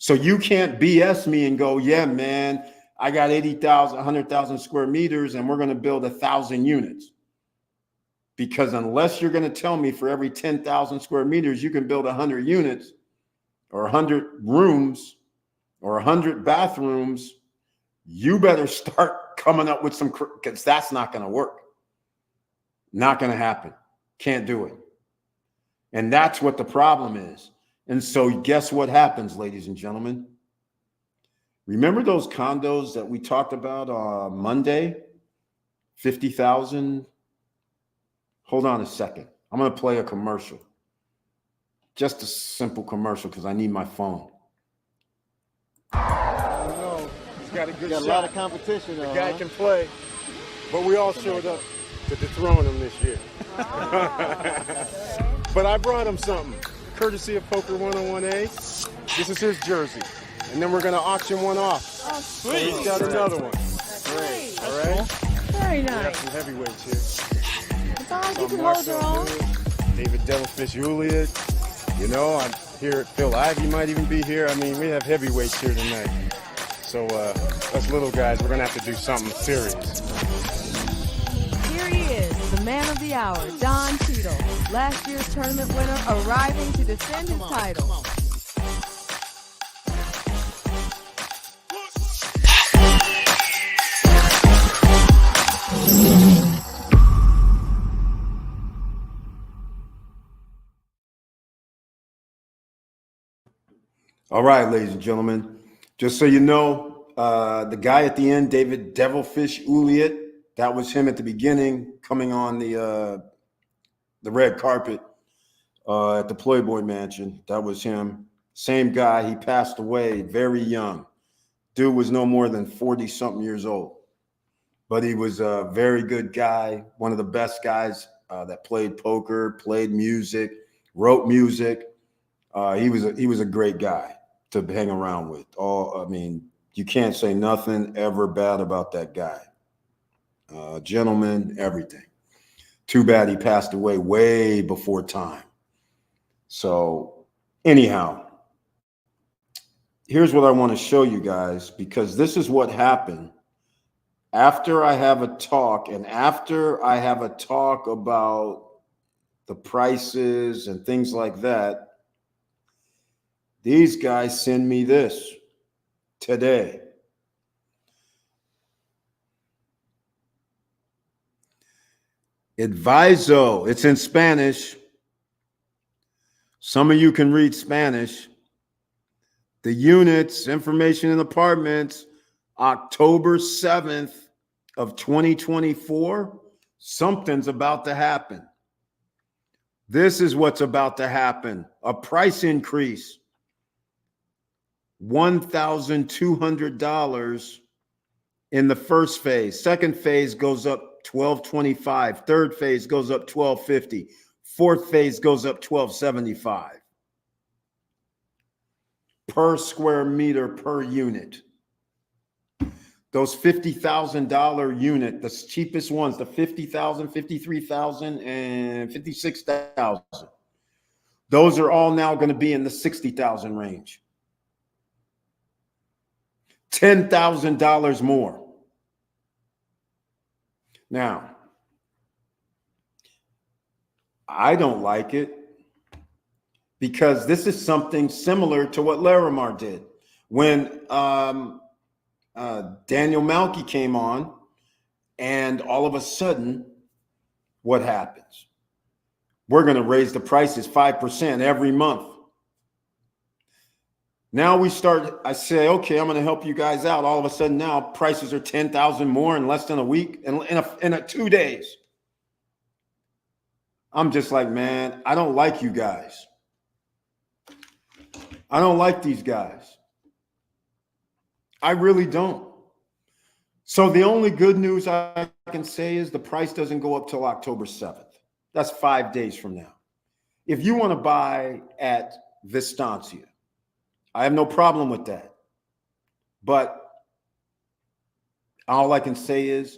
So you can't BS me and go, yeah, man, I got 80,000, 100,000 square meters, and we're going to build 1,000 units. Because unless you're going to tell me for every 10,000 square meters, you can build 100 units or 100 rooms or 100 bathrooms, you better start coming up with some, because that's not going to work. Not going to happen. Can't do it. And that's what the problem is. And so guess what happens, ladies and gentlemen? Remember those condos that we talked about on Monday? 50,000. Hold on a second. I'm going to play a commercial. Just a simple commercial because I need my phone. I don't know. He's got a good shot. A lot of competition though. The guy can play. But we all showed up to dethrone him this year. But I brought him something. Courtesy of Poker 101A. This is his jersey. And then we're going to auction one off. Oh, So sweet. he's got another one. Great. All right? Very We got nice. some heavyweights here. It's all you can hold your own. David Devilfish Juliet. You know, I'm here. Phil Ivey might even be here. I mean, we have heavyweights here tonight. So us little guys, we're going to have to do something serious. Here he is, the man of the hour, Don Cheadle. Last year's tournament winner arriving to defend his title. All right, ladies and gentlemen, just so you know, the guy at the end, David Devilfish Juliet, that was him at the beginning, coming on the red carpet at the Playboy Mansion. That was him. Same guy. He passed away very young. Dude was no more than 40-something years old, but he was a very good guy, one of the best guys that played poker, played music, wrote music. He was a great guy to hang around with. I mean, you can't say nothing ever bad about that guy. Gentleman, everything. Too bad he passed away way before time. So anyhow, here's what I want to show you guys, because this is what happened after I have a talk, and after I have a talk about the prices and things like that. These guys send me this today. Adviso. It's in Spanish. Some of you can read Spanish. The units, information in apartments, October 7th of 2024. Something's about to happen. This is what's about to happen. A price increase. $1,200 in the first phase. Second phase goes up $1,225. Third phase goes up $1,250. Fourth phase goes up $1,275 per square meter per unit. Those $50,000 unit, the cheapest ones, the $50,000, $53,000, and $56,000. Those are all now going to be in the $60,000 range. $10,000 more. Now, I don't like it because this is something similar to what Larimar did when Daniel Malky came on, and all of a sudden, what happens? We're going to raise the prices 5% every month. Now we start, I say, okay, I'm going to help you guys out. All of a sudden now prices are 10,000 more in less than a week, in 2 days. I'm just like, man, I don't like you guys. I don't like these guys. I really don't. So the only good news I can say is the price doesn't go up till October 7th. That's 5 days from now. If you want to buy at Vistancia, I have no problem with that. But all I can say is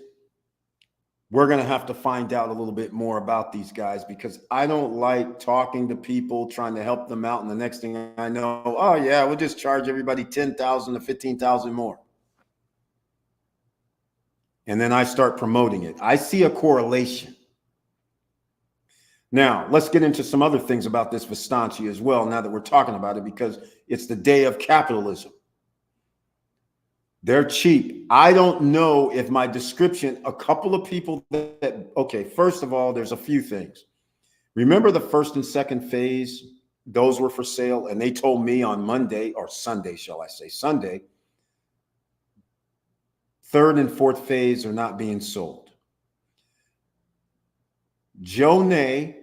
we're going to have to find out a little bit more about these guys, because I don't like talking to people, trying to help them out. And the next thing I know, oh, yeah, we'll just charge everybody $10,000 to $15,000 more. and then I start promoting it. I see a correlation. Now, let's get into some other things about this Vistanti as well, now that we're talking about it, because it's the day of capitalism. They're cheap. I don't know if my description, a couple of people okay, first of all, there's a few things. Remember the first and second phase? Those were for sale, and they told me on Monday, or Sunday, shall I say, Sunday, third and fourth phase are not being sold. Joe Nay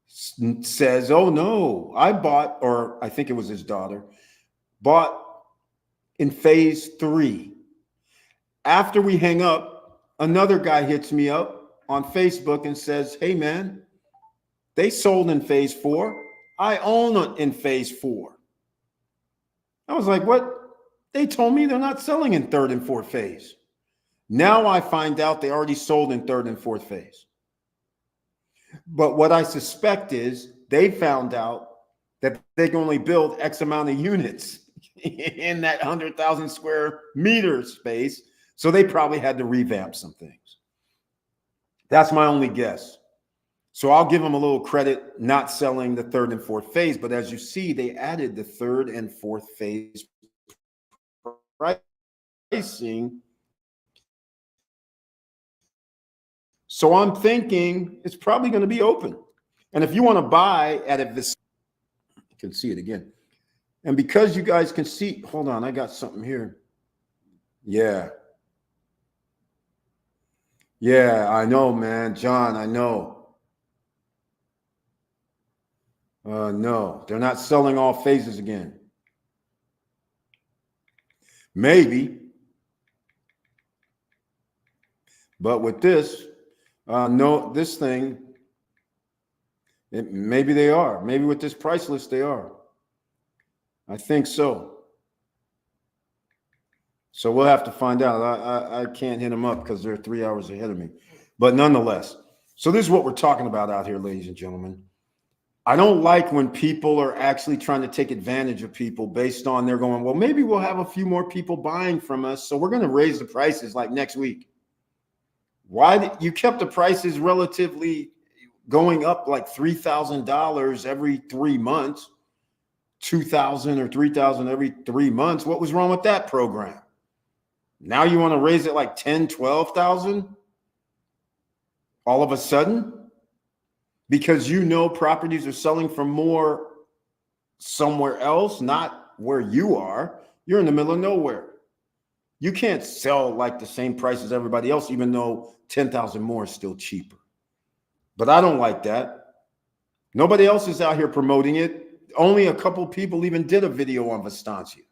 says, oh no, I bought, or I think it was his daughter, bought in phase 3. After we hang up, another guy hits me up on Facebook and says, hey man, they sold in phase 4. I own it in phase 4. I was like, what? They told me they're not selling in third and fourth phase. Now I find out they already sold in third and fourth phase. But what I suspect is they found out that they can only build X amount of units in that 100,000 square meter space. So they probably had to revamp some things. That's my only guess. So I'll give them a little credit not selling the third and fourth phase. But as you see, they added the third and fourth phase pricing. So I'm thinking it's probably going to be open. And if you want to buy at this, you can see it again. And because you guys can see, hold on, I got something here. Yeah. Yeah, I know, man. John, I know. No, they're not selling all phases again. Maybe. But with this, no, this thing, maybe they are. Maybe with this price list, they are. I think so. So we'll have to find out. I can't hit them up because they're 3 hours ahead of me. But nonetheless, so this is what we're talking about out here, ladies and gentlemen. I don't like when people are actually trying to take advantage of people based on they're going, well, maybe we'll have a few more people buying from us, so we're going to raise the prices like next week. Why you kept the prices relatively going up like $3,000 every 3 months, $2,000 or $3,000 every 3 months? What was wrong with that program? Now you want to raise it like 10, 12,000 all of a sudden? Because you know properties are selling for more somewhere else, not where you are. You're in the middle of nowhere. You can't sell like the same price as everybody else, even though 10,000 more is still cheaper. But I don't like that. Nobody else is out here promoting it. Only a couple people even did a video on Vistanti.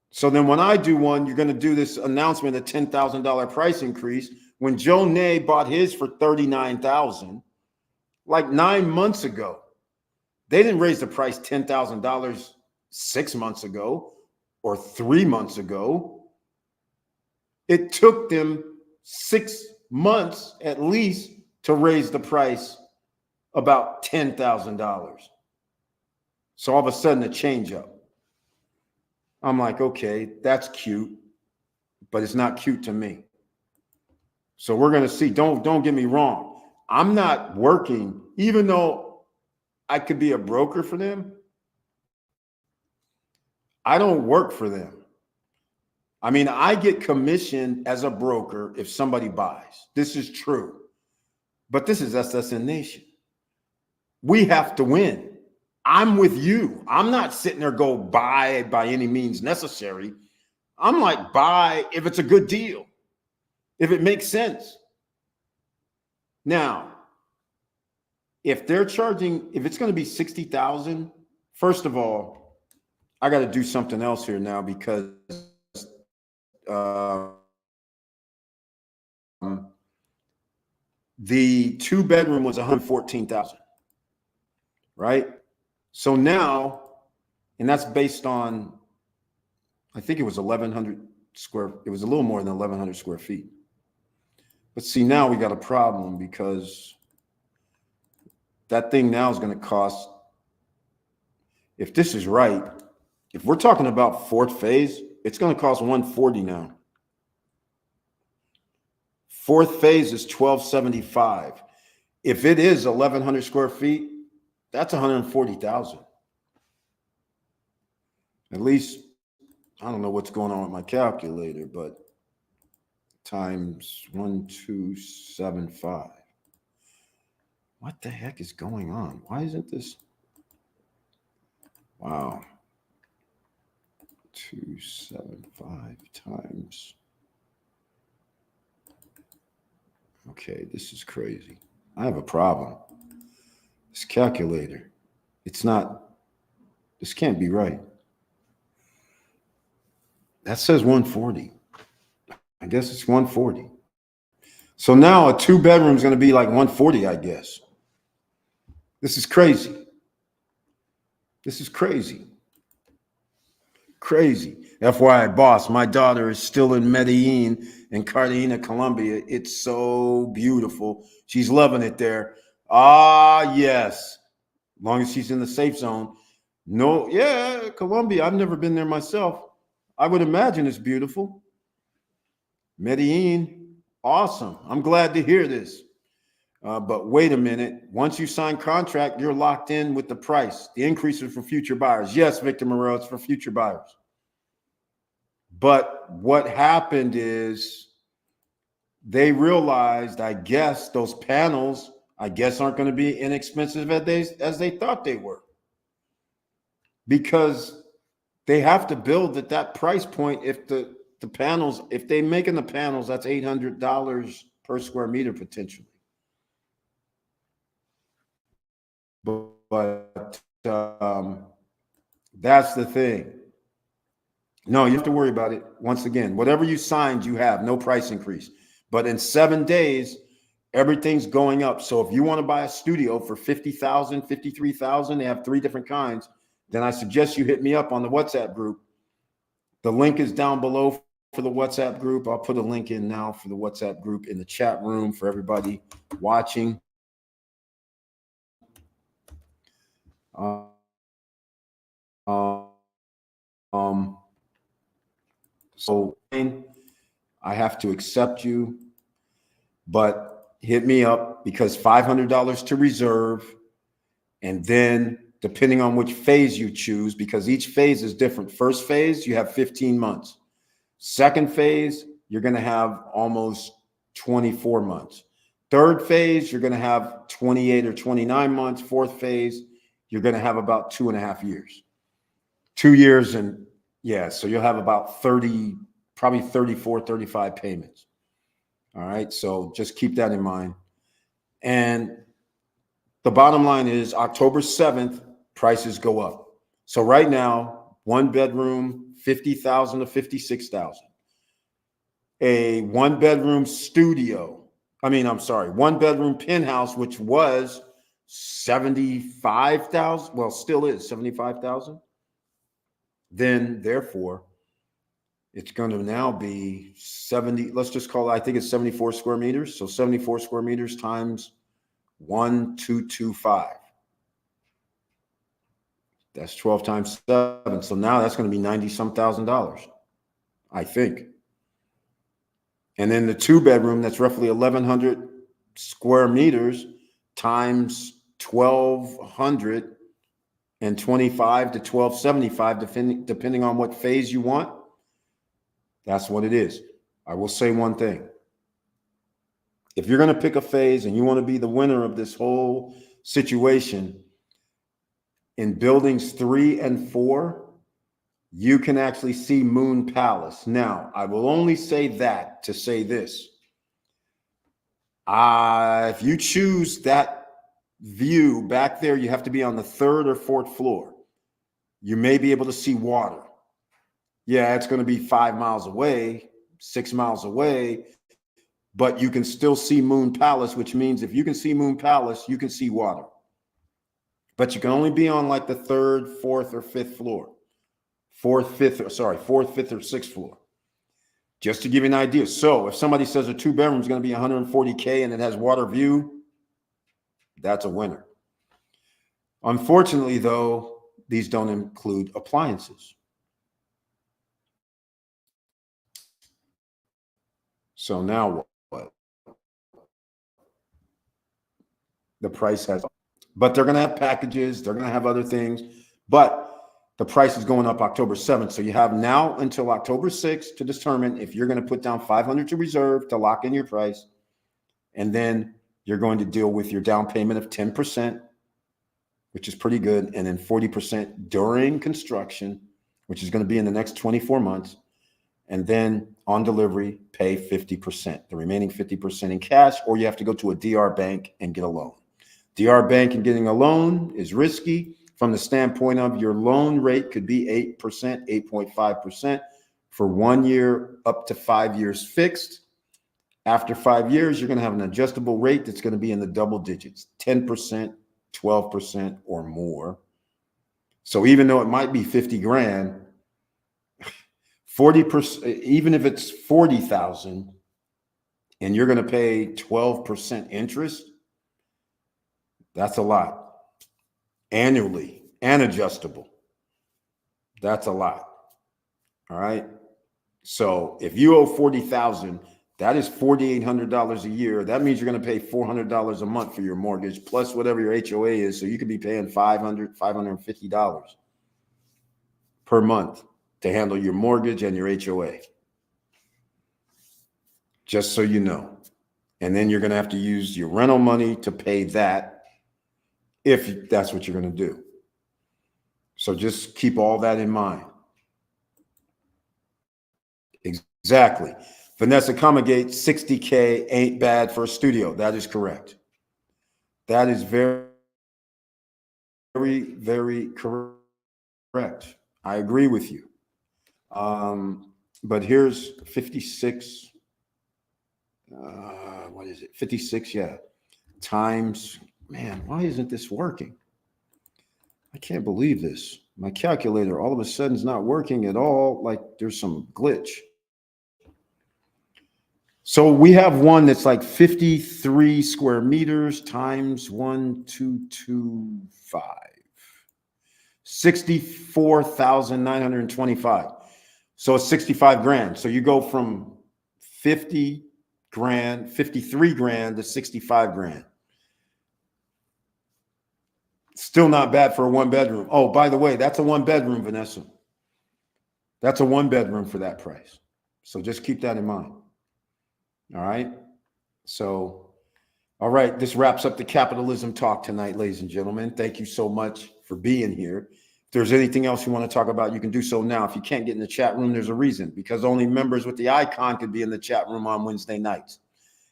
So then when I do one, you're going to do this announcement, a $10,000 price increase. When Joe Nay bought his for $39,000, like 9 months ago, they didn't raise the price $10,000 6 months ago or 3 months ago. It took them 6 months at least to raise the price about $10,000. So all of a sudden a change up. I'm like, okay, that's cute, but it's not cute to me. So we're going to see. Don't get me wrong. I'm not working, even though I could be a broker for them. I don't work for them. I mean, I get commissioned as a broker if somebody buys. This is true. But this is SSN Nation. We have to win. I'm with you. I'm not sitting there go buy by any means necessary. I'm like, buy if it's a good deal, if it makes sense. Now, if they're charging, if it's going to be 60,000, first of all, I got to do something else here now because the 2-bedroom was 114,000, right? So now, and that's based on, I think it was 1,100 square. It was a little more than 1,100 square feet. But see, now we got a problem because that thing now is going to cost, if this is right, if we're talking about fourth phase, it's going to cost 140 now. Fourth phase is 1275. If it is 1,100 square feet, that's 140,000. At least, I don't know what's going on with my calculator, but times 1275. What the heck is going on? Why isn't this? Wow. 275 times. Okay, this is crazy. I have a problem. This calculator, it's not, this can't be right. That says 140. I guess it's 140. So now a 2-bedroom is going to be like 140, I guess. This is crazy. This is crazy. Crazy. FYI, boss, my daughter is still in Medellin in Cartagena, Colombia. It's so beautiful. She's loving it there. Ah, yes. As long as she's in the safe zone. No, yeah, Colombia. I've never been there myself. I would imagine it's beautiful. Medellin, awesome. I'm glad to hear this. But wait a minute. Once you sign contract, you're locked in with the price. The increase is for future buyers. Yes, Victor Moreau, it's for future buyers. But what happened is they realized, I guess, those panels, I guess, aren't going to be inexpensive as they thought they were. Because they have to build at that price point. If the panels, if they making the panels, that's $800 per square meter potentially. But that's the thing. No, you have to worry about it. Once again, whatever you signed, you have no price increase. But in 7 days, everything's going up. So if you want to buy a studio for $50,000, $53,000, they have 3 different kinds, then I suggest you hit me up on the WhatsApp group. The link is down below for the WhatsApp group. I'll put a link in now for the WhatsApp group in the chat room for everybody watching. So I have to accept you, but hit me up because $500 to reserve. And then depending on which phase you choose, because each phase is different. First phase, you have 15 months. Second phase, you're going to have almost 24 months. Third phase, you're going to have 28 or 29 months. Fourth phase, you're going to have about 2.5 years. 2 years and yeah, so you'll have about 30, probably 34, 35 payments. All right, so just keep that in mind. And the bottom line is October 7th, prices go up. So right now, 1-bedroom, $50,000 to $56,000. A 1-bedroom studio, 1-bedroom penthouse, which was $75,000, well, still is $75,000. Then therefore, it's going to now be 70, let's just call it, I think it's 74 square meters. So 74 square meters times 1,225. That's 12 times 7. So now that's going to be $90-some thousand, I think. And then the 2-bedroom, that's roughly 1,100 square meters times 1,225 to 1,275, depending on what phase you want. That's what it is. I will say one thing. If you're going to pick a phase and you want to be the winner of this whole situation, in buildings 3 and 4, you can actually see Moon Palace. Now, I will only say that to say this. If you choose that view back there, you have to be on the 3rd or 4th floor. You may be able to see water. Yeah, it's going to be 5 miles away, 6 miles away, but you can still see Moon Palace, which means if you can see Moon Palace, you can see water. But you can only be on like the 3rd, 4th, or 5th floor. 4th, 5th, or 5th, or 6th floor. Just to give you an idea. So if somebody says a 2-bedroom is going to be $140K and it has water view, that's a winner. Unfortunately, though, these don't include appliances. So now what? the price has, but they're going to have packages. They're going to have other things, but the price is going up October 7th. So you have now until October 6th to determine if you're going to put down 500 to reserve to lock in your price. And then you're going to deal with your down payment of 10%, which is pretty good. And then 40% during construction, which is going to be in the next 24 months. And then on delivery, pay 50%, the remaining 50% in cash, or you have to go to a DR bank and get a loan. DR bank and getting a loan is risky from the standpoint of your loan rate could be 8%, 8.5% for 1 year up to 5 years fixed. After 5 years, you're going to have an adjustable rate that's going to be in the double digits, 10%, 12% or more. So even though it might be 50 grand, 40%, even if it's 40,000 and you're going to pay 12% interest, that's a lot annually and adjustable. That's a lot. All right. So if you owe 40,000, that is $4,800 a year. That means you're going to pay $400 a month for your mortgage plus whatever your HOA is. So you could be paying $550 per month to handle your mortgage and your HOA. Just so you know. And then you're going to have to use your rental money to pay that if that's what you're going to do. So just keep all that in mind. Exactly. Vanessa Comagate, 60K ain't bad for a studio. That is correct. That is very, very, very correct. I agree with you. But here's 56. What is it? 56, yeah. Times, man, why isn't this working? I can't believe this. My calculator all of a sudden is not working at all. Like there's some glitch. So we have one that's like 53 square meters times 1,225. 64,925. So it's 65 grand. So you go from 50 grand, 53 grand to 65 grand. Still not bad for a one bedroom. Oh, by the way, that's a one bedroom, Vanessa. That's a one bedroom for that price. So just keep that in mind. All right. So, all right. This wraps up the capitalism talk tonight, ladies and gentlemen. Thank you so much for being here. If there's anything else you want to talk about, you can do so now. If you can't get in the chat room, there's a reason, because only members with the icon could be in the chat room on Wednesday nights.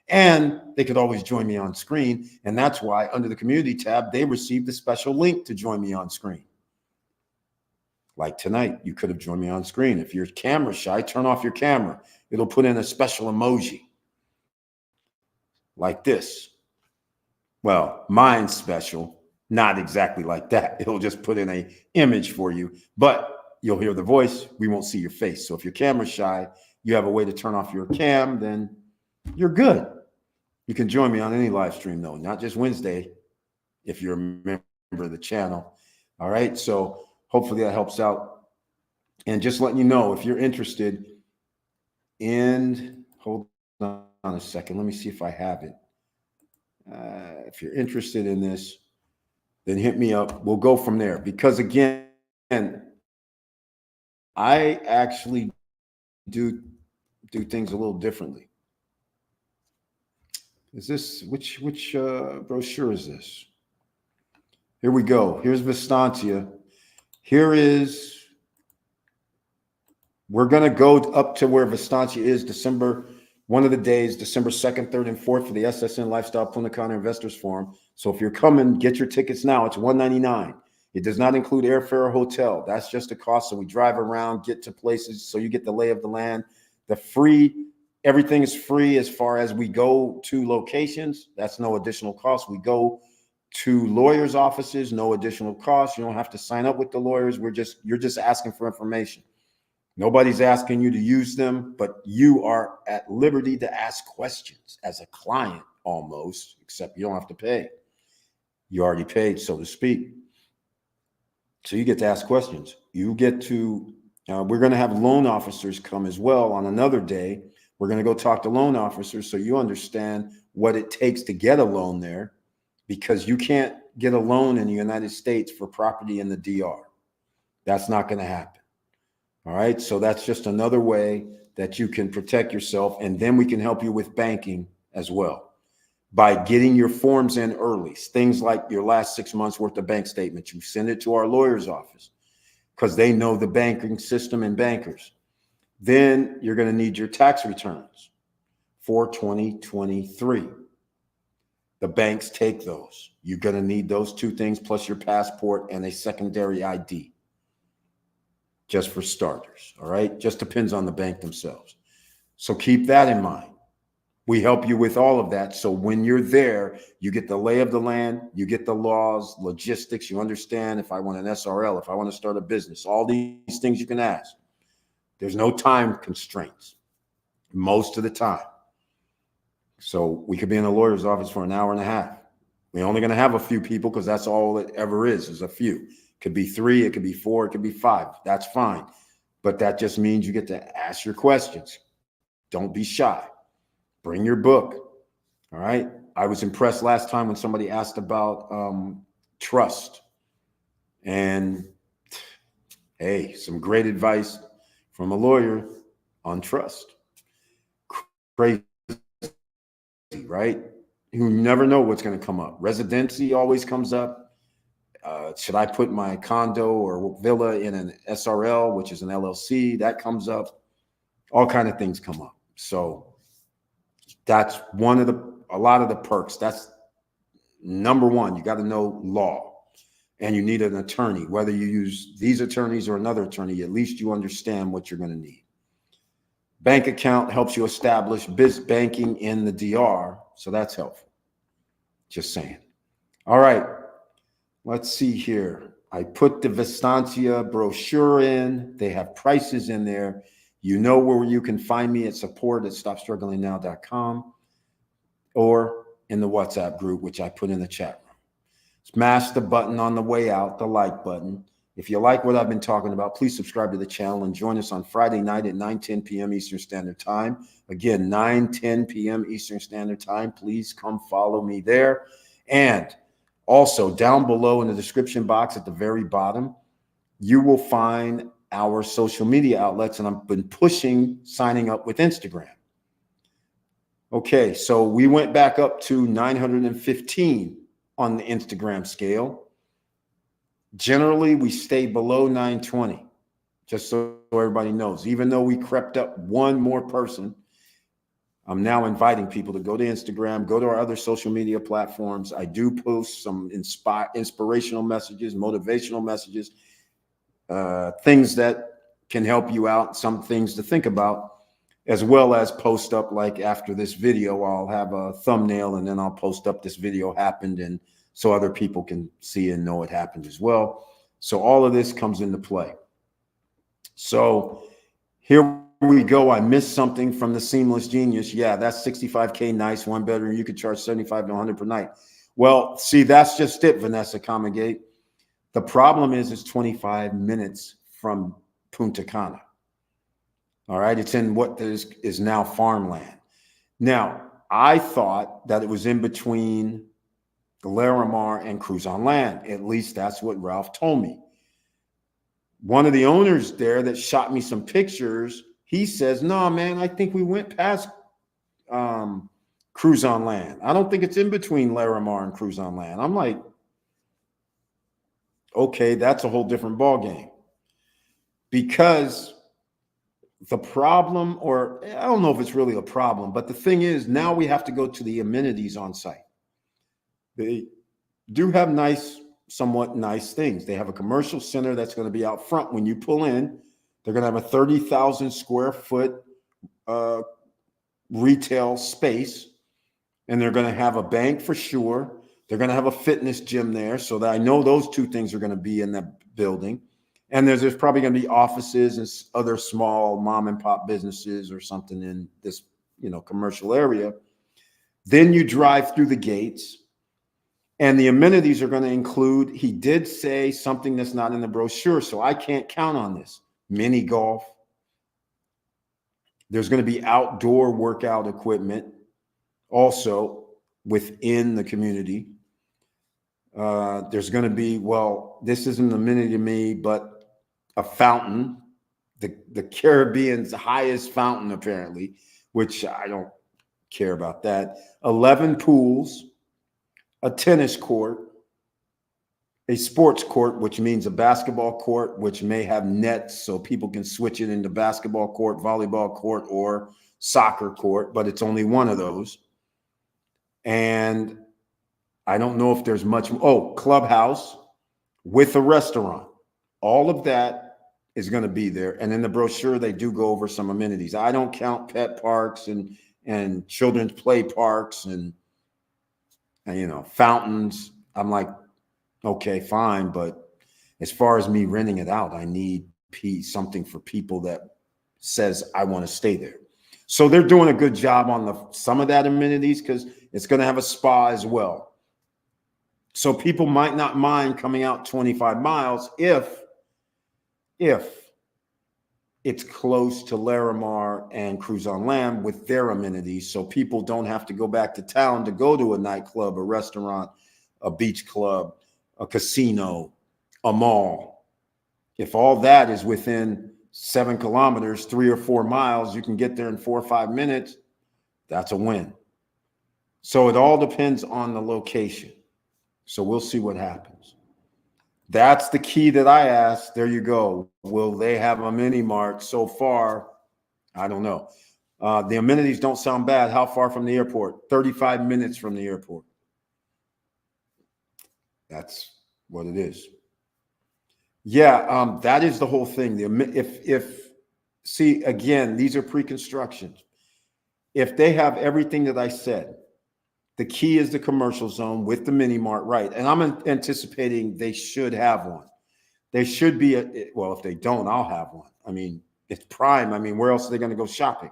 And they could always join me on screen. And that's why under the community tab, they received a special link to join me on screen. Like tonight, you could have joined me on screen. If you're camera shy, turn off your camera. It'll put in a special emoji like this. Well, mine's special, not exactly like that. It'll just put in an image for you, but you'll hear the voice. We won't see your face. So if you're camera shy, you have a way to turn off your cam, then you're good. You can join me on any live stream though, not just Wednesday, if you're a member of the channel. All right. So hopefully that helps out. And just letting you know, if you're interested in, hold on a second. Let me see if I have it. If you're interested in this, then hit me up. We'll go from there. Because again, I actually do things a little differently. Is this, which brochure is this? Here we go. Here's Vistancia. Here is, we're going to go up to where Vistancia is December, one of the days, December 2nd, 3rd, and 4th for the SSN Lifestyle Punta Cana Investors Forum. So if you're coming, get your tickets now. It's $199. It does not include airfare or hotel. That's just a cost. So we drive around, get to places, so you get the lay of the land. The free, everything is free as far as we go to locations. That's no additional cost. We go to lawyers' offices, no additional cost. You don't have to sign up with the lawyers. You're just asking for information. Nobody's asking you to use them, but you are at liberty to ask questions as a client almost, except you don't have to pay. You already paid, so to speak. So you get to ask questions. You get to, we're going to have loan officers come as well on another day. We're going to go talk to loan officers so you understand what it takes to get a loan there. because you can't get a loan in the United States for property in the DR. That's not going to happen. All right. So that's just another way that you can protect yourself. And then we can help you with banking as well by getting your forms in early. Things like your last 6 months worth of bank statements. You send it to our lawyer's office because they know the banking system and bankers. Then you're going to need your tax returns for 2023. The banks take those. You're going to need those two things plus your passport and a secondary ID. Just for starters, all right? Just depends on the bank themselves. So keep that in mind. We help you with all of that. So when you're there, you get the lay of the land, you get the laws, logistics, you understand if I want an SRL, if I want to start a business, all these things you can ask. There's no time constraints most of the time. So we could be in a lawyer's office for an hour and a half. We're only going to have a few people because that's all it ever is a few. It could be 3, it could be 4, it could be 5. That's fine. But that just means you get to ask your questions. Don't be shy. Bring your book. All right. I was impressed last time when somebody asked about trust. And hey, some great advice from a lawyer on trust. Crazy, right? You never know what's going to come up. Residency always comes up. Should I put my condo or villa in an SRL, which is an LLC? That comes up. All kind of things come up. So that's a lot of the perks. That's number one. You got to know law, and you need an attorney. Whether you use these attorneys or another attorney, at least you understand what you're going to need. Bank account helps you establish banking in the DR, so that's helpful. Just saying. All right. Let's see here. I put the Vistancia brochure in. They have prices in there. You know where you can find me at support@stopstrugglingnow.com or in the WhatsApp group, which I put in the chat room. Smash the button on the way out, the like button. If you like what I've been talking about, please subscribe to the channel and join us on Friday night at 9:10 p.m. Eastern Standard Time. Again, 9:10 p.m. Eastern Standard Time. Please come follow me there. And also, down below in the description box at the very bottom, you will find our social media outlets, and I've been pushing signing up with Instagram. Okay, so we went back up to 915 on the Instagram scale. Generally, we stay below 920, just so everybody knows. Even though we crept up one more person, I'm now inviting people to go to Instagram, go to our other social media platforms. I do post some inspirational messages, motivational messages, things that can help you out, some things to think about, as well as post up like after this video, I'll have a thumbnail and then I'll post up this video happened, and so other people can see and know it happened as well. So all of this comes into play. So here we go. I missed something from the Seamless Genius. Yeah, that's 65K nice, 1 bedroom. You could charge 75 to 100 per night. Well, see, that's just it, Vanessa Comagate. The problem is it's 25 minutes from Punta Cana. All right, it's in what is now farmland. Now, I thought that it was in between Larimar and Cruise on Land. At least that's what Ralph told me. One of the owners there that shot me some pictures, he says, no, man, I think we went past Cruise on Land. I don't think it's in between Larimar and Cruise on Land. I'm like, okay, that's a whole different ballgame. Because the problem, or I don't know if it's really a problem, but the thing is, now we have to go to the amenities on site. They do have somewhat nice things. They have a commercial center that's going to be out front when you pull in. They're going to have a 30,000 square foot retail space, and they're going to have a bank for sure. They're going to have a fitness gym there, so that I know those two things are going to be in that building. And there's probably going to be offices and other small mom and pop businesses or something in this, commercial area. Then you drive through the gates, and the amenities are going to include, he did say something that's not in the brochure, so I can't count on this. Mini golf. There's going to be outdoor workout equipment also within the community. There's going to be, well, this isn't an amenity to me, but a fountain, the Caribbean's highest fountain, apparently, which I don't care about that. 11 pools, a tennis court, a sports court, which means a basketball court, which may have nets so people can switch it into basketball court, volleyball court, or soccer court, but it's only one of those. And I don't know if there's much. Oh, clubhouse with a restaurant. All of that is going to be there. And in the brochure, they do go over some amenities. I don't count pet parks and children's play parks and fountains. I'm like, okay, fine. But as far as me renting it out, I need something for people that says I want to stay there. So they're doing a good job on some of that amenities because it's going to have a spa as well. So people might not mind coming out 25 miles if it's close to Larimar and Cruise on Land with their amenities. So people don't have to go back to town to go to a nightclub, a restaurant, a beach club, a casino, a mall. If all that is within 7 kilometers, 3 or 4 miles, you can get there in 4 or 5 minutes. That's a win. So it all depends on the location. So we'll see what happens. That's the key that I asked. There you go. Will they have a mini mart? So far, I don't know. The amenities don't sound bad. How far from the airport? 35 minutes from the airport. That's what it is. Yeah, that is the whole thing. See, again, these are pre-constructions. If they have everything that I said, the key is the commercial zone with the mini mart, right? And I'm anticipating they should have one. They should be, well, if they don't, I'll have one. I mean, it's prime. I mean, where else are they going to go shopping?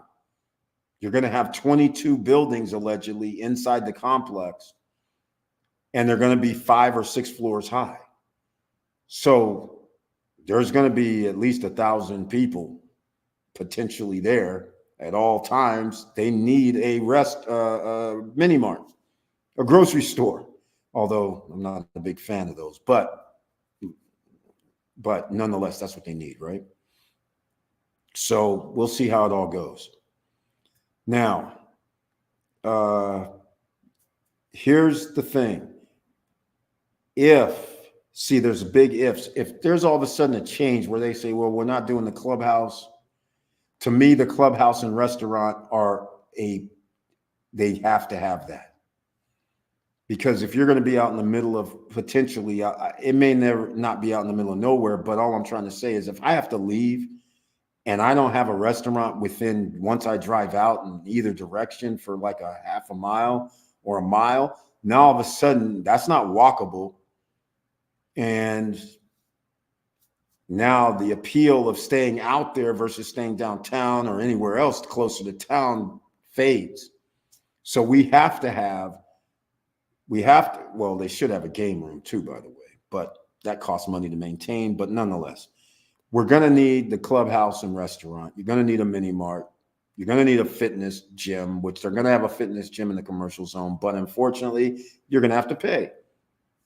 You're going to have 22 buildings allegedly inside the complex, and they're going to be 5 or 6 floors high. So there's going to be at least 1,000 people potentially there at all times. They need a mini mart, a grocery store, although I'm not a big fan of those, but nonetheless, that's what they need, right? So we'll see how it all goes. Now, here's the thing. There's big ifs. If there's all of a sudden a change where they say, well, we're not doing the clubhouse. To me, the clubhouse and restaurant they have to have that. Because if you're going to be out in the middle of potentially, it may never not be out in the middle of nowhere, but all I'm trying to say is if I have to leave and I don't have a restaurant once I drive out in either direction for like a half a mile or a mile, now all of a sudden that's not walkable. And now the appeal of staying out there versus staying downtown or anywhere else closer to town fades. So they should have a game room too, by the way, but that costs money to maintain. But nonetheless, we're going to need the clubhouse and restaurant. You're going to need a mini mart. You're going to need a fitness gym, which they're going to have a fitness gym in the commercial zone. But unfortunately, you're going to have to pay.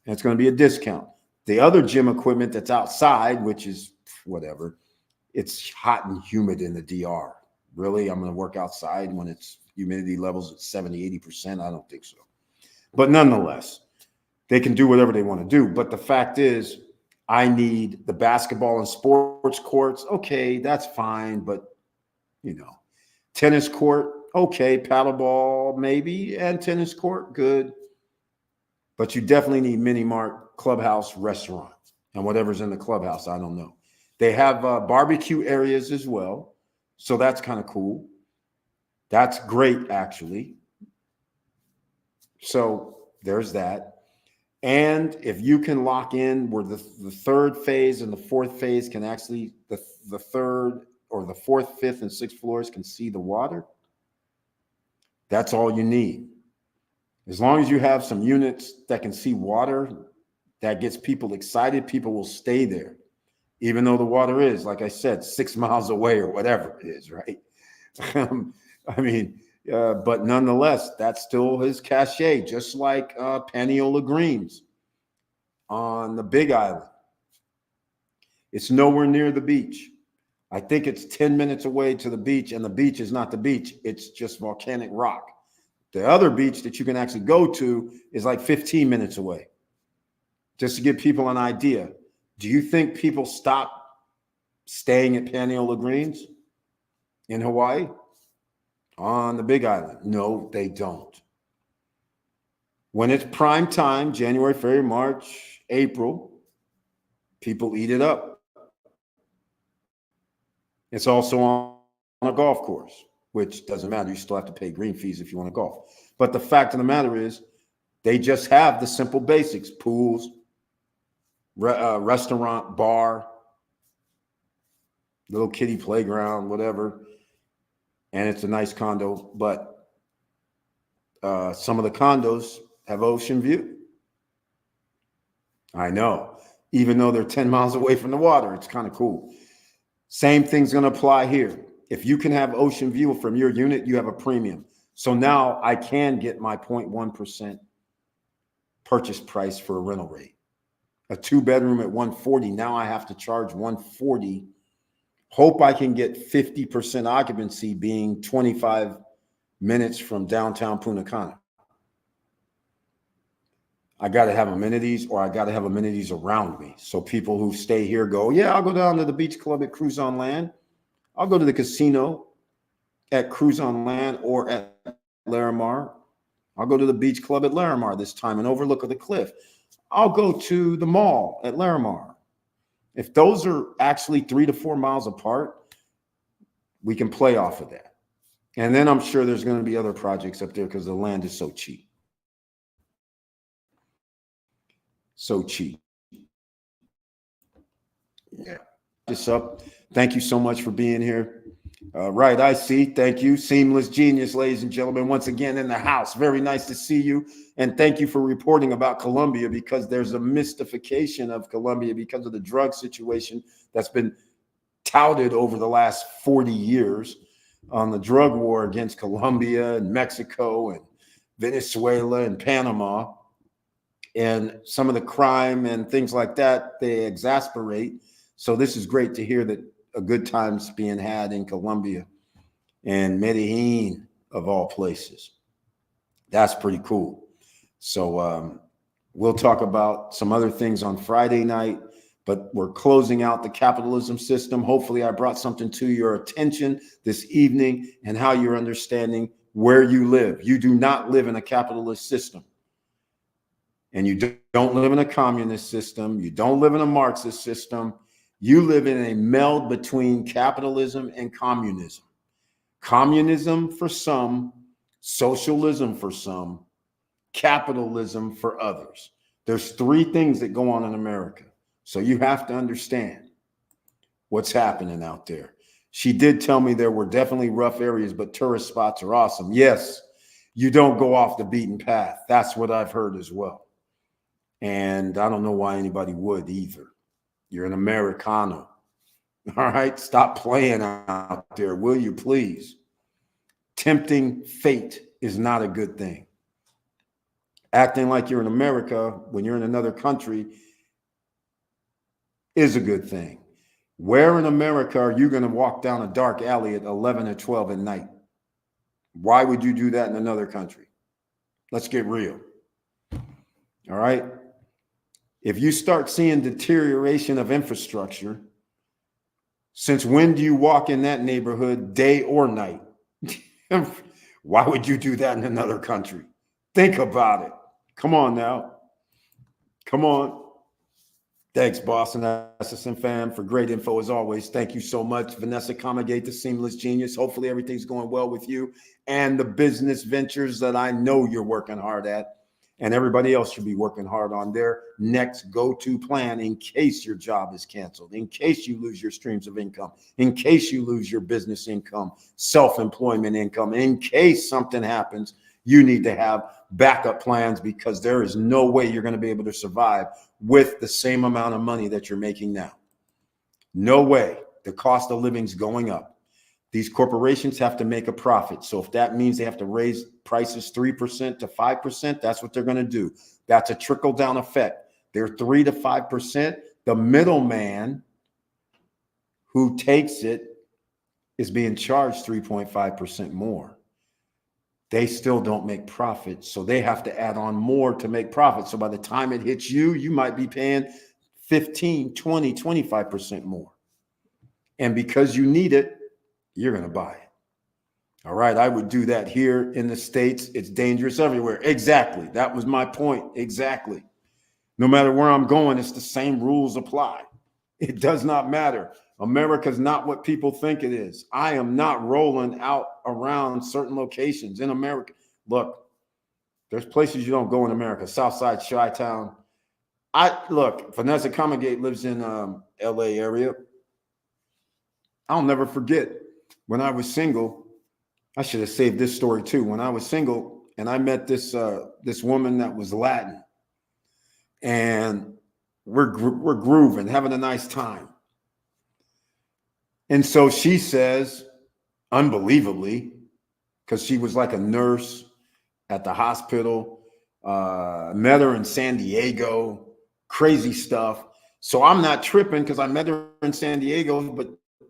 And it's going to be a discount. The other gym equipment that's outside, which is whatever, it's hot and humid in the DR. Really? I'm going to work outside when it's humidity levels at 70, 80%? I don't think so. But nonetheless, they can do whatever they want to do. But the fact is, I need the basketball and sports courts. Okay, that's fine. But, tennis court, okay, paddleball maybe, and tennis court, good. But you definitely need mini mart, clubhouse, restaurant, and whatever's in the clubhouse, I don't know. They have barbecue areas as well. So that's kind of cool. That's great, actually. So there's that. And if you can lock in where the third phase and the fourth phase can actually, the third or the fourth, fifth, and sixth floors can see the water, that's all you need. As long as you have some units that can see water, that gets people excited, people will stay there, even though the water is, like I said, 6 miles away or whatever it is, right? But nonetheless, that still is cachet, just like Paniola Greens. on the Big Island. It's nowhere near the beach. I think it's 10 minutes away to the beach, and the beach is not the beach. It's just volcanic rock. The other beach that you can actually go to is like 15 minutes away. Just to give people an idea, do you think people stop staying at Paniolo Greens in Hawaii on the Big Island? No, they don't. When it's prime time, January, February, March, April, people eat it up. It's also on a golf course, which doesn't matter. You still have to pay green fees if you want to golf. But the fact of the matter is, they just have the simple basics: pools, restaurant, bar, little kiddie playground, whatever. And it's a nice condo, but some of the condos have ocean view. I know, even though they're 10 miles away from the water, it's kind of cool. Same thing's going to apply here. If you can have ocean view from your unit, you have a premium. So now I can get my 0.1% purchase price for a rental rate. A 2-bedroom at $140. Now I have to charge $140. Hope I can get 50% occupancy, being 25 minutes from downtown Punta Cana. I got to have amenities, or I got to have amenities around me. So people who stay here go, yeah, I'll go down to the beach club at Cruise on Land. I'll go to the casino at Cruise on Land or at Larimar. I'll go to the beach club at Larimar this time and overlook the cliff. I'll go to the mall at Larimar. If those are actually 3 to 4 miles apart, we can play off of that. And then I'm sure there's going to be other projects up there because the land is so cheap. So cheap. Yeah. This up. Thank you so much for being here. Right, I see. Thank you. Seamless Genius, ladies and gentlemen, once again in the house. Very nice to see you. And thank you for reporting about Colombia, because there's a mystification of Colombia because of the drug situation that's been touted over the last 40 years on the drug war against Colombia and Mexico and Venezuela and Panama. And some of the crime and things like that, they exasperate. So this is great to hear that a good time's being had in Colombia and Medellin, of all places. That's pretty cool. So we'll talk about some other things on Friday night, but we're closing out the capitalism system. Hopefully I brought something to your attention this evening and how you're understanding where you live. You do not live in a capitalist system. And you don't live in a communist system. You don't live in a Marxist system. You live in a meld between capitalism and communism. Communism for some, socialism for some, capitalism for others. There's 3 things that go on in America. So you have to understand what's happening out there. She did tell me there were definitely rough areas, but tourist spots are awesome. Yes, you don't go off the beaten path. That's what I've heard as well. And I don't know why anybody would either. You're an Americano. All right, stop playing out there, will you please? Tempting fate is not a good thing. Acting like you're in America when you're in another country is a good thing. Where in America are you going to walk down a dark alley at 11 or 12 at night? Why would you do that in another country? Let's get real. All right. If you start seeing deterioration of infrastructure, since when do you walk in that neighborhood, day or night? Why would you do that in another country? Think about it. Come on now. Come on. Thanks, Boston SSN fam, for great info as always. Thank you so much, Vanessa Comagate, the Seamless Genius. Hopefully everything's going well with you and the business ventures that I know you're working hard at. And everybody else should be working hard on their next go-to plan in case your job is canceled, in case you lose your streams of income, in case you lose your business income, self-employment income, in case something happens. You need to have backup plans, because there is no way you're going to be able to survive with the same amount of money that you're making now. No way. The cost of living's going up. These corporations have to make a profit. So if that means they have to raise prices 3% to 5%, that's what they're going to do. That's a trickle-down effect. They're 3 to 5%. The middleman who takes it is being charged 3.5% more. They still don't make profit, so they have to add on more to make profit. So by the time it hits you, you might be paying 15, 20, 25% more. And because you need it, you're going to buy it. All right, I would do that here in the States. It's dangerous everywhere. Exactly. That was my point. Exactly. No matter where I'm going, it's the same rules apply. It does not matter. America's not what people think it is. I am not rolling out around certain locations in America. Look, there's places you don't go in America. Southside Chi-Town. Look, Vanessa Comingate lives in LA area. I'll never forget when I was single. I should have saved this story too. When I was single and I met this woman that was Latin, and we're grooving, having a nice time. And so she says, unbelievably, because she was like a nurse at the hospital, met her in San Diego, crazy stuff. So I'm not tripping because I met her in San Diego, but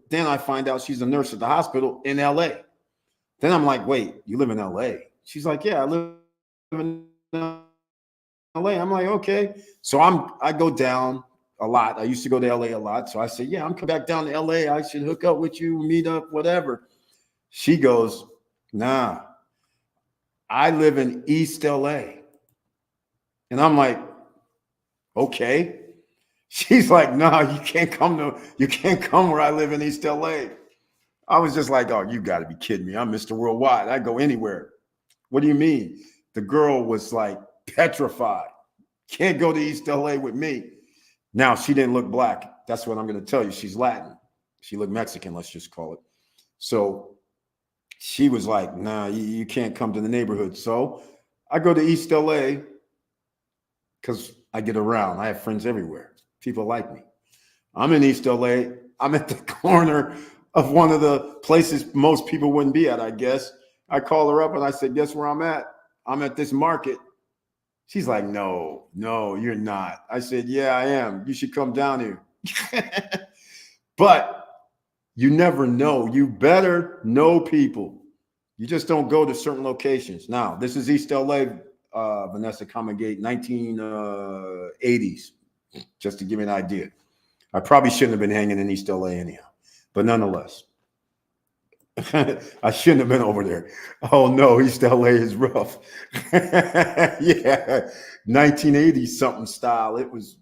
then I find out she's a nurse at the hospital in LA. Then I'm like, wait, you live in LA? She's like, yeah, I live in LA. I'm like, okay. So I go down a lot. I used to go to LA a lot. So I said, yeah, I'm coming back down to LA. I should hook up with you, meet up, whatever. She goes, nah, I live in East LA. And I'm like, okay. She's like, no, you can't come where I live in East LA. I was just like, oh, you got to be kidding me. I'm Mr. Worldwide. I go anywhere. What do you mean? The girl was like petrified. Can't go to East LA with me. Now, she didn't look black. That's what I'm going to tell you. She's Latin. She looked Mexican, let's just call it. So she was like, nah, you can't come to the neighborhood. So I go to East LA because I get around. I have friends everywhere. People like me. I'm in East LA. I'm at the corner of one of the places most people wouldn't be at, I guess. I call her up and I said, guess where I'm at? I'm at this market. She's like, no, you're not. I said, yeah, I am. You should come down here. But you never know. You better know people. You just don't go to certain locations. Now, this is East LA, Vanessa Comingate, 1980s, just to give you an idea. I probably shouldn't have been hanging in East LA anyhow. But nonetheless, I shouldn't have been over there. Oh no, East LA is rough. Yeah, 1980s something style. It was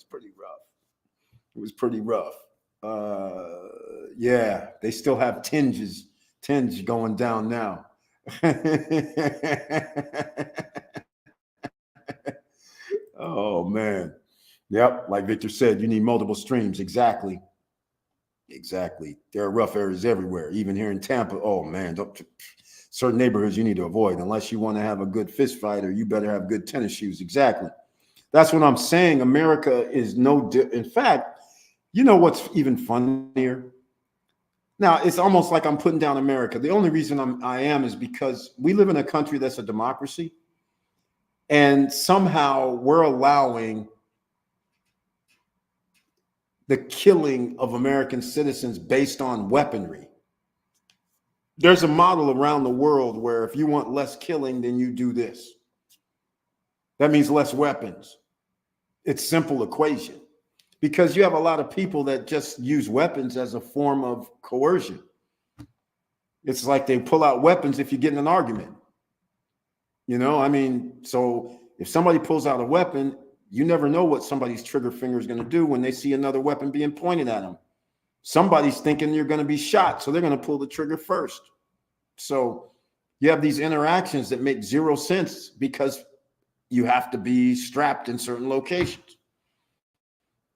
pretty rough. It was pretty rough. Yeah, they still have tinge going down now. Oh man. Yep, like Victor said, you need multiple streams. Exactly. There are rough areas everywhere, even here in Tampa. Oh man, certain neighborhoods you need to avoid unless you want to have a good fist fight, or you better have good tennis shoes. Exactly. That's what I'm saying. America is in fact, you know what's even funnier? Now, it's almost like I'm putting down America. The only reason I am is because we live in a country that's a democracy, and somehow we're allowing the killing of American citizens based on weaponry. There's a model around the world where if you want less killing, then you do this. That means less weapons. It's simple equation, because you have a lot of people that just use weapons as a form of coercion. It's like they pull out weapons if you get in an argument. You know, I mean, so if somebody pulls out a weapon, you never know what somebody's trigger finger is going to do when they see another weapon being pointed at them. Somebody's thinking you're going to be shot, so they're going to pull the trigger first. So you have these interactions that make zero sense because you have to be strapped in certain locations,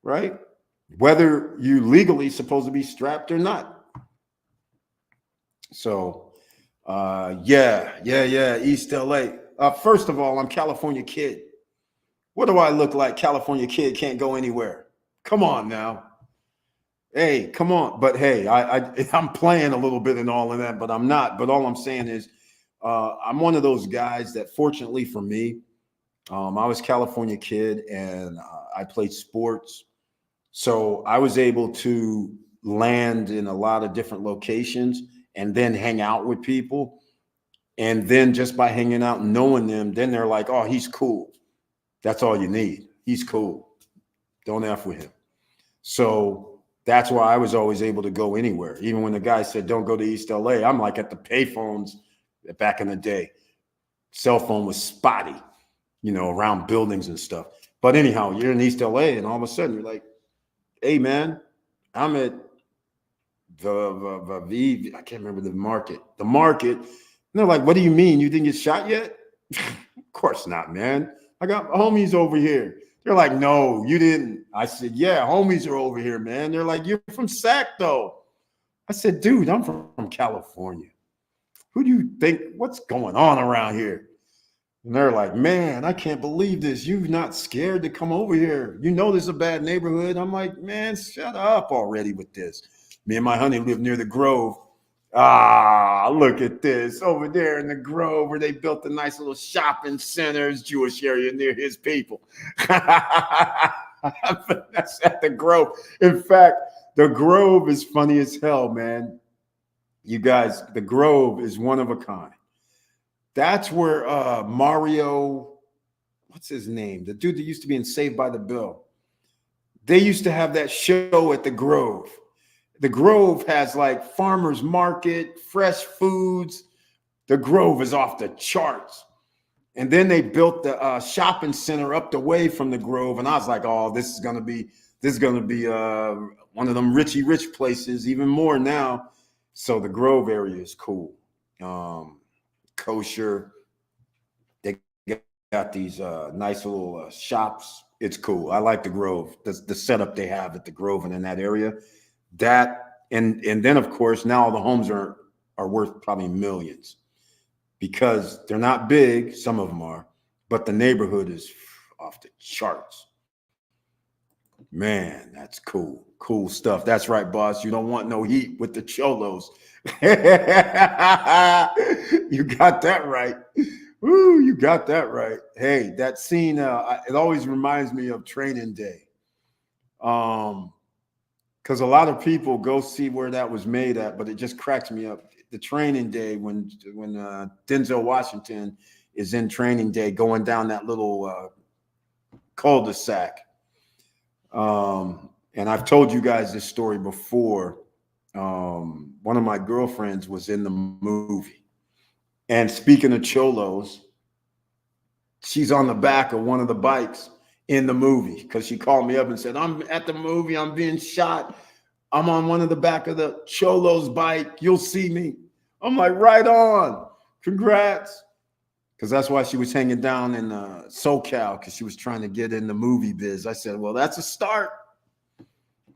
right? Whether you legally supposed to be strapped or not. So, yeah, East LA. First of all, I'm California kid. What do I look like? California kid can't go anywhere. Come on now. Hey, come on. But hey, I'm playing a little bit and all of that, but I'm not. But all I'm saying is I'm one of those guys that, fortunately for me, I was a California kid, and I played sports. So I was able to land in a lot of different locations and then hang out with people. And then just by hanging out and knowing them, then they're like, oh, he's cool. That's all you need. He's cool. Don't F with him. So that's why I was always able to go anywhere. Even when the guy said, don't go to East LA, I'm like at the payphones back in the day. Cell phone was spotty, around buildings and stuff. But anyhow, you're in East LA and all of a sudden you're like, hey, man, I'm at I can't remember the market. The market. And they're like, what do you mean? You didn't get shot yet? Of course not, man. I got homies over here. They're like, no, you didn't. I said, yeah, homies are over here, man. They're like, you're from Sac, though. I said, dude, I'm from California. Who do you think? What's going on around here? And they're like, man, I can't believe this. You're not scared to come over here. You know this is a bad neighborhood. I'm like, man, shut up already with this. Me and my honey live near the Grove. Ah, look at this over there in the Grove where they built a nice little shopping centers, Jewish area near his people. That's at the Grove. In fact, the Grove is funny as hell, man. You guys, the Grove is one of a kind. That's where Mario, what's his name? The dude that used to be in Saved by the Bell. They used to have that show at the Grove. The Grove has like farmers market, fresh foods. The Grove is off the charts. And then they built the shopping center up the way from the Grove. And I was like, oh, this is going to be one of them rich places, even more now. So the Grove area is cool. Kosher. They got these nice little shops. It's cool. I like the Grove. The setup they have at the Grove and in that area. That and then of course now the homes are worth probably millions because they're not big. Some of them are, but the neighborhood is off the charts. Man, that's cool. Cool stuff. That's right, boss. You don't want no heat with the cholos. You got that right. Woo, you got that right. Hey, that scene, it always reminds me of Training Day. Because a lot of people go see where that was made at, but it just cracks me up. The Training Day when Denzel Washington is in Training Day going down that little cul-de-sac. And I've told you guys this story before. One of my girlfriends was in the movie. And speaking of cholos, she's on the back of one of the bikes in the movie because she called me up and said, I'm at the movie. I'm being shot. I'm on one of the back of the cholo's bike. You'll see me. I'm like, right on. Congrats. Because that's why she was hanging down in SoCal because she was trying to get in the movie biz. I said, well, that's a start.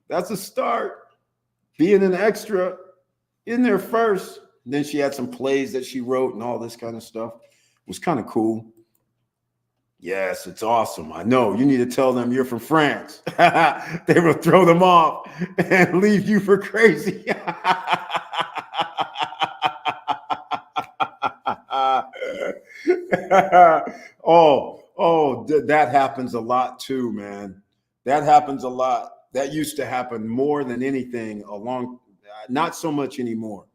That's a start. Being an extra in there first. And then she had some plays that she wrote and all this kind of stuff. It was kind of cool. Yes, it's awesome. I know. You need to tell them you're from France. They will throw them off and leave you for crazy. That happens a lot too, man. That happens a lot. That used to happen more than anything not so much anymore,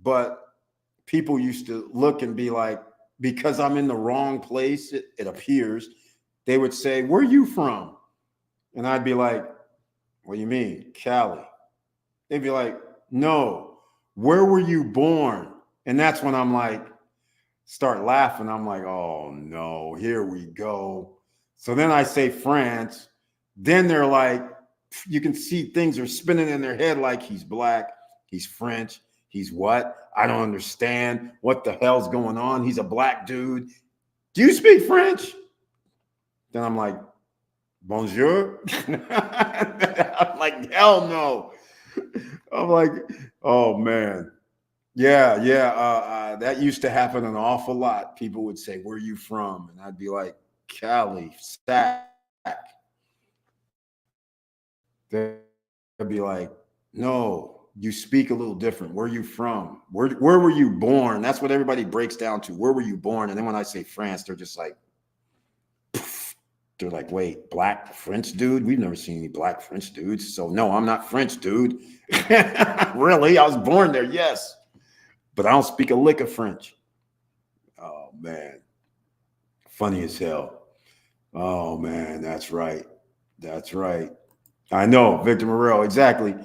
but people used to look and be like, because I'm in the wrong place, it appears, they would say, where are you from? And I'd be like, what do you mean? Cali. They'd be like, no, where were you born? And that's when I'm like, start laughing. I'm like, oh no, here we go. So then I say France. Then they're like, you can see things are spinning in their head like he's black, he's French, he's what? I don't understand what the hell's going on. He's a black dude. Do you speak French? Then I'm like, bonjour. I'm like, hell no. I'm like, oh man. Yeah. That used to happen an awful lot. People would say, where are you from? And I'd be like, Cali, Sac. They'd be like, no. You speak a little different. Where are you from? Where were you born? That's what everybody breaks down to. Where were you born? And then when I say France, they're just like, They're like, wait, black French dude? We've never seen any black French dudes. So no, I'm not French, dude. Really? I was born there, yes. But I don't speak a lick of French. Oh man. Funny as hell. Oh man, that's right. That's right. I know, Victor Morel, exactly.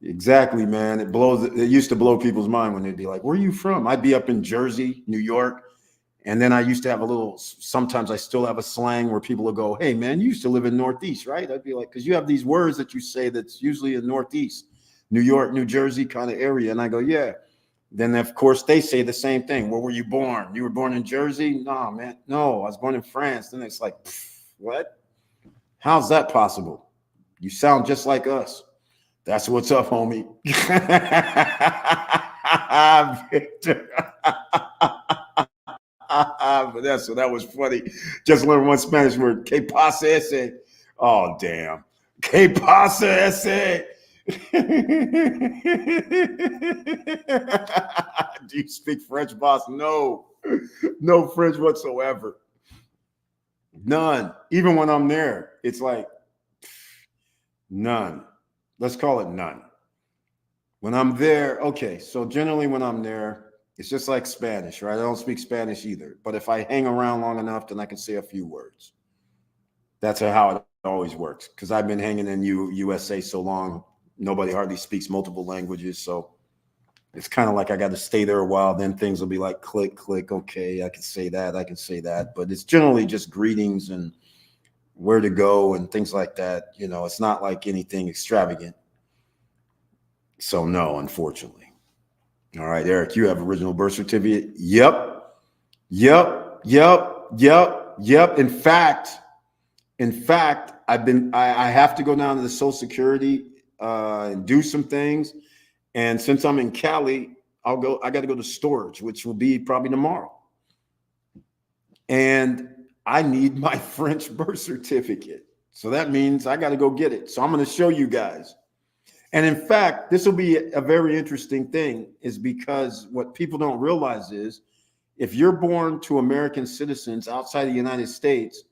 Exactly, man. It used to blow people's mind when they'd be like, where are you from? I'd be up in Jersey, New York. And then I used to have sometimes I still have a slang where people will go, hey man, you used to live in Northeast, right? I'd be like, because you have these words that you say that's usually in Northeast, New York, New Jersey kind of area. And I go, yeah. Then of course they say the same thing. Where were you born? You were born in Jersey? No, man. No, I was born in France. Then it's like, what? How's that possible? You sound just like us. That's what's up, homie. Victor. But so that was funny. Just learned one Spanish word. Que pasa ese? Oh, damn. Que pasa ese? Do you speak French, boss? No. No French whatsoever. None. Even when I'm there, it's like none. Let's call it none. When I'm there, okay. So generally when I'm there, it's just like Spanish, right? I don't speak Spanish either. But if I hang around long enough, then I can say a few words. That's how it always works. Because I've been hanging in USA so long, nobody hardly speaks multiple languages. So it's kind of like I got to stay there a while. Then things will be like click, click. Okay, I can say that. I can say that. But it's generally just greetings and where to go and things like that. You know, it's not like anything extravagant. So no, unfortunately. All right, Eric, you have original birth certificate? Yep. Yep. Yep. Yep. Yep. In fact, I have to go down to the Social Security and do some things. And since I'm in Cali, I got to go to storage, which will be probably tomorrow. And I need my French birth certificate. So that means I got to go get it. So I'm going to show you guys. And in fact, this will be a very interesting thing, is because what people don't realize is if you're born to American citizens outside the United States,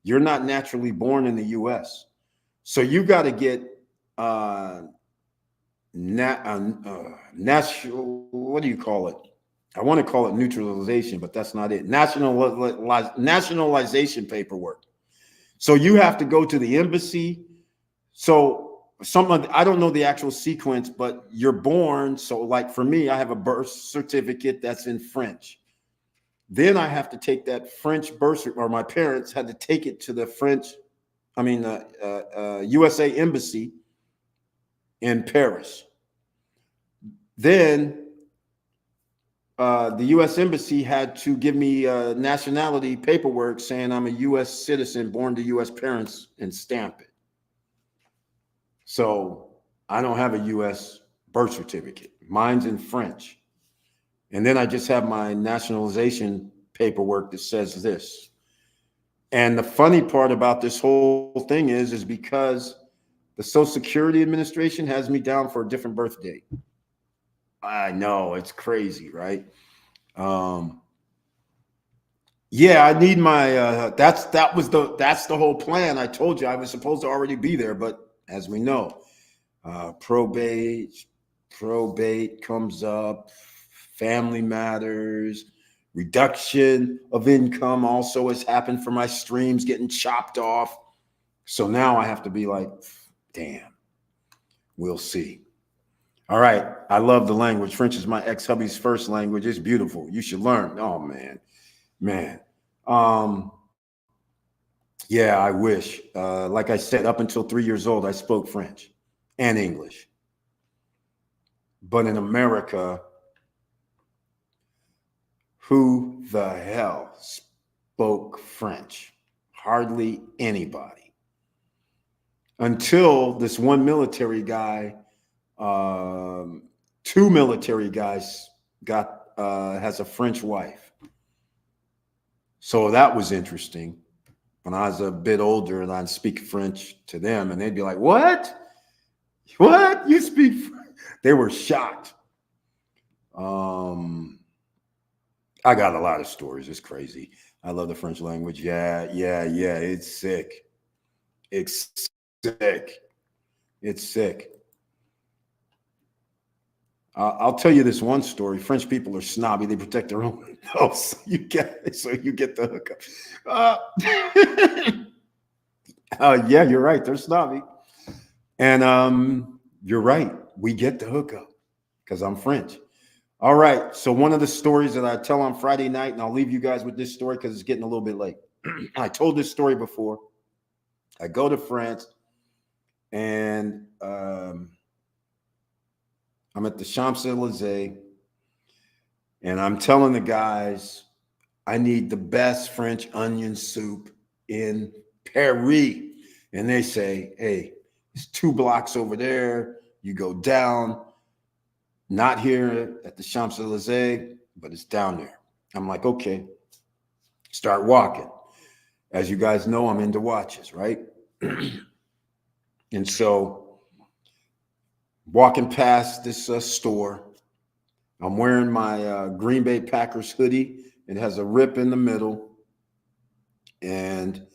you're not naturally born in the US. So you got to get national, what do you call it? I want to call it neutralization, but that's not it. Nationalization paperwork. So you have to go to the embassy. So I don't know the actual sequence, but you're born. So like for me, I have a birth certificate that's in French. Then I have to take that French birth, or my parents had to take it to the USA embassy in Paris. Then the U.S. embassy had to give me nationality paperwork saying I'm a U.S. citizen born to U.S. parents and stamp it. So I don't have a U.S. birth certificate. Mine's in French. And then I just have my nationalization paperwork that says this. And the funny part about this whole thing is because the Social Security Administration has me down for a different birth date. I know, it's crazy, right? Yeah, I need my that's the whole plan. I told you I was supposed to already be there, but as we know, probate comes up, family matters, reduction of income also has happened for my streams getting chopped off. So now I have to be like, damn, we'll see. All right. I love the language. French is my ex-hubby's first language. It's beautiful. You should learn. Oh, man. Yeah, I wish. Like I said, up until 3 years old, I spoke French and English. But in America, who the hell spoke French? Hardly anybody. Until this one military guy, two military guys has a French wife. So that was interesting. When I was a bit older and I'd speak French to them and they'd be like, what? You speak French? They were shocked. I got a lot of stories. It's crazy. I love the French language. Yeah. It's sick. It's sick. It's sick. I'll tell you this one story. French people are snobby. They protect their own nose. So you get the hookup. Yeah, you're right. They're snobby. And you're right. We get the hookup because I'm French. All right. So one of the stories that I tell on Friday night, and I'll leave you guys with this story because it's getting a little bit late. I told this story before. I go to France and I'm at the Champs-Elysees and I'm telling the guys, I need the best French onion soup in Paris. And they say, hey, it's 2 blocks over there. You go down, not here at the Champs-Elysees, but it's down there. I'm like, okay, start walking. As you guys know, I'm into watches, right? And so walking past this store, I'm wearing my Green Bay Packers hoodie. It has a rip in the middle. And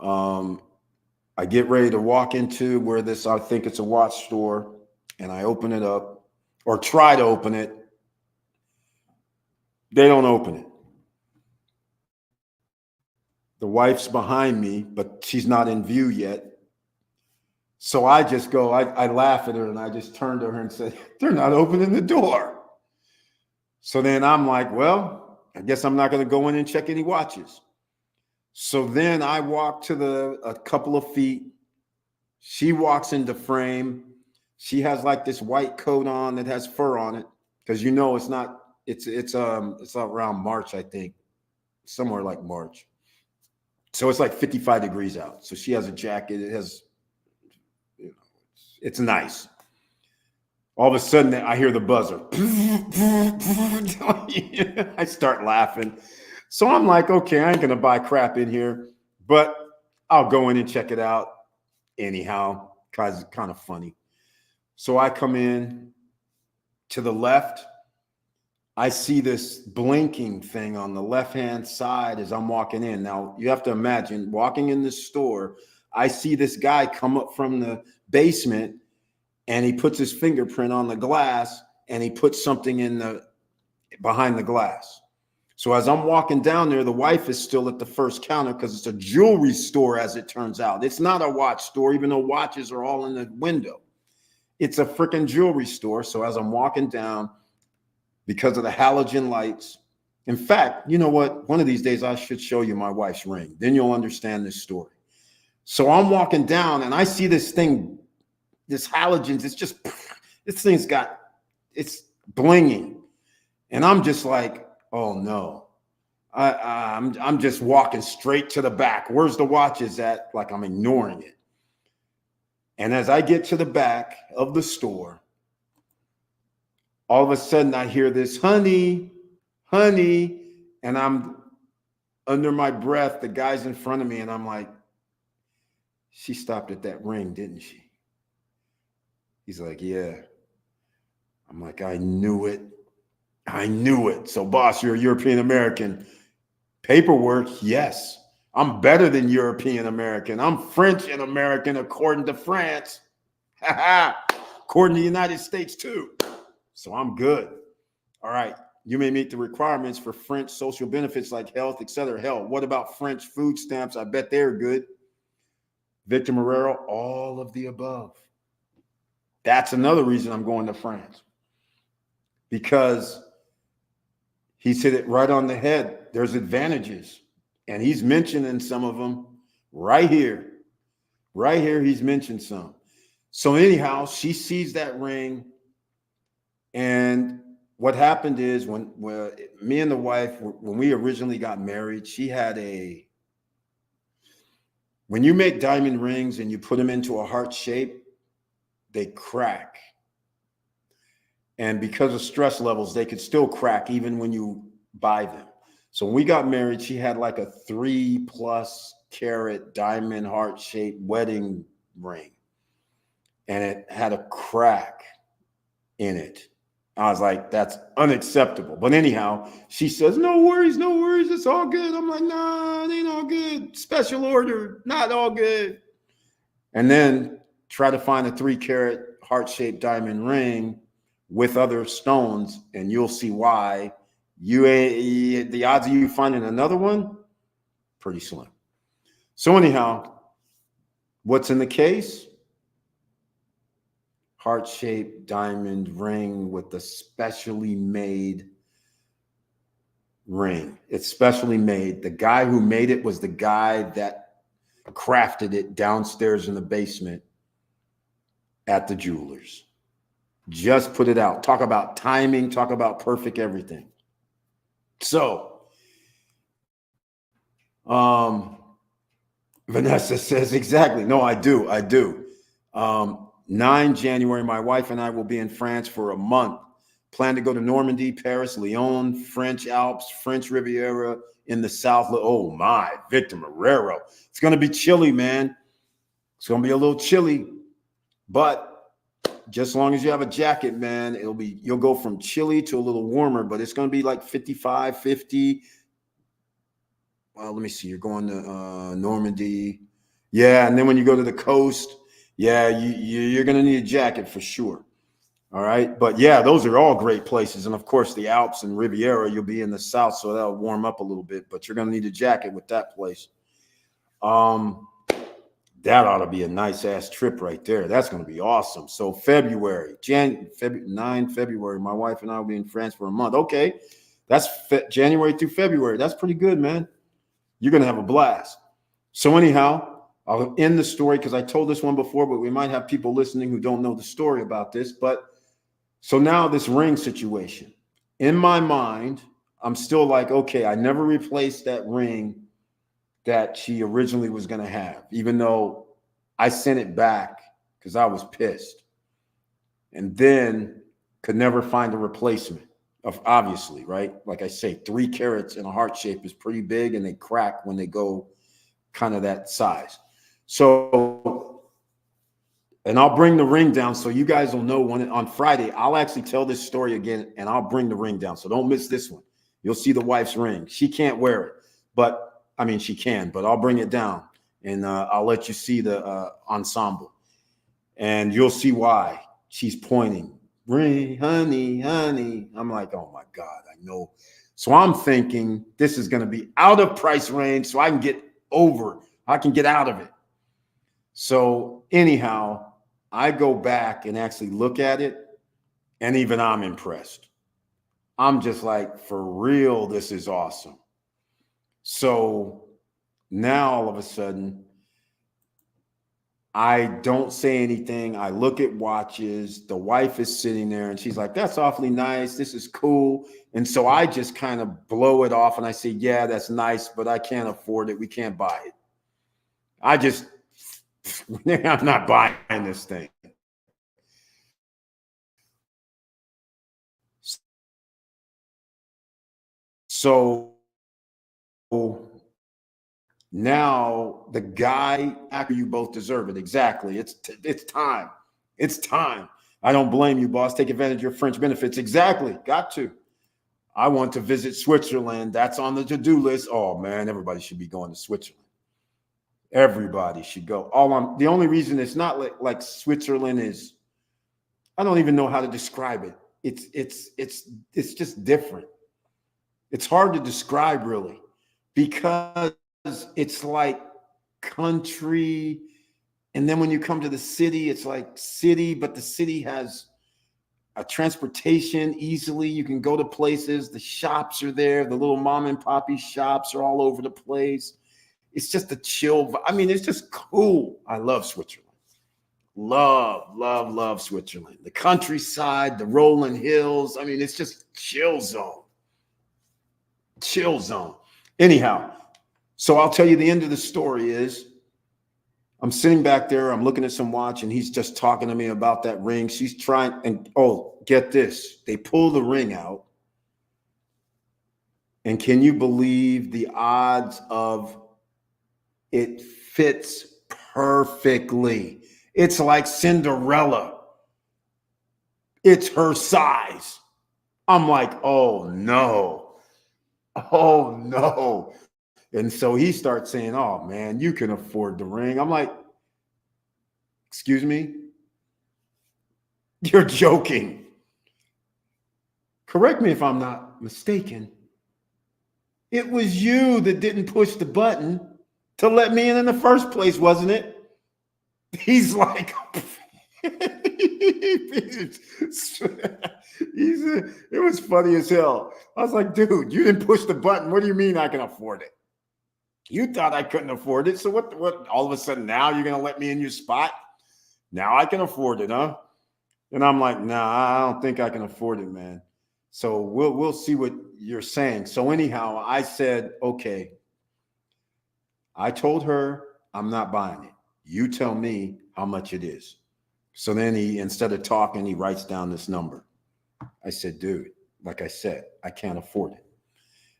I get ready to walk into where I think it's a watch store, and I open it up or try to open it. They don't open it. The wife's behind me, but she's not in view yet. So I just go, I laugh at her and I just turn to her and say, they're not opening the door. So then I'm like, well, I guess I'm not going to go in and check any watches. So then I walk to a couple of feet. She walks into frame. She has like this white coat on that has fur on it. Because it's around March, I think. Somewhere like March. So it's like 55 degrees out. So she has a jacket. It has, it's nice. All of a sudden, I hear the buzzer. I start laughing. So I'm like, okay, I ain't going to buy crap in here, but I'll go in and check it out anyhow, because it's kind of funny. So I come in to the left. I see this blinking thing on the left-hand side as I'm walking in. Now, you have to imagine walking in this store, I see this guy come up from the basement and he puts his fingerprint on the glass and he puts something behind the glass. So as I'm walking down there, the wife is still at the first counter because it's a jewelry store, as it turns out. It's not a watch store, even though watches are all in the window. It's a freaking jewelry store. So as I'm walking down, because of the halogen lights, in fact, you know what? One of these days I should show you my wife's ring. Then you'll understand this story. So I'm walking down and I see this thing, this halogens, it's blinging. And I'm just like, oh no. I'm just walking straight to the back. Where's the watches at? Like I'm ignoring it. And as I get to the back of the store, all of a sudden I hear this, honey, and I'm under my breath, the guy's in front of me, and I'm like, she stopped at that ring, didn't she? He's like, yeah. I'm like, I knew it. So boss, you're a European American. Paperwork, yes. I'm better than European American. I'm French and American according to France. According to the United States too. So I'm good. All right. You may meet the requirements for French social benefits like health, etc. Hell, what about French food stamps? I bet they're good. Victor Morero, all of the above. That's another reason I'm going to France. Because he's hit it right on the head. There's advantages. And he's mentioning some of them right here. Right here, he's mentioned some. So anyhow, she sees that ring. And what happened is when me and the wife, when we originally got married, she had when you make diamond rings and you put them into a heart shape, they crack. And because of stress levels, they could still crack even when you buy them. So when we got married, she had like a 3+ carat diamond heart shaped wedding ring. And it had a crack in it. I was like, that's unacceptable. But anyhow, she says, no worries, no worries. It's all good. I'm like, nah, it ain't all good. Special order, not all good. And then try to find a 3-carat heart-shaped diamond ring with other stones, and you'll see why the odds of you finding another one, pretty slim. So anyhow, what's in the case? Heart-shaped diamond ring with a specially made ring. It's specially made. The guy who made it was the guy that crafted it downstairs in the basement at the jeweler's. Just put it out. Talk about timing, talk about perfect everything. So, Vanessa says, exactly. No, I do. 9 January, my wife and I will be in France for a month. Plan to go to Normandy, Paris, Lyon, French Alps, French Riviera in the South. Oh my, Victor Marrero. It's going to be chilly, man. It's going to be a little chilly, but just as long as you have a jacket, man, you'll go from chilly to a little warmer, but it's going to be like 55, 50. Well, let me see. You're going to Normandy. Yeah. And then when you go to the coast, yeah, you're going to need a jacket for sure. All right. But yeah, those are all great places. And of course, the Alps and Riviera, you'll be in the South, so that'll warm up a little bit, but you're going to need a jacket with that place. That ought to be a nice ass trip right there. That's going to be awesome. So February, 9 February, my wife and I will be in France for a month. Okay. That's January through February. That's pretty good, man. You're going to have a blast. So anyhow, I'll end the story because I told this one before, but we might have people listening who don't know the story about this. But so now this ring situation. In my mind, I'm still like, okay, I never replaced that ring that she originally was going to have, even though I sent it back because I was pissed, and then could never find a replacement of, obviously, right? Like I say, 3 carats in a heart shape is pretty big, and they crack when they go kind of that size. So, and I'll bring the ring down so you guys will know when on Friday, I'll actually tell this story again, and I'll bring the ring down. So don't miss this one. You'll see the wife's ring. She can't wear it, but I mean, she can, but I'll bring it down and I'll let you see the ensemble, and you'll see why she's pointing. Ring, honey, honey. I'm like, oh my God, I know. So I'm thinking this is going to be out of price range so I can get out of it. So anyhow, I go back and actually look at it, and even I'm impressed. I'm just like, for real, this is awesome. So now all of a sudden, I don't say anything. I look at watches. The wife is sitting there and she's like, that's awfully nice. This is cool. And so I just kind of blow it off and I say, yeah, that's nice, but I can't afford it. We can't buy it. I'm not buying this thing. So now the guy, after you both deserve it. Exactly. It's time. It's time. I don't blame you, boss. Take advantage of your French benefits. Exactly. Got to. I want to visit Switzerland. That's on the to-do list. Oh man, everybody should be going to Switzerland. Everybody should go. The only reason it's not like Switzerland is, I don't even know how to describe it. It's just different. It's hard to describe really, because it's like country, and then when you come to the city, it's like city, but the city has a transportation easily. You can go to places. The shops are there. The little mom and poppy shops are all over the place. It's just a chill. I mean, it's just cool. I love Switzerland. Love Switzerland. The countryside, the rolling hills. I mean, it's just chill zone. Chill zone. Anyhow, so I'll tell you the end of the story is I'm sitting back there. I'm looking at some watch and he's just talking to me about that ring. She's trying, and oh, get this. They pull the ring out. And can you believe the odds of it fits perfectly? It's like Cinderella. It's her size. I'm like, oh no. Oh no. And so he starts saying, oh man, you can afford the ring. I'm like, excuse me? You're joking. Correct me if I'm not mistaken. It was you that didn't push the button to let me in the first place, wasn't it? He's like, it was funny as hell. I was like, dude, you didn't push the button. What do you mean I can afford it? You thought I couldn't afford it. So what all of a sudden now you're going to let me in your spot? Now I can afford it, huh? And I'm like, nah, I don't think I can afford it, man. So we'll see what you're saying. So anyhow, I said, okay. I told her I'm not buying it. You tell me how much it is. So then he, instead of talking, he writes down this number. I said, dude, like I said, I can't afford it.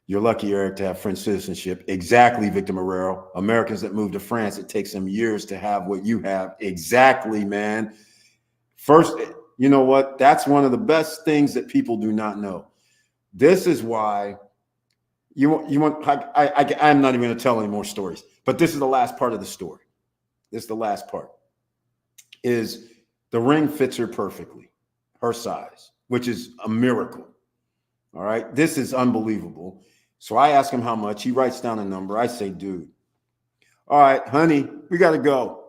You're lucky, Eric, to have French citizenship. Exactly, Victor Marrero. Americans that move to France, it takes them years to have what you have. Exactly, man. First, you know what? That's one of the best things that people do not know. This is why I'm not even going to tell any more stories, but this is the last part of the story. This is the last part. Is the ring fits her perfectly, her size, which is a miracle. All right. This is unbelievable. So I ask him how much. He writes down a number. I say, dude, all right, honey, we got to go.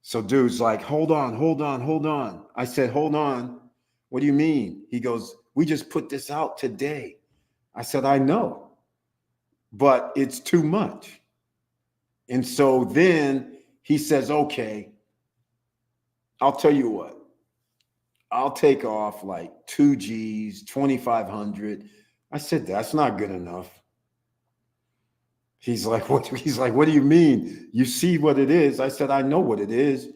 So dude's like, hold on. I said, hold on. What do you mean? He goes, we just put this out today. I said, I know, but it's too much. And so then he says, okay, I'll tell you what, I'll take off like 2 G's, 2,500. I said, that's not good enough. He's like, what do you mean? You see what it is? I said, I know what it is.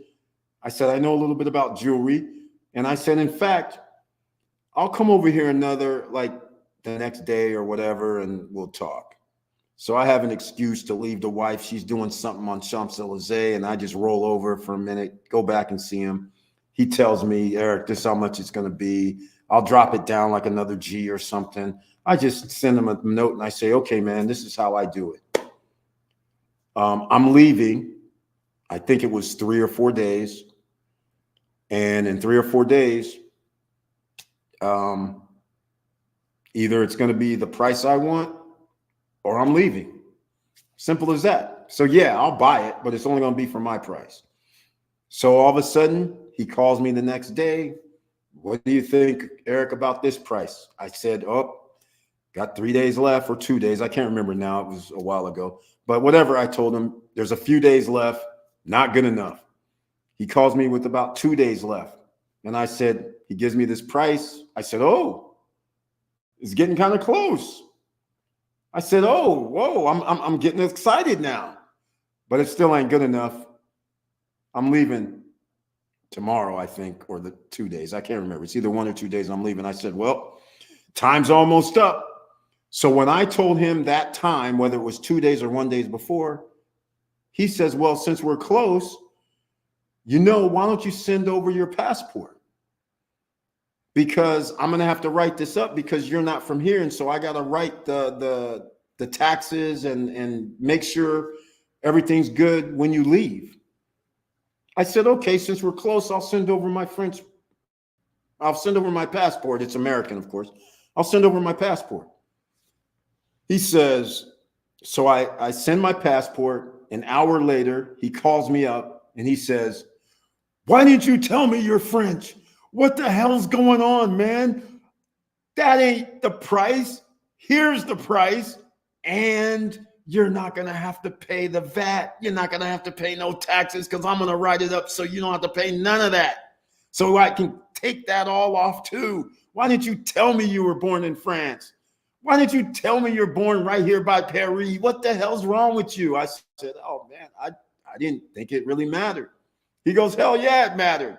I said, I know a little bit about jewelry. And I said, in fact, I'll come over here like the next day or whatever, and we'll talk. So I have an excuse to leave the wife. She's doing something on Champs-Élysées, and I just roll over for a minute, go back and see him. He tells me, Eric, this is how much it's going to be. I'll drop it down like another G or something. I just send him a note and I say, okay, man, this is how I do it. I'm leaving. I think it was 3 or 4 days. And in 3 or 4 days, either it's going to be the price I want or I'm leaving. Simple as that. So yeah, I'll buy it, but it's only going to be for my price. So all of a sudden, he calls me the next day. What do you think, Eric, about this price? I said, oh, got 3 days left or 2 days. I can't remember now. It was a while ago. But whatever, I told him, there's a few days left. Not good enough. He calls me with about 2 days left. And I said, he gives me this price. I said, oh, it's getting kind of close. I said, oh, whoa, I'm getting excited now. But it still ain't good enough. I'm leaving tomorrow, I think, or the 2 days. I can't remember. It's either 1 or 2 days I'm leaving. I said, well, time's almost up. So when I told him that time, whether it was 2 days or 1 day before, he says, well, since we're close, why don't you send over your passport? Because I'm going to have to write this up because you're not from here. And so I got to write the taxes and make sure everything's good when you leave. I said, okay, since we're close, I'll send over my passport. It's American, of course. I'll send over my passport. He says, so I send my passport. An hour later, he calls me up and he says, why didn't you tell me you're French? What the hell's going on, man? That ain't the price. Here's the price. And you're not going to have to pay the VAT. You're not going to have to pay no taxes because I'm going to write it up so you don't have to pay none of that. So I can take that all off too. Why didn't you tell me you were born in France? Why didn't you tell me you're born right here by Paris? What the hell's wrong with you? I said, oh, man, I didn't think it really mattered. He goes, hell yeah, it mattered.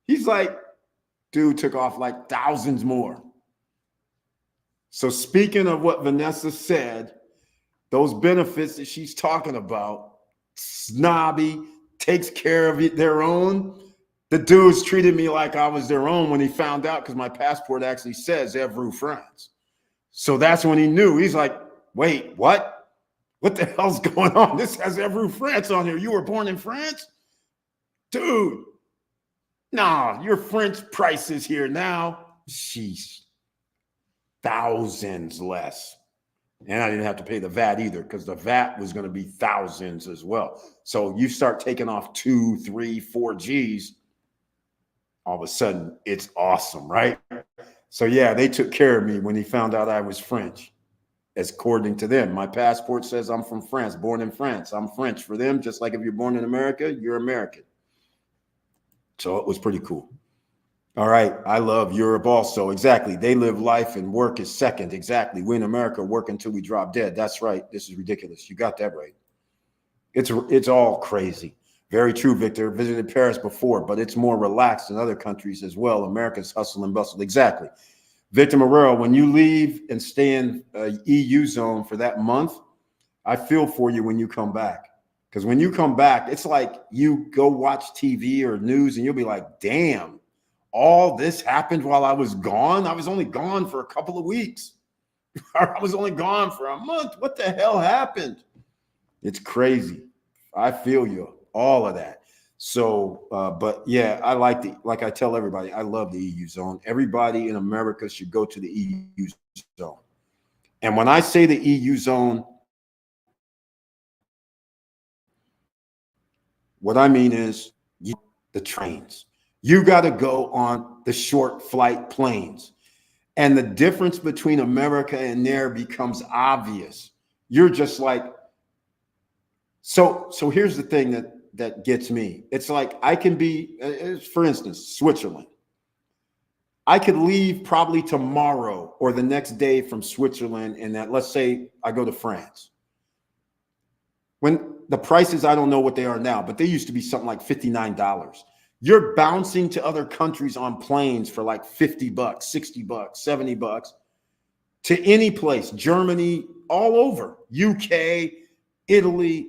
He's like, dude took off like thousands more. So speaking of what Vanessa said, those benefits that she's talking about, snobby, takes care of their own. The dudes treated me like I was their own when he found out, because my passport actually says Evru France. So that's when he knew. He's like, wait, what? What the hell's going on? This has Evru France on here. You were born in France? Dude, nah, your French price is here now. Sheesh. Thousands less. And I didn't have to pay the VAT either, because the VAT was going to be thousands as well. So you start taking off 2, 3, 4 G's, all of a sudden it's awesome, right? So yeah, they took care of me when he found out I was French. As according to them, my passport says I'm from France, born in France. I'm French for them, just like if you're born in America, you're American. So it was pretty cool. All right. I love Europe also. Exactly. They live life and work is second. Exactly. We in America work until we drop dead. That's right. This is ridiculous. You got that right. It's all crazy. Very true, Victor. Visited Paris before, but it's more relaxed in other countries as well. America's hustle and bustle. Exactly. Victor Morero, when you leave and stay in EU zone for that month, I feel for you when you come back. Because when you come back, it's like you go watch TV or news and you'll be like, damn, all this happened while I was gone. I was only gone for a couple of weeks. I was only gone for a month. What the hell happened? It's crazy. I feel you. All of that. So, but yeah, I like I tell everybody, I love the EU zone. Everybody in America should go to the EU zone. And when I say the EU zone, what I mean is the trains. You got to go on the short flight planes. And the difference between America and there becomes obvious. You're just like, so here's the thing that gets me. It's like I can be, for instance, Switzerland. I could leave probably tomorrow or the next day from Switzerland, and that, let's say I go to France. When the prices, I don't know what they are now, but they used to be something like $59. You're bouncing to other countries on planes for like $50, $60, $70 to any place, Germany, all over, UK, Italy,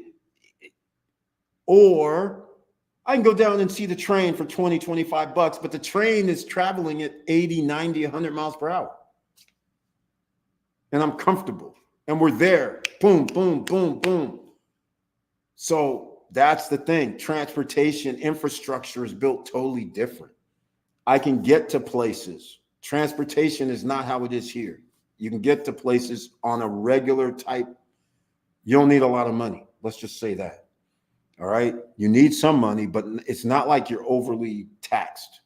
or I can go down and see the train for 20, $25, but the train is traveling at 80, 90, 100 miles per hour. And I'm comfortable. And we're there. Boom, boom, boom, boom. So that's the thing. Transportation infrastructure is built totally different. I can get to places. Transportation is not how it is here. You can get to places on a regular type. You don't need a lot of money. Let's just say that. All right. You need some money, but it's not like you're overly taxed.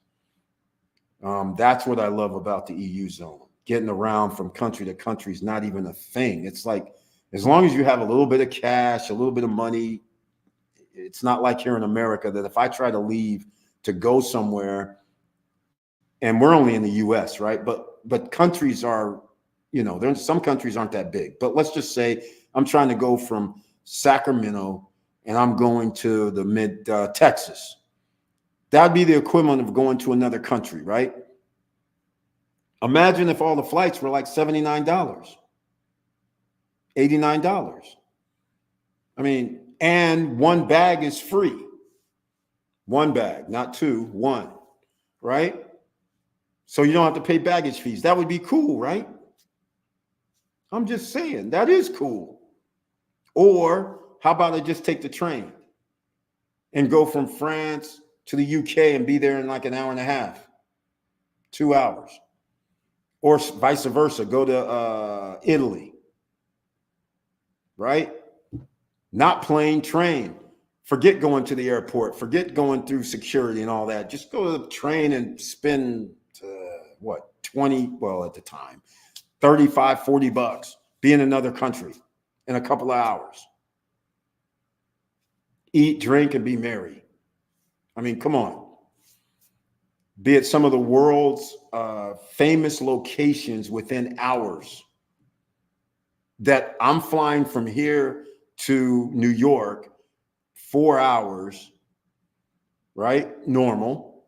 That's what I love about the EU zone. Getting around from country to country is not even a thing. It's like, as long as you have a little bit of cash, a little bit of money, it's not like here in America that if I try to leave to go somewhere, and we're only in the US, right? But countries are, some countries aren't that big. But let's just say I'm trying to go from Sacramento and I'm going to the mid Texas. That'd be the equivalent of going to another country, right? Imagine if all the flights were like $79, $89. I mean, and one bag is free. One bag, not two, one, right? So you don't have to pay baggage fees. That would be cool, right? I'm just saying, that is cool. Or how about I just take the train and go from France to the UK and be there in like an hour and a half, 2 hours, or vice versa, go to Italy, right? Not plane, train. Forget going to the airport. Forget going through security and all that. Just go to the train and spend 20, well, at the time, 35, $40, be in another country in a couple of hours. Eat, drink, and be merry. I mean, come on. Be at some of the world's famous locations within hours that I'm flying from here to New York, 4 hours, right? Normal.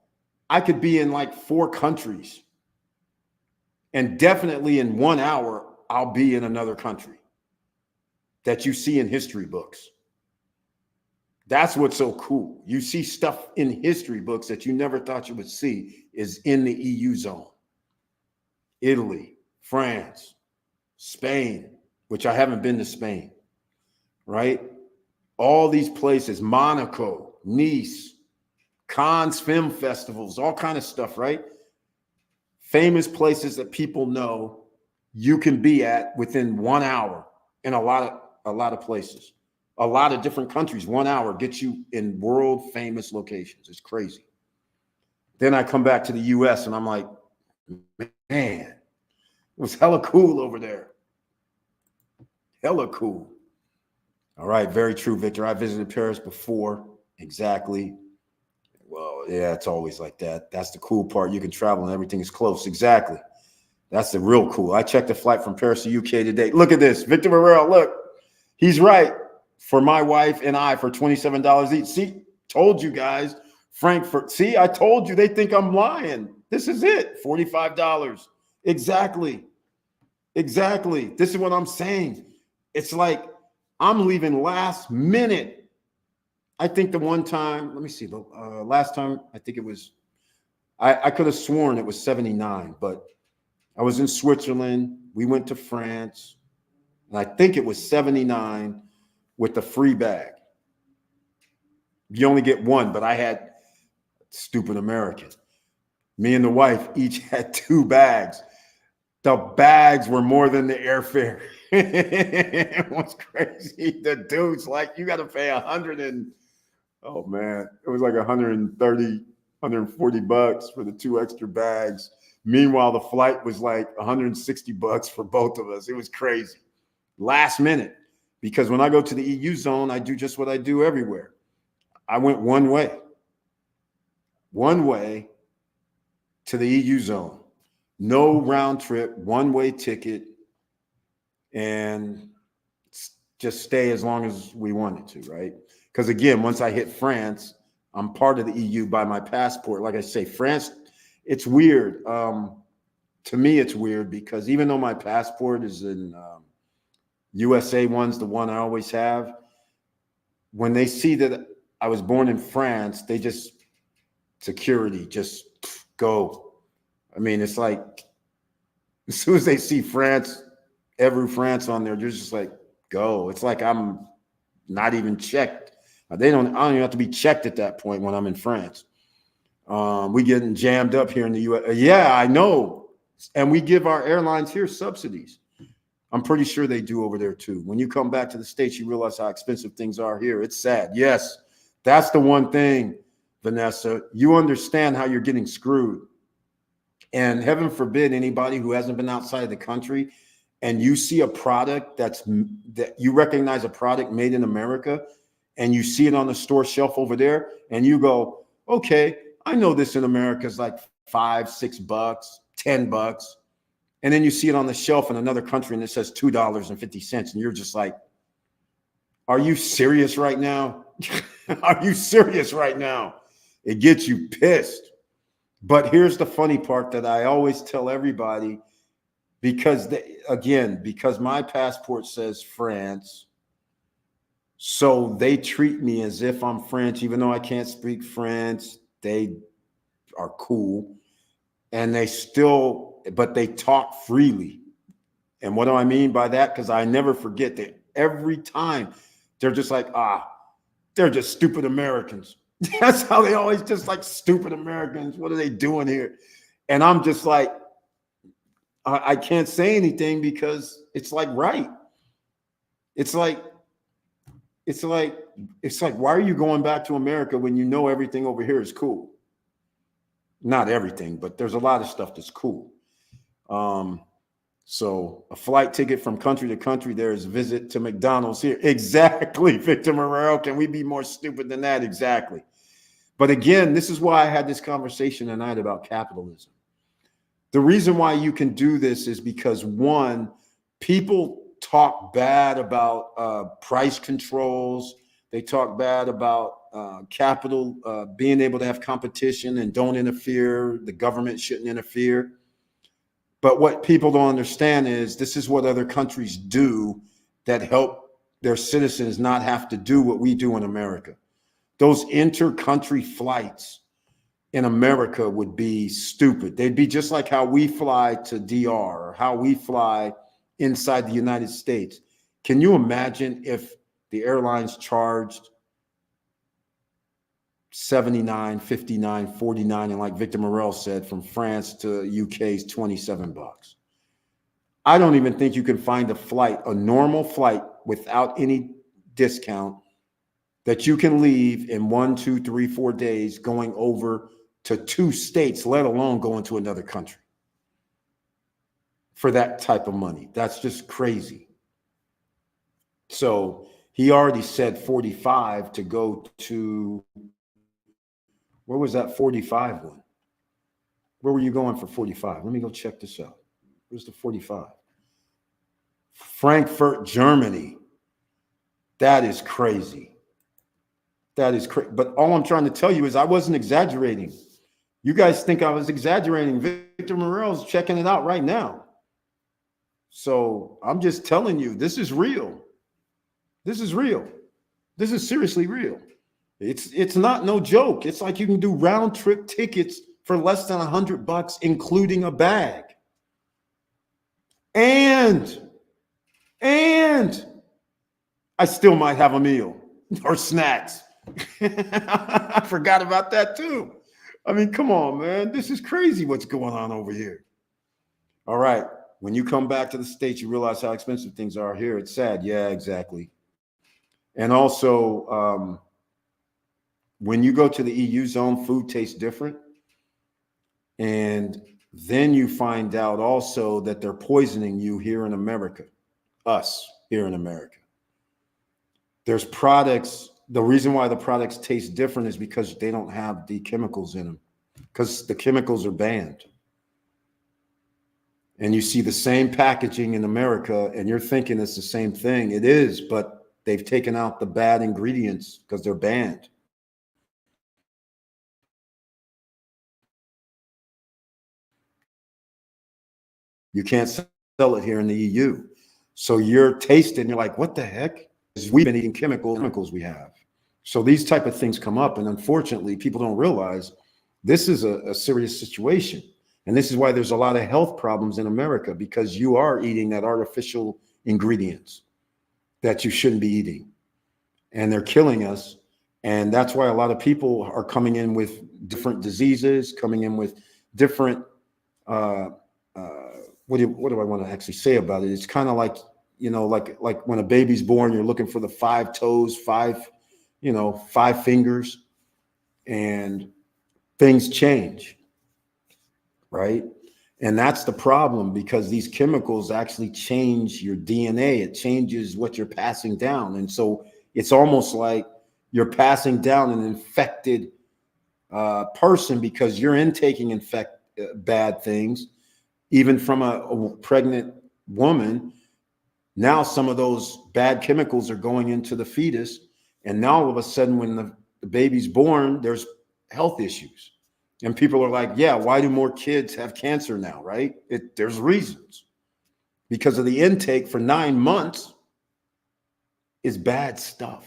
I could be in like 4 countries. And definitely in 1 hour, I'll be in another country that you see in history books. That's what's so cool. You see stuff in history books that you never thought you would see is in the EU zone. Italy, France, Spain, which I haven't been to Spain, right? All these places, Monaco, Nice, Cannes film festivals, all kind of stuff, right? Famous places that people know you can be at within 1 hour in a lot of places. A lot of different countries, 1 hour gets you in world famous locations. It's crazy. Then I come back to the US and I'm like, man, it was hella cool over there. Hella cool. All right, very true, Victor. I visited Paris before. Exactly. Well, yeah, it's always like that. That's the cool part. You can travel and everything is close. Exactly. That's the real cool. I checked the flight from Paris to UK today. Look at this. Victor Morel, look. He's right. For my wife and I for $27 each. See, told you guys. Frankfurt. See, I told you. They think I'm lying. This is it. $45. Exactly. Exactly. This is what I'm saying. It's like I'm leaving last minute. I think the one time, let me see, the last time, I think it was, I could have sworn it was 79, but I was in Switzerland. We went to France, and I think it was 79 with the free bag. You only get one, but I had, stupid American. Me and the wife each had 2 bags. The bags were more than the airfare. It was crazy. The dude's like, you got to pay oh man, it was like 130, 140 bucks for the 2 extra bags. Meanwhile, the flight was like 160 bucks for both of us. It was crazy. Last minute, because when I go to the EU zone, I do just what I do everywhere. I went one way to the EU zone. No round trip, one-way ticket, and just stay as long as we wanted to, right? Because again, once I hit France, I'm part of the EU by my passport. Like I say, France, it's weird. To me, it's weird because even though my passport is in USA one's the one I always have, when they see that I was born in France, they just, security, just go. I mean, it's like, as soon as they see France, every France on there, they're just like, go. It's like I'm not even checked. I don't even have to be checked at that point when I'm in France. We getting jammed up here in the US. Yeah, I know. And we give our airlines here subsidies. I'm pretty sure they do over there too. When you come back to the States, you realize how expensive things are here. It's sad. Yes, that's the one thing, Vanessa. You understand how you're getting screwed. And heaven forbid anybody who hasn't been outside of the country and you see a product that you recognize a product made in America and you see it on the store shelf over there and you go, okay, I know this in America is like $5, $6, $10. And then you see it on the shelf in another country and it says $2.50. And you're just like, are you serious right now? Are you serious right now? It gets you pissed. But here's the funny part that I always tell everybody, because because my passport says France, so they treat me as if I'm French, even though I can't speak French. They are cool, and but they talk freely. And what do I mean by that? Because I never forget that every time they're just like, they're just stupid Americans. That's how they always just like stupid Americans. What are they doing here? And I'm just like, I can't say anything because it's like, right. It's like, why are you going back to America when you know everything over here is cool? Not everything, but there's a lot of stuff that's cool. So a flight ticket from country to country, there's a visit to McDonald's here. Exactly, Victor Morel. Can we be more stupid than that? Exactly. But again, this is why I had this conversation tonight about capitalism. The reason why you can do this is because, one, people talk bad about price controls. They talk bad about capital being able to have competition and don't interfere. The government shouldn't interfere. But what people don't understand is this is what other countries do that help their citizens not have to do what we do in America. Those inter-country flights in America would be stupid. They'd be just like how we fly to DR or how we fly inside the United States. Can you imagine if the airlines charged 79, 59, 49, and like Victor Morel said, from France to UK's $27? I don't even think you can find a flight, a normal flight without any discount that you can leave in 1, 2, 3, 4 days going over to 2 states, let alone going to another country for that type of money. That's just crazy. So he already said 45 to go to, where was that 45 one? Where were you going for 45? Let me go check this out. Where's the 45? Frankfurt, Germany. That is crazy. That is crazy. But all I'm trying to tell you is I wasn't exaggerating. You guys think I was exaggerating. Victor Morel's checking it out right now. So I'm just telling you, this is real. This is real. This is seriously real. It's not no joke. It's like you can do round trip tickets for less than $100, including a bag. And I still might have a meal or snacks. I forgot about that too. I mean, come on, man. This is crazy what's going on over here. All right. When you come back to the States, you realize how expensive things are here. It's sad. Yeah, exactly. And also, when you go to the EU zone, food tastes different. And then you find out also that they're poisoning you here in America, us here in America. There's products. The reason why the products taste different is because they don't have the chemicals in them, because the chemicals are banned. And you see the same packaging in America and you're thinking it's the same thing. It is, but they've taken out the bad ingredients because they're banned. You can't sell it here in the EU. So you're tasting, you're like, what the heck? We've been eating chemicals we have. So these type of things come up. And unfortunately, people don't realize this is a serious situation. And this is why there's a lot of health problems in America, because you are eating that artificial ingredients that you shouldn't be eating. And they're killing us. And that's why a lot of people are coming in with different diseases, coming in with different, what do I want to actually say about it? It's kind of like, you know, like when a baby's born, you're looking for the 5 toes, 5 fingers, and things change, right? And that's the problem, because these chemicals actually change your DNA. It changes what you're passing down. And so it's almost like you're passing down an infected person, because you're intaking bad things, even from a pregnant woman. Now some of those bad chemicals are going into the fetus. And now all of a sudden, when the baby's born, there's health issues. And people are like, yeah, why do more kids have cancer now, right? There's reasons. Because of the intake for 9 months is bad stuff.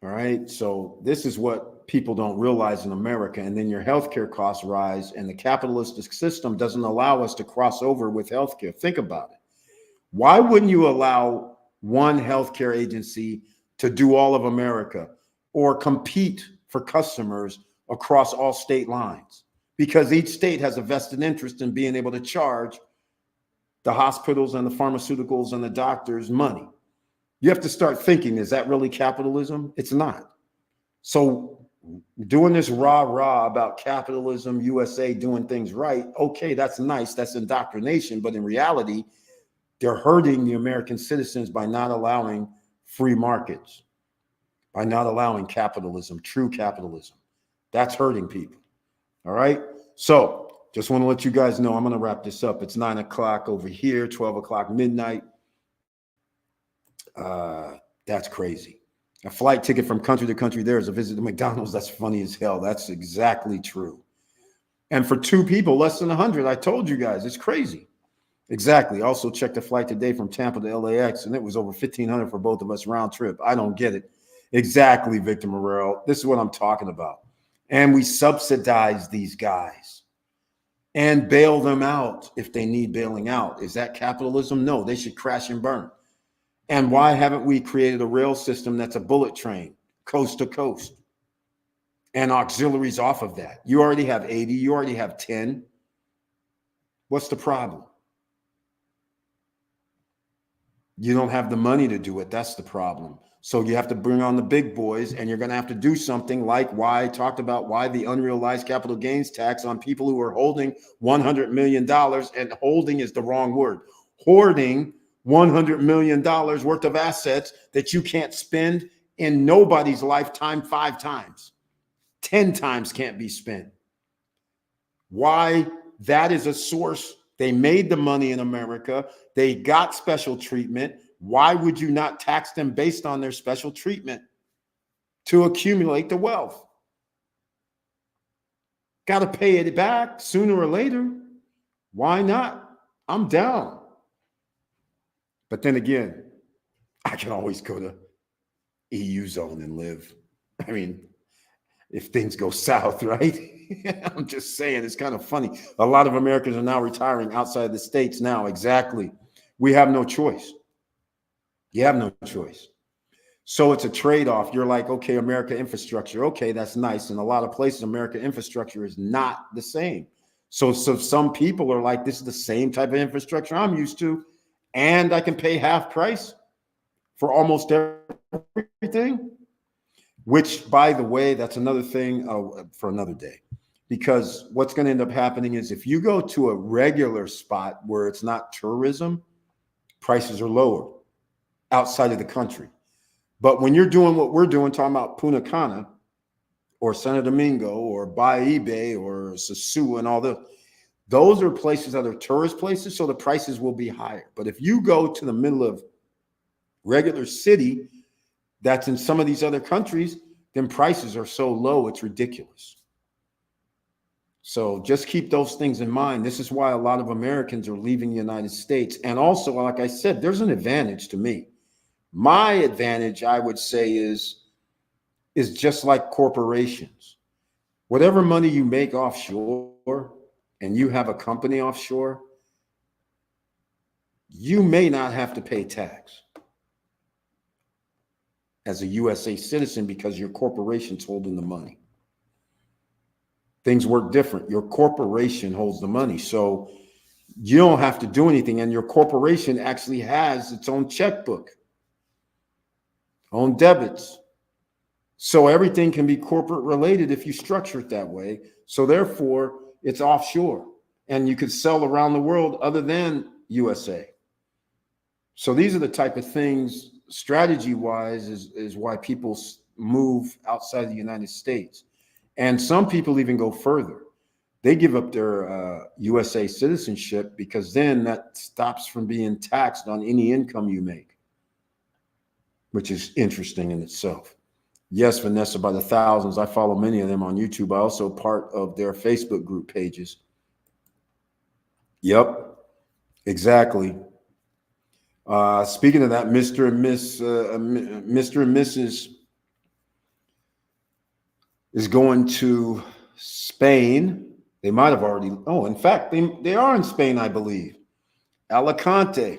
All right. So this is what people don't realize in America. And then your healthcare costs rise, and the capitalistic system doesn't allow us to cross over with healthcare. Think about it. Why wouldn't you allow one healthcare agency to do all of America, or compete for customers across all state lines? Because each state has a vested interest in being able to charge the hospitals and the pharmaceuticals and the doctors money. You have to start thinking, is that really capitalism? It's not. So doing this rah-rah about capitalism, USA doing things right, okay, that's nice, that's indoctrination, but in reality, they're hurting the American citizens by not allowing free markets, by not allowing capitalism, true capitalism. That's hurting people. All right. So just want to let you guys know, I'm going to wrap this up. It's 9 o'clock over here, 12 o'clock midnight. That's crazy. A flight ticket from country to country there is a visit to McDonald's. That's funny as hell. That's exactly true. And for 2 people, less than 100. I told you guys, it's crazy. Exactly. Also checked the flight today from Tampa to LAX, and it was over $1,500 for both of us round trip. I don't get it. Exactly, Victor Morrell. This is what I'm talking about. And we subsidize these guys and bail them out if they need bailing out. Is that capitalism? No, they should crash and burn. And why haven't we created a rail system that's a bullet train, coast to coast, and auxiliaries off of that? You already have 80, you already have 10. What's the problem? You don't have the money to do it. That's the problem. So you have to bring on the big boys, and you're going to have to do something like why I talked about why the unrealized capital gains tax on people who are holding $100 million, and holding is the wrong word, hoarding $100 million worth of assets that you can't spend in nobody's lifetime 5 times. 10 times can't be spent. Why that is a source. They made the money in America. They got special treatment. Why would you not tax them based on their special treatment to accumulate the wealth? Got to pay it back sooner or later. Why not? I'm down. But then again, I can always go to EU zone and live. I mean, if things go south, right? I'm just saying, it's kind of funny. A lot of Americans are now retiring outside the States now. Exactly. We have no choice. You have no choice. So it's a trade-off. You're like, okay, America infrastructure. Okay, that's nice. In a lot of places, America infrastructure is not the same. So some people are like, this is the same type of infrastructure I'm used to, and I can pay half price for almost everything. Which, by the way, that's another thing for another day. Because what's going to end up happening is if you go to a regular spot where it's not tourism, prices are lower outside of the country. But when you're doing what we're doing, talking about Punta Cana or Santo Domingo or Baibe or Sosúa and all those are places that are tourist places, so the prices will be higher. But if you go to the middle of regular city that's in some of these other countries, then prices are so low, it's ridiculous. So just keep those things in mind. This is why a lot of Americans are leaving the United States. And also, like I said, there's an advantage to me. My advantage, I would say, is just like corporations. Whatever money you make offshore and you have a company offshore, you may not have to pay tax as a USA citizen because your corporation's holding the money. Things work different. Your corporation holds the money. So you don't have to do anything. And your corporation actually has its own checkbook, own debits. So everything can be corporate related if you structure it that way. So therefore, it's offshore. And you could sell around the world other than USA. So these are the type of things, strategy-wise, is why people move outside the United States. And some people even go further. They give up their USA citizenship because then that stops from being taxed on any income you make, which is interesting in itself. Yes, Vanessa, by the thousands. I follow many of them on YouTube. I also part of their Facebook group pages. Yep, exactly. Speaking of that, Mr. and Mrs. is going to Spain. They might have already. Oh, in fact, they are in Spain, I believe. Alicante,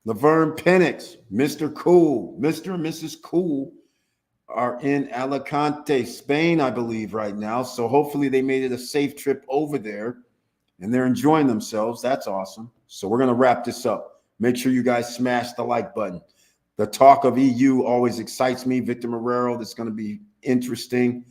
Laverne Penix, Mr. Cool, Mr. and Mrs. Cool are in Alicante, Spain, I believe, right now. So hopefully they made it a safe trip over there and they're enjoying themselves. That's awesome. So we're going to wrap this up. Make sure you guys smash the like button. The talk of EU always excites me. Victor Marrero, that's going to be interesting.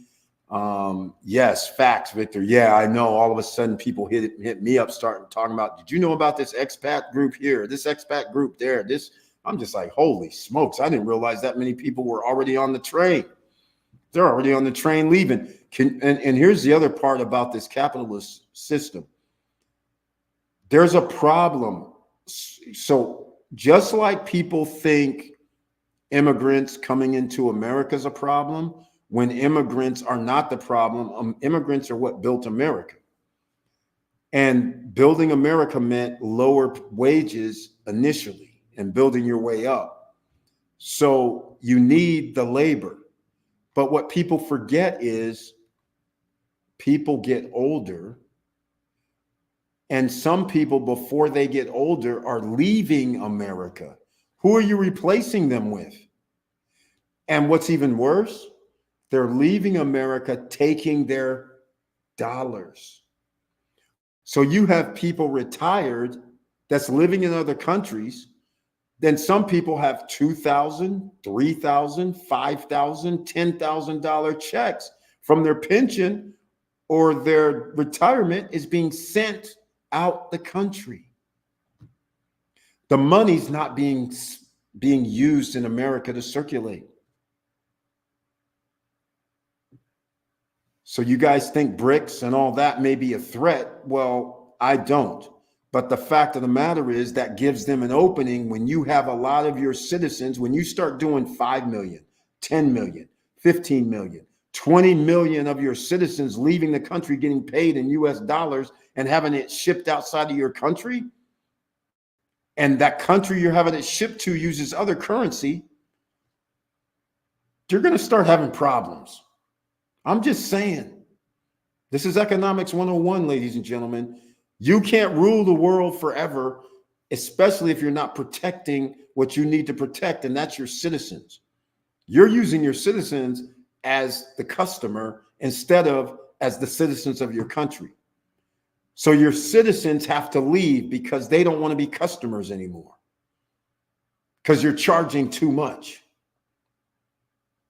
Yes, facts, Victor. Yeah, I know. All of a sudden people hit me up starting talking about, did you know about this expat group here, this expat group there, this? I'm just like, holy smokes, I didn't realize that many people were already on the train. They're already on the train leaving. And here's the other part about this capitalist system. There's a problem. So just like people think immigrants coming into America is a problem, when immigrants are not the problem, immigrants are what built America. And building America meant lower wages initially and building your way up. So you need the labor. But what people forget is people get older, and some people before they get older are leaving America. Who are you replacing them with? And what's even worse, they're leaving America taking their dollars. So you have people retired that's living in other countries. Then some people have $2,000, $3,000, $5,000, $10,000 checks from their pension, or their retirement is being sent out the country. The money's not being used in America to circulate. So you guys think BRICS and all that may be a threat? Well, I don't. But the fact of the matter is that gives them an opening when you have a lot of your citizens, when you start doing 5 million, 10 million, 15 million, 20 million of your citizens leaving the country getting paid in US dollars and having it shipped outside of your country, and that country you're having it shipped to uses other currency, you're going to start having problems. I'm just saying. This is Economics 101, ladies and gentlemen. You can't rule the world forever, especially if you're not protecting what you need to protect, and that's your citizens. You're using your citizens as the customer instead of as the citizens of your country. So your citizens have to leave because they don't want to be customers anymore because you're charging too much.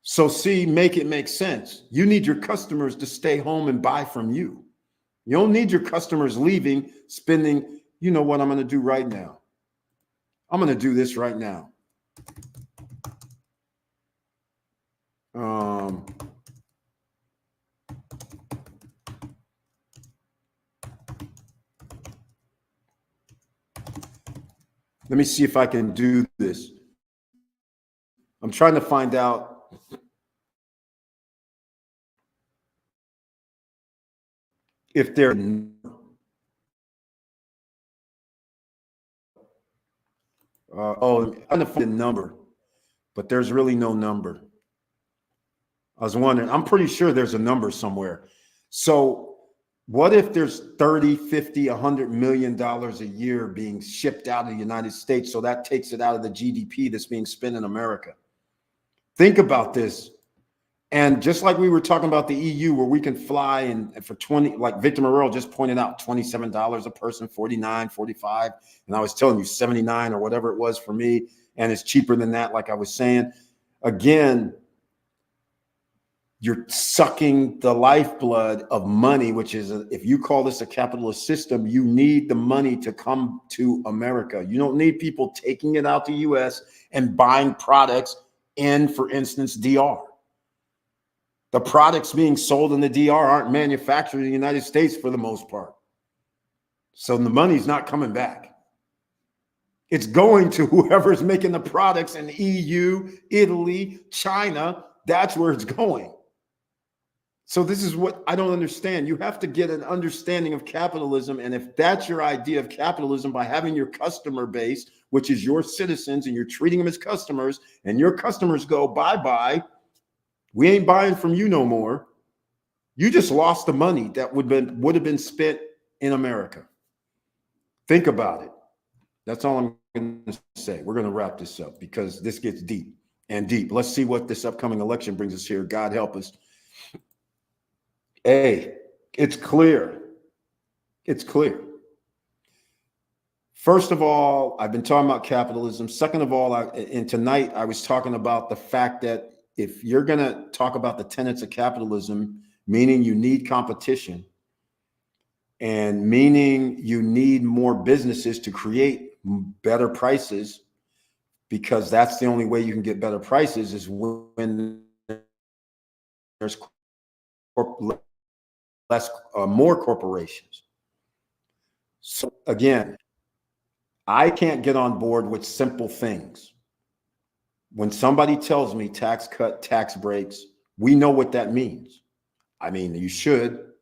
So see, make it make sense. You need your customers to stay home and buy from you. You don't need your customers leaving, spending. You know what I'm going to do right now? I'm going to do this right now. Let me see if I can do this. I'm trying to find out if they're I'm trying to find a number, but there's really no number. I was wondering, I'm pretty sure there's a number somewhere. So what if there's 30, 50, $100 million a year being shipped out of the United States? So that takes it out of the GDP that's being spent in America. Think about this. And just like we were talking about the EU, where we can fly and for 20, like Victor Morrell just pointed out, $27 a person, 49, 45. And I was telling you 79 or whatever it was for me. And it's cheaper than that, like I was saying. Again, you're sucking the lifeblood of money, which is, if you call this a capitalist system, you need the money to come to America. You don't need people taking it out the US and buying products in, for instance, DR. The products being sold in the DR aren't manufactured in the United States for the most part. So the money's not coming back. It's going to whoever's making the products in the EU, Italy, China. That's where it's going. So this is what I don't understand. You have to get an understanding of capitalism. And if that's your idea of capitalism, by having your customer base, which is your citizens, and you're treating them as customers, and your customers go, bye-bye, we ain't buying from you no more. You just lost the money that would have been spent in America. Think about it. That's all I'm going to say. We're going to wrap this up because this gets deep and deep. Let's see what this upcoming election brings us here. God help us. Hey, it's clear. It's clear. First of all, I've been talking about capitalism. Second of all, and tonight I was talking about the fact that if you're going to talk about the tenets of capitalism, meaning you need competition and meaning you need more businesses to create better prices, because that's the only way you can get better prices is when there's more corporations. So again, I can't get on board with simple things. When somebody tells me tax cut, tax breaks, we know what that means. I mean, you should.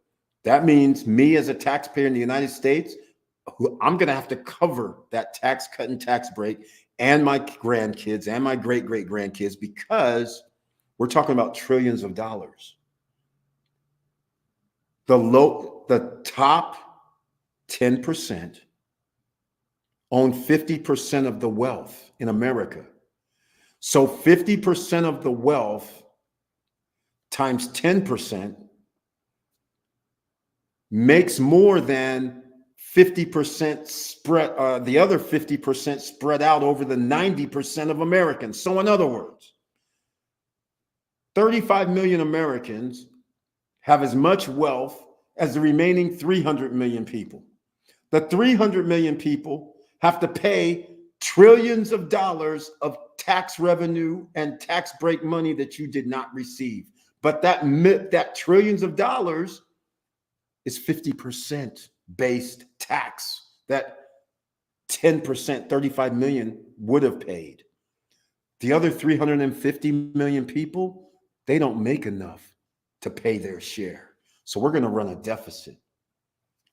That means me as a taxpayer in the United States, I'm going to have to cover that tax cut and tax break and my grandkids and my great-great-grandkids, because we're talking about trillions of dollars. The top 10% own 50% of the wealth in America. So 50% of the wealth times 10% makes more than 50% spread, the other 50% spread out over the 90% of Americans. So in other words, 35 million Americans have as much wealth as the remaining 300 million people. The 300 million people have to pay trillions of dollars of tax revenue and tax break money that you did not receive. But that trillions of dollars is 50% based tax that 10%, 35 million would have paid. The other 350 million people, they don't make enough to pay their share. So we're going to run a deficit.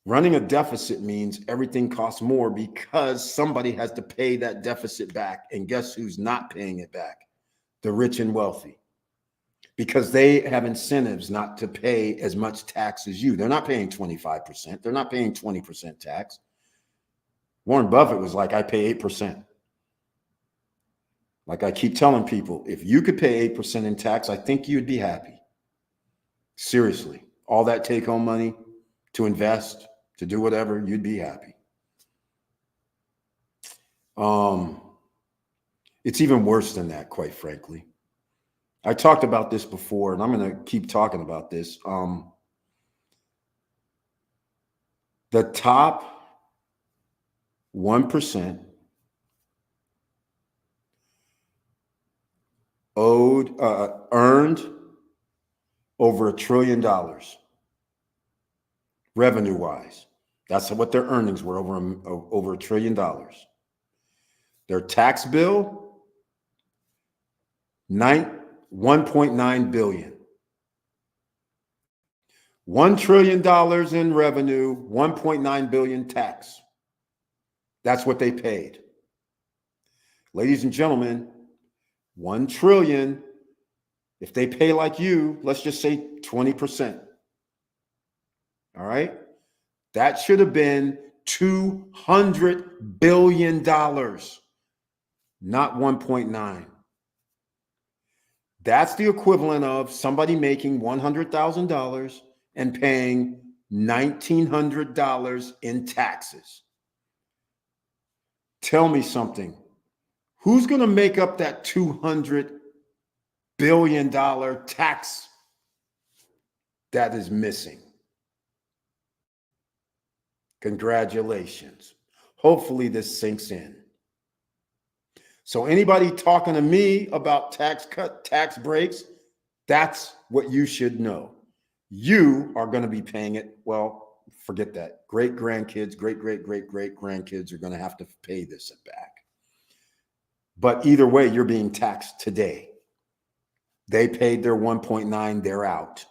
Running a deficit means everything costs more because somebody has to pay that deficit back. And guess who's not paying it back? The rich and wealthy. Because they have incentives not to pay as much tax as you. They're not paying 25%. They're not paying 20% tax. Warren Buffett was like, I pay 8%. Like I keep telling people, if you could pay 8% in tax, I think you'd be happy. Seriously, all that take-home money to invest, to do whatever, you'd be happy. It's even worse than that, quite frankly. I talked about this before, and I'm going to keep talking about this. The top 1% earned over $1 trillion revenue-wise. That's what their earnings were, over $1 trillion. Their tax bill, $1.9 billion. $1 trillion in revenue, 1.9 billion tax. That's what they paid. Ladies and gentlemen, 1 trillion, if they pay like you, let's just say 20%. All right? That should have been $200 billion, not 1.9. That's the equivalent of somebody making $100,000 and paying $1,900 in taxes. Tell me something. Who's going to make up that $200 billion tax that is missing? Congratulations. Hopefully this sinks in. So anybody talking to me about tax cut, tax breaks, that's what you should know. You are going to be paying it. Well, forget that. Great-grandkids, great-great-great-great-grandkids are going to have to pay this back. But either way, you're being taxed today. They paid their 1.9, they're out.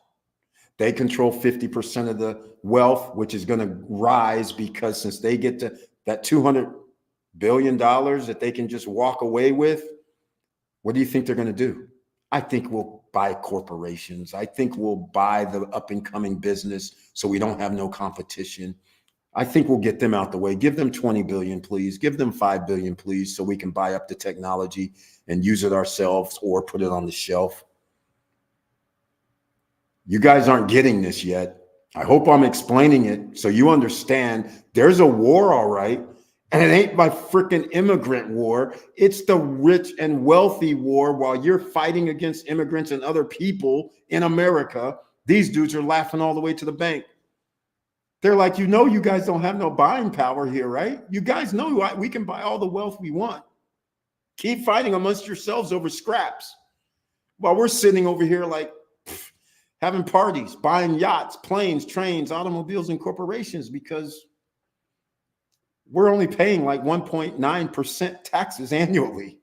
They control 50% of the wealth, which is going to rise because since they get to that $200 billion that they can just walk away with, what do you think they're going to do? I think we'll buy corporations. I think we'll buy the up and coming business so we don't have no competition. I think we'll get them out the way. Give them 20 billion, please. Give them 5 billion, please, so we can buy up the technology and use it ourselves or put it on the shelf. You guys aren't getting this yet. I hope I'm explaining it so you understand there's a war, all right. And it ain't my freaking immigrant war. It's the rich and wealthy war. While you're fighting against immigrants and other people in America, these dudes are laughing all the way to the bank. They're like, you know, you guys don't have no buying power here, right? You guys know we can buy all the wealth we want. Keep fighting amongst yourselves over scraps. While we're sitting over here like having parties, buying yachts, planes, trains, automobiles, and corporations because we're only paying like 1.9% taxes annually.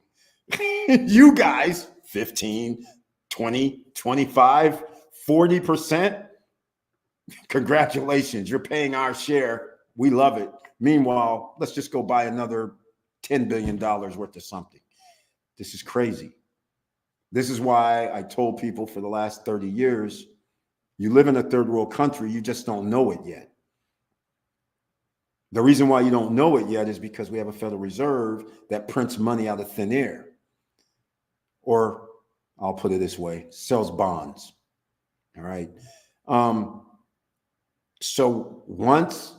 You guys, 15, 20, 25, 40%. Congratulations, you're paying our share. We love it. Meanwhile, let's just go buy another $10 billion worth of something. This is crazy. This is why I told people for the last 30 years, you live in a third world country, you just don't know it yet. The reason why you don't know it yet is because we have a Federal Reserve that prints money out of thin air. Or I'll put it this way, sells bonds. All right. So once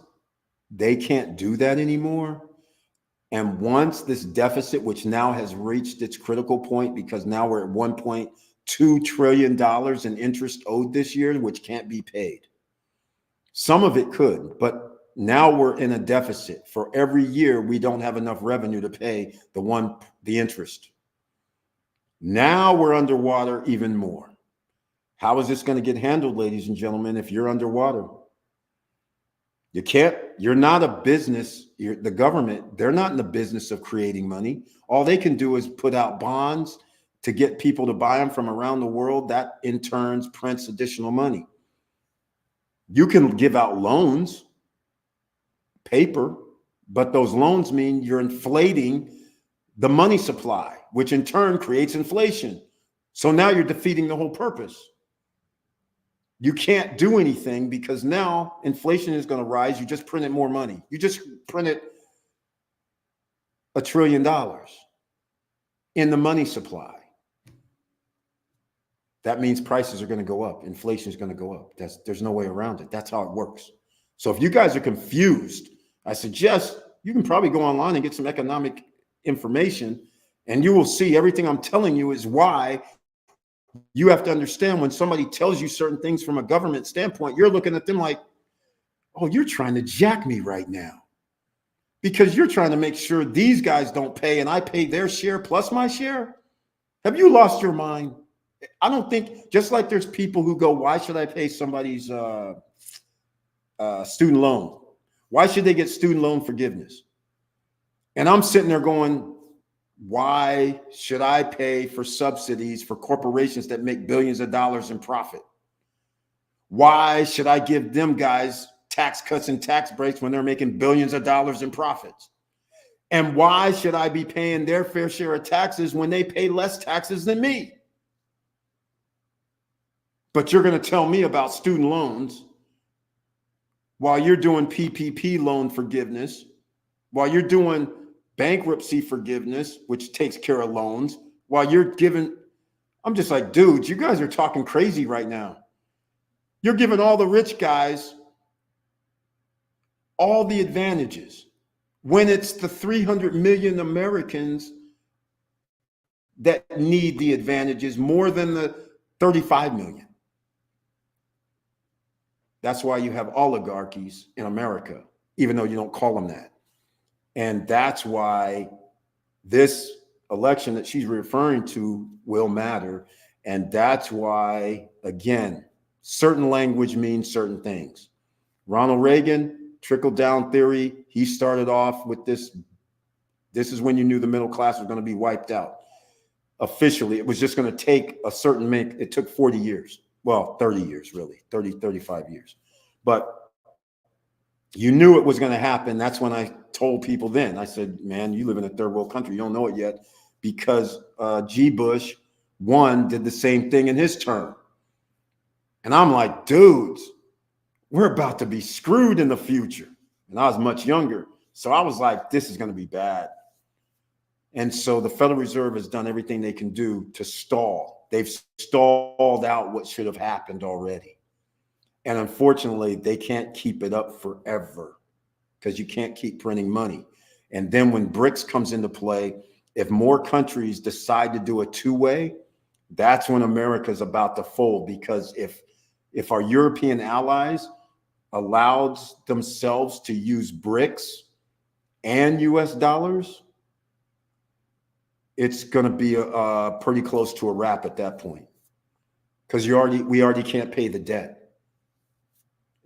they can't do that anymore, and once this deficit, which now has reached its critical point because now we're at $1.2 trillion in interest owed this year, which can't be paid. Some of it could, but now we're in a deficit. For every year, we don't have enough revenue to pay the interest. Now we're underwater even more. How is this going to get handled, ladies and gentlemen, if you're underwater? You're not a business. The government, they're not in the business of creating money. All they can do is put out bonds to get people to buy them from around the world. That in turn prints additional money. You can give out loans, paper, but those loans mean you're inflating the money supply, which in turn creates inflation. So now you're defeating the whole purpose. You can't do anything because now inflation is going to rise. You just printed more money. You just printed $1 trillion in the money supply. That means prices are going to go up. Inflation is going to go up. There's no way around it. That's how it works. So if you guys are confused, I suggest you can probably go online and get some economic information, and you will see everything I'm telling you is why you have to understand when somebody tells you certain things from a government standpoint, you're looking at them like, oh, you're trying to jack me right now because you're trying to make sure these guys don't pay and I pay their share plus my share. Have you lost your mind? I don't think, just like there's people who go, why should I pay somebody's student loan? Why should they get student loan forgiveness? And I'm sitting there going, why should I pay for subsidies for corporations that make billions of dollars in profit? Why should I give them guys tax cuts and tax breaks when they're making billions of dollars in profits? And why should I be paying their fair share of taxes when they pay less taxes than me? But you're going to tell me about student loans while you're doing PPP loan forgiveness, while you're doing bankruptcy forgiveness, which takes care of loans, while you're giving, I'm just like, dudes, you guys are talking crazy right now. You're giving all the rich guys all the advantages when it's the 300 million Americans that need the advantages more than the 35 million. That's why you have oligarchies in America, even though you don't call them that. And that's why this election that she's referring to will matter. And that's why, again, certain language means certain things. Ronald Reagan, trickle-down theory, he started off with this. This is when you knew the middle class was going to be wiped out. Officially, it was just going to take a certain make. It took 40 years. Well, 30 years, really, 35 years. But you knew it was going to happen. That's when I told people then. I said, man, you live in a third world country. You don't know it yet because G. Bush, one, did the same thing in his term. And I'm like, dudes, we're about to be screwed in the future. And I was much younger. So I was like, this is going to be bad. And so the Federal Reserve has done everything they can do to stall. They've stalled out what should have happened already. And unfortunately, they can't keep it up forever because you can't keep printing money. And then when BRICS comes into play, if more countries decide to do a two-way, that's when America's about to fold. Because if our European allies allowed themselves to use BRICS and US dollars, it's going to be pretty close to a wrap at that point, because we already can't pay the debt,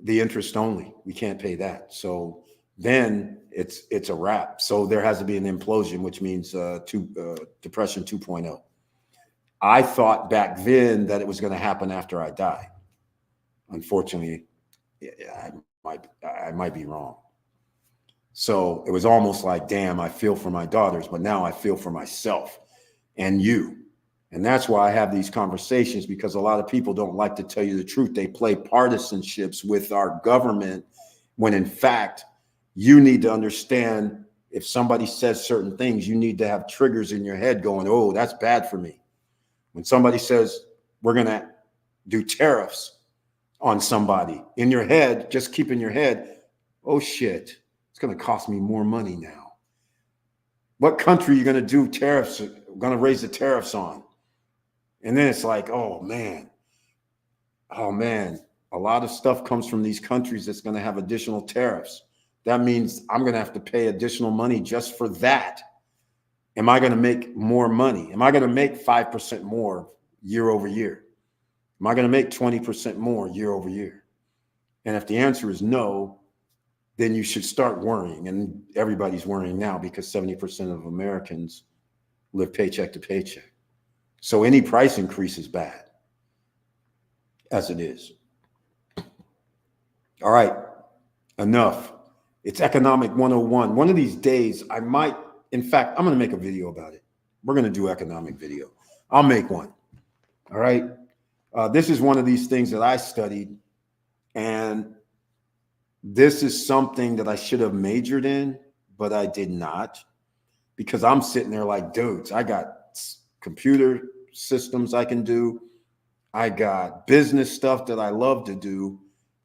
the interest only. We can't pay that. So then it's a wrap. So there has to be an implosion, which means depression 2.0. I thought back then that it was going to happen after I die. Unfortunately, I might be wrong. So it was almost like, damn, I feel for my daughters, but now I feel for myself and you. And that's why I have these conversations, because a lot of people don't like to tell you the truth. They play partisanships with our government when in fact, you need to understand, if somebody says certain things, you need to have triggers in your head going, oh, that's bad for me. When somebody says, we're going to do tariffs on somebody, in your head, just keep in your head, oh shit, it's going to cost me more money now. What country are you going to do tariffs, going to raise the tariffs on? And then it's like, oh man, a lot of stuff comes from these countries that's going to have additional tariffs. That means I'm going to have to pay additional money just for that. Am I going to make more money? Am I going to make 5% more year over year? Am I going to make 20% more year over year? And if the answer is no, then you should start worrying. And everybody's worrying now, because 70% of Americans live paycheck to paycheck. So any price increase is bad, as it is. All right, enough. It's Economic 101. One of these days, in fact, I'm going to make a video about it. We're going to do economic video. I'll make one. All right. This is one of these things that I studied, and this is something that I should have majored in, but I did not, because I'm sitting there like, dudes, I got computer systems I can do. I got business stuff that I love to do.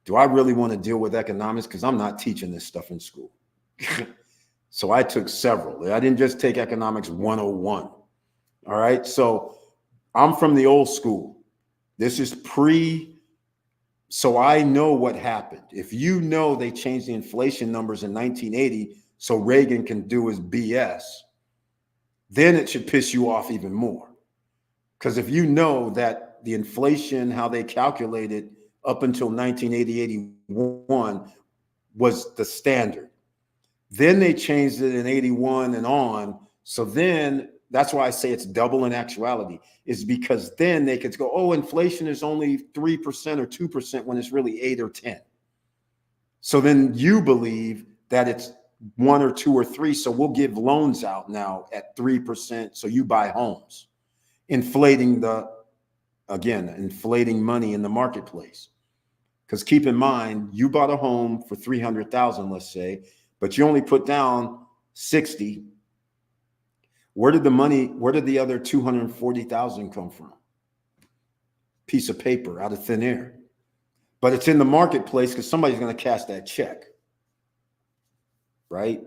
Do I really want to deal with economics? Because I'm not teaching this stuff in school. So I took several. I didn't just take Economics 101. All right. So I'm from the old school. This is so I know what happened. If you know they changed the inflation numbers in 1980 so Reagan can do his BS, then it should piss you off even more. Because if you know that the inflation, how they calculated up until 1980, 81 was the standard. Then they changed it in 81 and on. So then that's why I say it's double in actuality, is because then they could go, oh, inflation is only 3% or 2% when it's really 8 or 10. So then you believe that it's 1 or 2 or 3. So we'll give loans out now at 3%. So you buy homes, inflating money in the marketplace. Because keep in mind, you bought a home for 300,000, let's say, but you only put down 60. Where did the other 240,000 come from? Piece of paper out of thin air. But it's in the marketplace because somebody's going to cash that check. Right?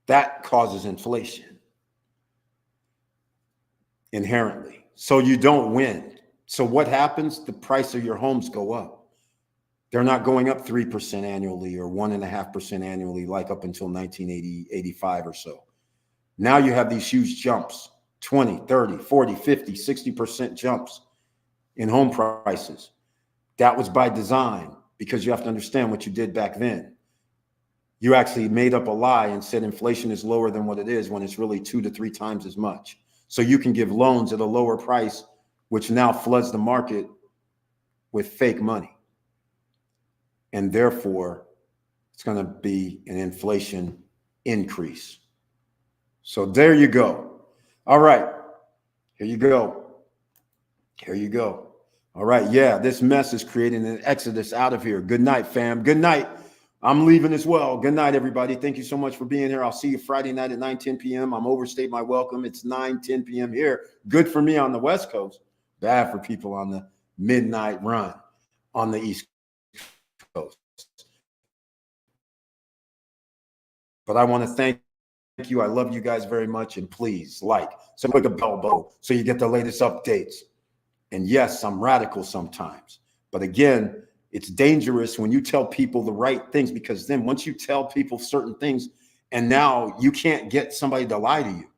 That causes inflation inherently. So you don't win. So what happens? The price of your homes go up. They're not going up 3% annually or 1.5% annually like up until 1980, 85 or so. Now you have these huge jumps, 20, 30, 40, 50, 60% jumps in home prices. That was by design, because you have to understand what you did back then. You actually made up a lie and said inflation is lower than what it is when it's really 2 to 3 times as much. So you can give loans at a lower price, which now floods the market with fake money. And therefore, it's going to be an inflation increase. So there you go. All right. Here you go. Here you go. All right. Yeah, this mess is creating an exodus out of here. Good night, fam. Good night. I'm leaving as well. Good night, everybody. Thank you so much for being here. I'll see you Friday night at 9:10 p.m. I'm overstayed my welcome. It's 9:10 p.m. here. Good for me on the West Coast. Bad for people on the midnight run on the East Coast. But I want to thank you. I love you guys very much. And please click a bell so you get the latest updates. And yes, I'm radical sometimes. But again, it's dangerous when you tell people the right things, because then once you tell people certain things, and now you can't get somebody to lie to you.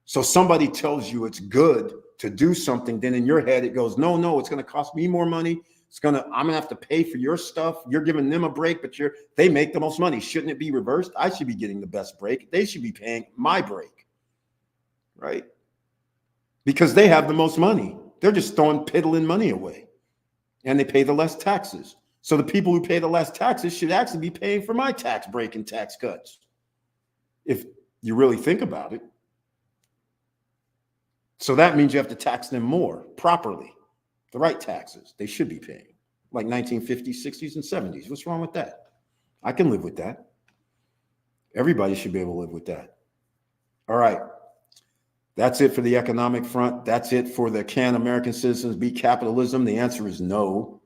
So somebody tells you it's good to do something, then in your head it goes, no, it's going to cost me more money. I'm going to have to pay for your stuff. You're giving them a break, but they make the most money. Shouldn't it be reversed? I should be getting the best break. They should be paying my break, right? Because they have the most money. They're just throwing piddling money away, and they pay the less taxes. So the people who pay the less taxes should actually be paying for my tax break and tax cuts. if you really think about it. So that means you have to tax them more properly, the right taxes they should be paying, like 1950s, 60s, and 70s. What's wrong with that? I can live with that. Everybody should be able to live with that. All right. That's it for the economic front. That's it for the can American citizens beat capitalism? The answer is no,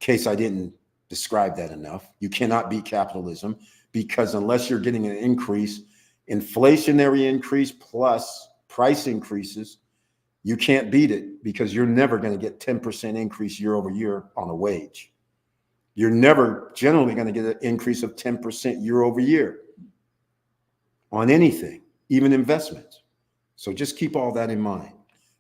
in case I didn't describe that enough. You cannot beat capitalism because unless you're getting an increase, inflationary increase plus price increases, you can't beat it because you're never going to get 10% increase year over year on a wage. You're never generally going to get an increase of 10% year over year on anything, even investments. So just keep all that in mind.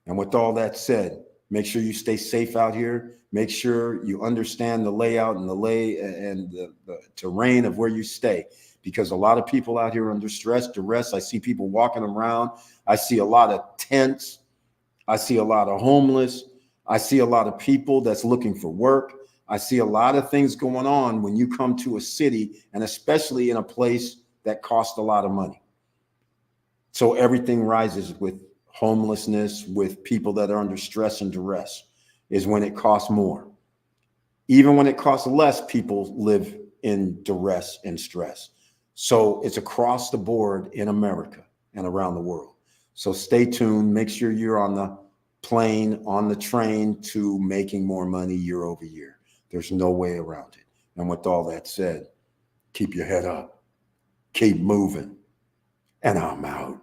And with all that said, make sure you stay safe out here. Make sure you understand the layout and the terrain of where you stay, because a lot of people out here are under stress, duress. I see people walking around. I see a lot of tents. I see a lot of homeless. I see a lot of people that's looking for work. I see a lot of things going on when you come to a city, and especially in a place that costs a lot of money. So everything rises with homelessness, with people that are under stress and duress, is when it costs more. Even when it costs less, people live in duress and stress. So it's across the board in America and around the world. So stay tuned. Make sure you're on the plane, on the train to making more money year over year. There's no way around it. And with all that said, keep your head up, keep moving, and I'm out.